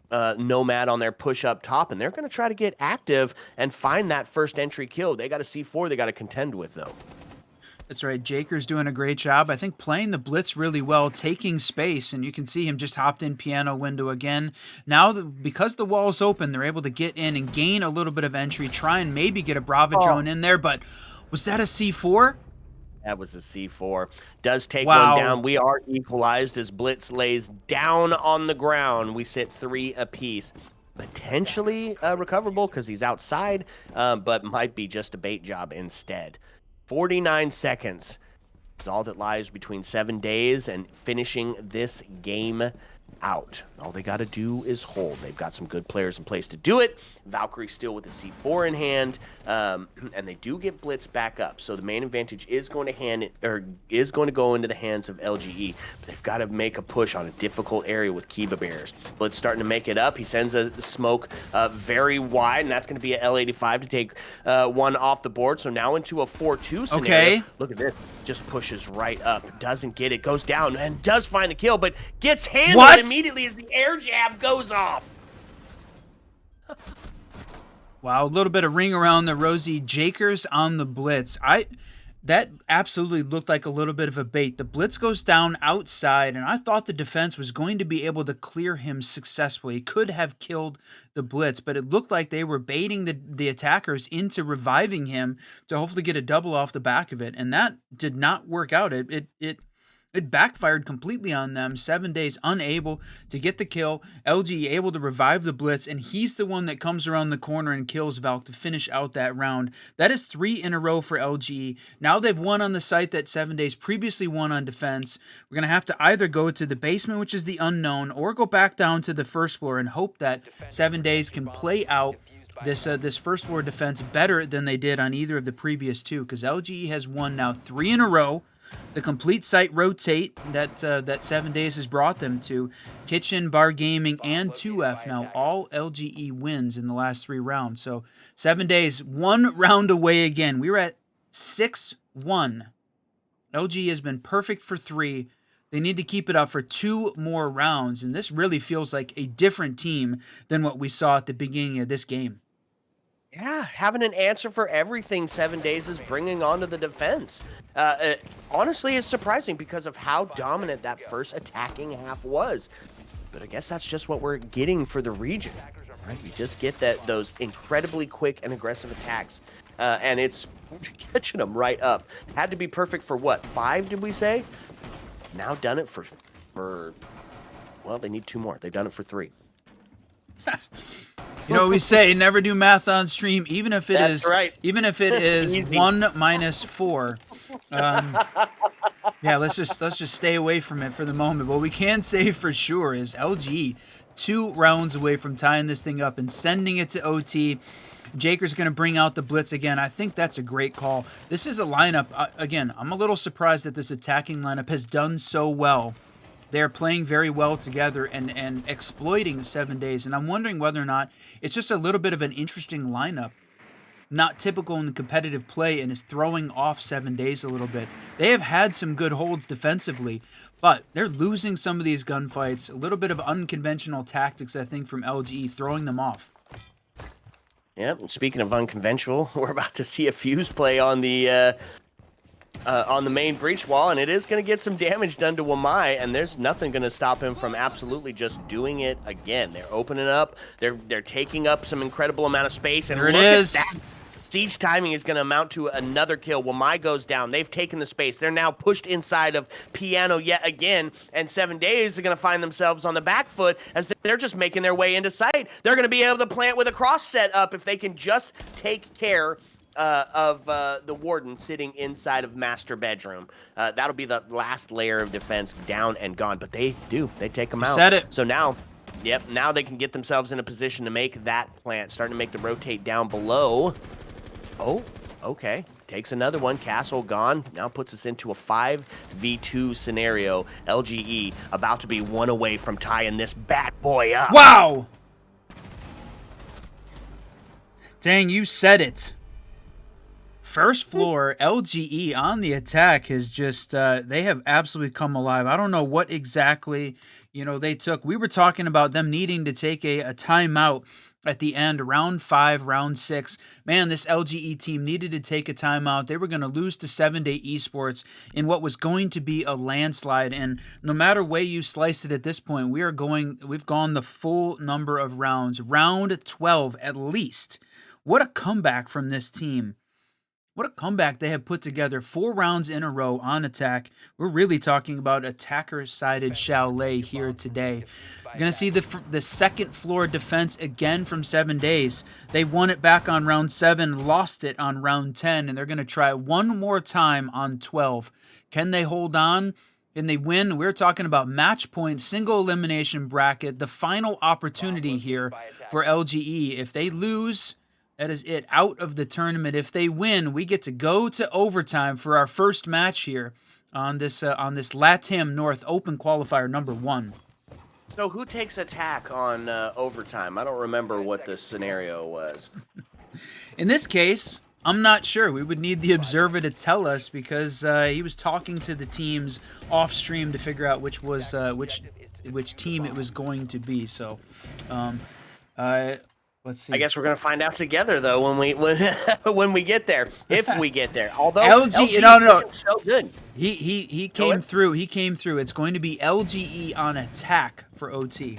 Nomad on their push up top, and they're going to try to get active and find that first entry kill. They got a C4 they got to contend with, though. That's right. Jaker's doing a great job. I think playing the blitz really well, taking space, and you can see him just hopped in piano window again. Now, because the wall's open, they're able to get in and gain a little bit of entry, try and maybe get a Brava drone in there, but was that a C4? That was a C4. Does take Wow. one down. We are equalized as Blitz lays down on the ground. We sit 3 apiece. Potentially recoverable because he's outside, but might be just a bait job instead. 49 seconds is all that lies between 7 days and finishing this game out. All they got to do is hold. They've got some good players in place to do it. Valkyrie still with the C4 in hand, and they do get Blitz back up. So the main advantage is going to go into the hands of LGE. But they've got to make a push on a difficult area with Kiba Bears. Blitz starting to make it up. He sends a smoke very wide, and that's going to be a L85 to take one off the board. So now into a 4-2 scenario. Okay. Look at this. Just pushes right up. Doesn't get it. Goes down and does find the kill, but gets handled immediately as the air jab goes off. Wow, a little bit of ring around the rosy. Jakers on the blitz. That absolutely looked like a little bit of a bait. The blitz goes down outside, and I thought the defense was going to be able to clear him successfully. He could have killed the blitz, but it looked like they were baiting the attackers into reviving him to hopefully get a double off the back of it, and that did not work out. It backfired completely on them. 7 days unable to get the kill. LG able to revive the blitz, and he's the one that comes around the corner and kills Valk to finish out that round. That is 3 in a row for LG. Now they've won on the site that 7 days previously won on defense. We're going to have to either go to the basement, which is the unknown, or go back down to the first floor and hope that 7 days can play out this first floor defense better than they did on either of the previous 2, because LG has won now 3 in a row. The complete site rotate that 7 days has brought them to. Kitchen, Bar Gaming, and 2F now all LGE wins in the last 3 rounds. So 7 days, 1 round away again. We were at 6-1. LG has been perfect for 3. They need to keep it up for 2 more rounds, and this really feels like a different team than what we saw at the beginning of this game. Yeah, having an answer for everything 7 days is bringing onto the defense. Honestly, it's surprising because of how dominant that first attacking half was. But I guess that's just what we're getting for the region. Right? You just get those incredibly quick and aggressive attacks, and it's catching them right up. Had to be perfect for what, 5? Did we say? Now done it for well, they need 2 more. They've done it for 3. You know, we say never do math on stream, even if it That's is right. even if it is Easy. 1 minus 4. Yeah, let's just stay away from it for the moment. What we can say for sure is LG 2 rounds away from tying this thing up and sending it to OT. Jaker's going to bring out the blitz again. I think that's a great call. This is a lineup. Again, I'm a little surprised that this attacking lineup has done so well. They're playing very well together and exploiting 7 days. And I'm wondering whether or not it's just a little bit of an interesting lineup. Not typical in the competitive play and is throwing off 7 days a little bit. They have had some good holds defensively, but they're losing some of these gunfights. A little bit of unconventional tactics, I think, from LGE, throwing them off. Yep, and speaking of unconventional, we're about to see a fuse play on the on the main breach wall, and it is going to get some damage done to Wamai, and there's nothing going to stop him from absolutely just doing it again. They're opening up. They're taking up some incredible amount of space, and There it look is. at that. Siege timing is going to amount to another kill. Wamai goes down. They've taken the space. They're now pushed inside of Piano yet again, and 7 Days are going to find themselves on the back foot as they're just making their way into sight. They're going to be able to plant with a cross set up if they can just take care of the Warden sitting inside of master bedroom. That'll be the last layer of defense down and gone, but they take them out. Said it. So now, yep, now they can get themselves in a position to make that plant, starting to make the rotate down below. Oh, okay. Takes another one. Castle gone. Now puts us into a 5v2 scenario. LGE about to be one away from tying this bad boy up. Wow! Dang, you said it. First floor, LGE on the attack has just, they have absolutely come alive. I don't know what exactly, they took. We were talking about them needing to take a timeout at the end, round 5, round 6. Man, this LGE team needed to take a timeout. They were going to lose to 7 Day Esports in what was going to be a landslide. And no matter way you slice it at this point, we've gone the full number of rounds, round 12 at least. What a comeback from this team. What a comeback they have put together. 4 rounds in a row on attack. We're really talking about attacker-sided Chalet here today. You're going to see the second floor defense again from 7 Days. They won it back on round 7, lost it on round 10, and they're going to try one more time on 12. Can they hold on? Can they win? We're talking about match point, single elimination bracket, the final opportunity here for LGE. If they lose, that is it, out of the tournament. If they win, we get to go to overtime for our first match here on this Latam North Open Qualifier number 1. So who takes attack on overtime? I don't remember what the scenario was. In this case, I'm not sure. We would need the observer to tell us because he was talking to the teams off stream to figure out which team it was going to be. So, let's see. I guess we're gonna find out together though when we get there, if we get there. Although LG no, is so good. He came through. He came through. It's going to be LGE on attack for OT.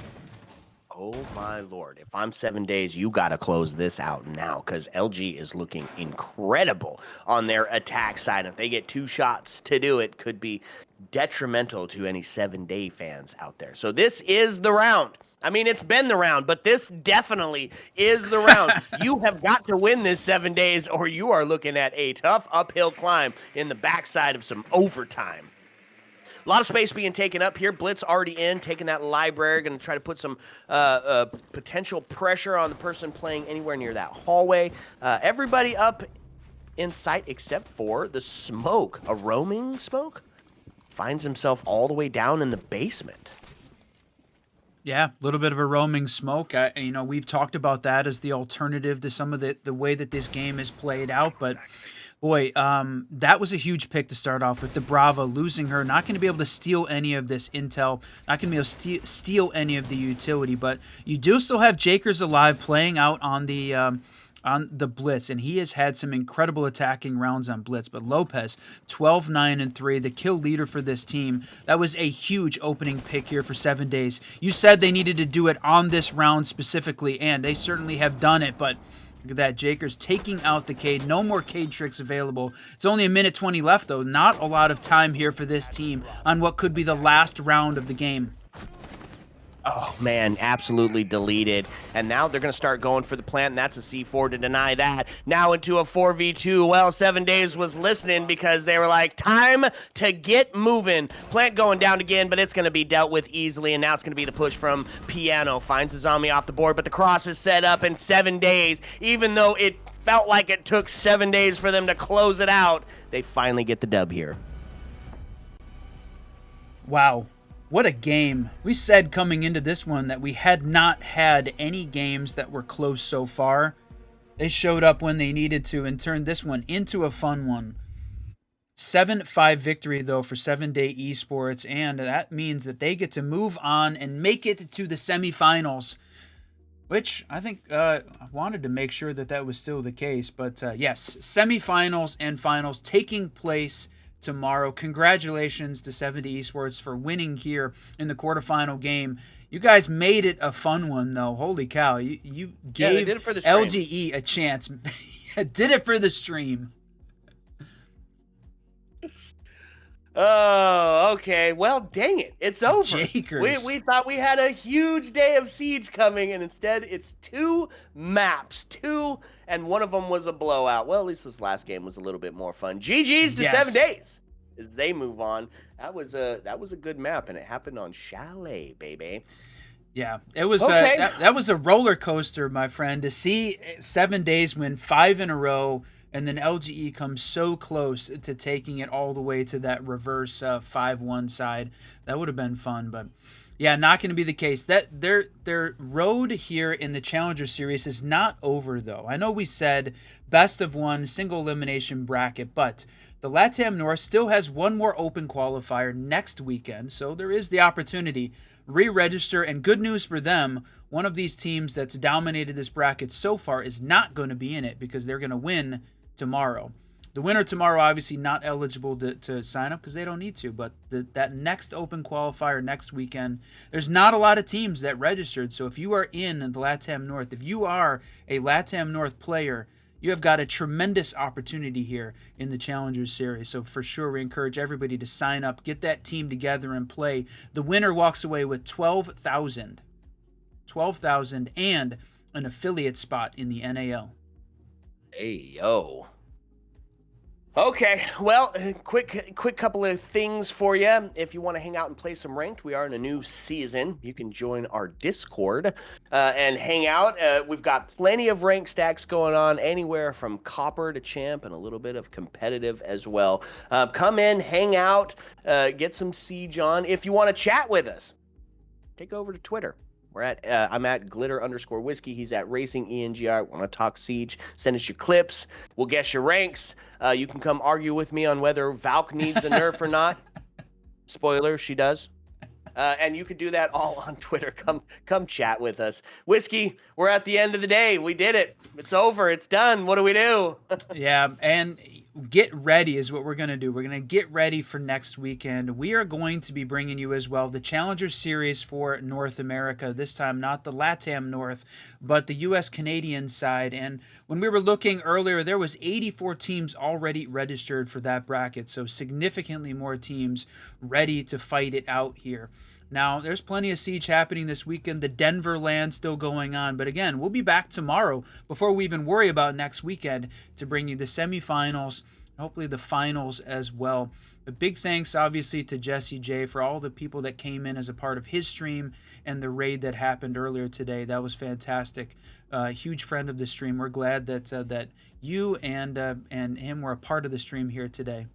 Oh my lord! If I'm 7 Days, you gotta close this out now because LG is looking incredible on their attack side. If they get 2 shots to do it, could be detrimental to any 7 Day fans out there. So this is the round. I mean, it's been the round, but this definitely is the round. You have got to win this 7 Days, or you are looking at a tough uphill climb in the backside of some overtime. A lot of space being taken up here. Blitz already in, taking that library, going to try to put some potential pressure on the person playing anywhere near that hallway. Everybody up in sight except for the smoke. A roaming smoke finds himself all the way down in the basement. Yeah, a little bit of a roaming smoke. We've talked about that as the alternative to some of the way that this game is played out. But, boy, that was a huge pick to start off with. The Brava, losing her, not going to be able to steal any of this intel, not going to be able to steal any of the utility. But you do still have Jakers alive playing out on the Blitz, and he has had some incredible attacking rounds on Blitz. But Lopez, 12, 9, and 3, the kill leader for this team. That was a huge opening pick here for 7 Days. You said they needed to do it on this round specifically, and they certainly have done it, but look at that. Jakers taking out the Cade. No more Cade tricks available. It's only 1:20 left, though. Not a lot of time here for this team on what could be the last round of the game. Oh, man, absolutely deleted. And now they're going to start going for the plant, and that's a C4 to deny that. Now into a 4v2. Well, 7 Days was listening because they were like, time to get moving. Plant going down again, but it's going to be dealt with easily, and now it's going to be the push from Piano. Finds a zombie off the board, but the cross is set up in 7 Days. Even though it felt like it took 7 days for them to close it out, they finally get the dub here. Wow. What a game. We said coming into this one that we had not had any games that were close so far. They showed up when they needed to and turned this one into a fun one. 7-5 victory, though, for 7 Day Esports, and that means that they get to move on and make it to the semifinals, which I think I wanted to make sure that was still the case. But yes, semifinals and finals taking place tomorrow. Congratulations to 70 Esports for winning here in the quarterfinal game. You guys made it a fun one, though. Holy cow. You they gave did it for the stream. LGE a chance. Did it for the stream. Oh, okay. Well, dang it. It's over. Jakers. We thought we had a huge day of Siege coming, and instead it's 2 maps. 2, and one of them was a blowout. Well, at least this last game was a little bit more fun. GG's to Yes. 7 days as they move on. That was a good map, and it happened on Chalet, baby. Yeah, it was Okay. that was a roller coaster, my friend, to see 7 days win 5 in a row, and then LGE comes so close to taking it all the way to that reverse 5-1 side. That would have been fun, but yeah, not going to be the case. That their road here in the Challenger Series is not over, though. I know we said best of one, single elimination bracket, but the Latam North still has one more open qualifier next weekend, so there is the opportunity. Re-register, and good news for them, one of these teams that's dominated this bracket so far is not going to be in it because they're going to win tomorrow. The winner tomorrow obviously not eligible to sign up because they don't need to, but that next open qualifier next weekend, there's not a lot of teams that registered, so if you are in the Latam North, if you are a Latam North player, you have got a tremendous opportunity here in the Challengers Series. So for sure, we encourage everybody to sign up, get that team together and play. The winner walks away with $12,000 and an affiliate spot in the NAL. Hey, yo. Okay, well, quick couple of things for you. If you want to hang out and play some ranked, we are in a new season. You can join our Discord and hang out. We've got plenty of rank stacks going on, anywhere from copper to champ and a little bit of competitive as well. Come in, hang out, get some siege on. If you want to chat with us, take over to Twitter. I'm at glitter_whiskey. He's at racing ENGR. Want to talk siege? Send us your clips. We'll guess your ranks. You can come argue with me on whether Valk needs a nerf or not. Spoiler, she does. And you can do that all on Twitter. Come chat with us. Whiskey, we're at the end of the day. We did it. It's over. It's done. What do we do? Yeah, and get ready is what we're going to do. We're going to get ready for next weekend. We are going to be bringing you as well the Challenger Series for North America. This time, not the Latam North, but the U.S.-Canadian side. And when we were looking earlier, there was 84 teams already registered for that bracket, so significantly more teams ready to fight it out here. Now, there's plenty of siege happening this weekend. The Denver land still going on. But again, we'll be back tomorrow before we even worry about next weekend to bring you the semifinals, hopefully the finals as well. A big thanks, obviously, to Jesse J for all the people that came in as a part of his stream and the raid that happened earlier today. That was fantastic. Huge friend of the stream. We're glad that you and him were a part of the stream here today.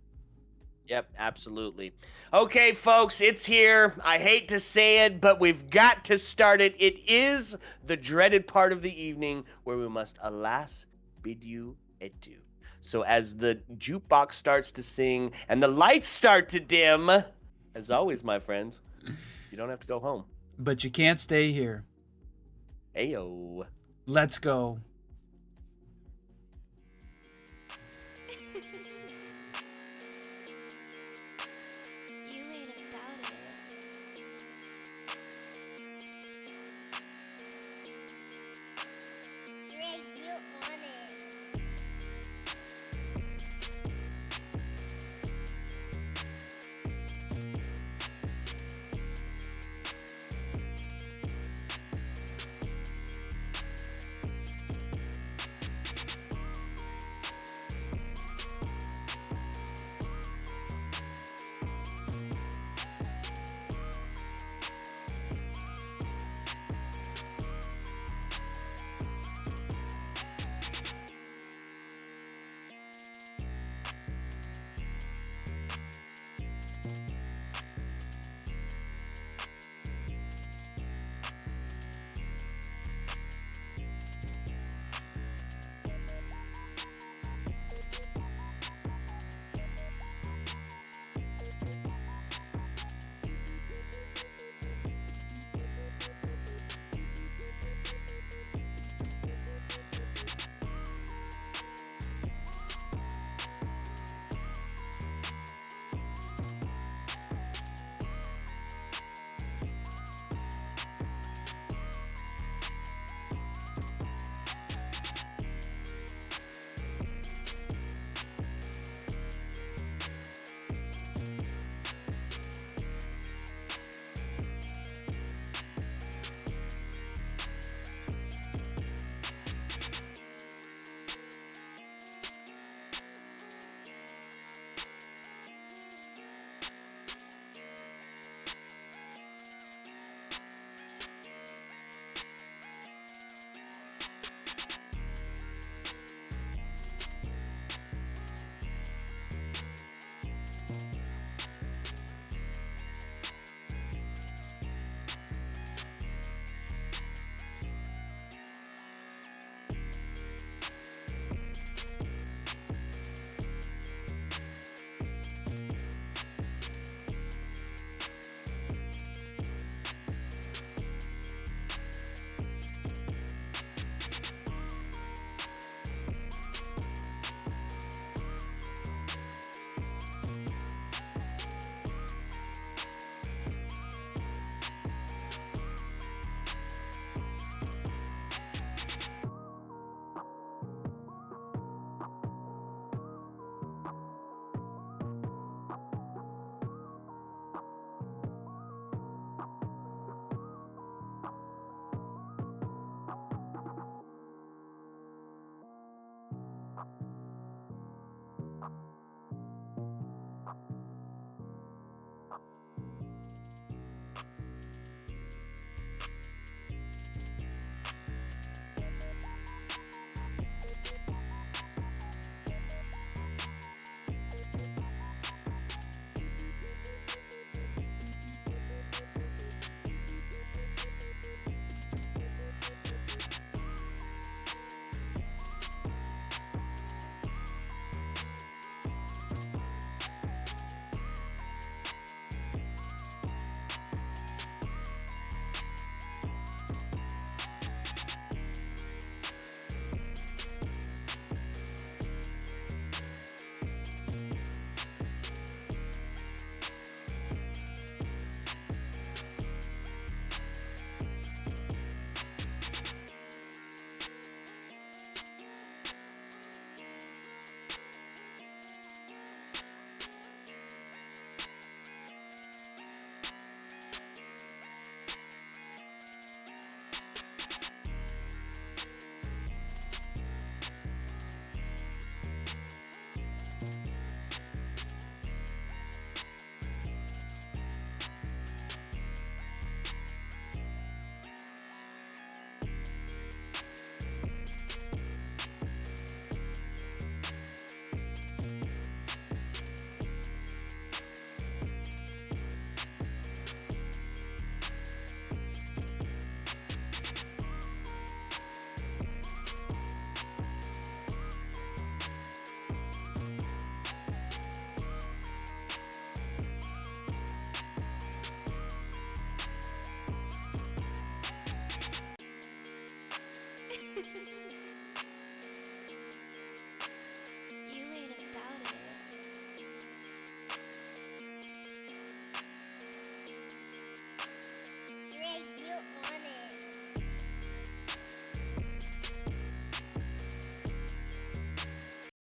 Yep, absolutely. Okay, folks, it's here. I hate to say it, but we've got to start it. It is the dreaded part of the evening where we must, alas, bid you adieu. So as the jukebox starts to sing and the lights start to dim, as always, my friends, you don't have to go home. But you can't stay here. Heyo. Let's go.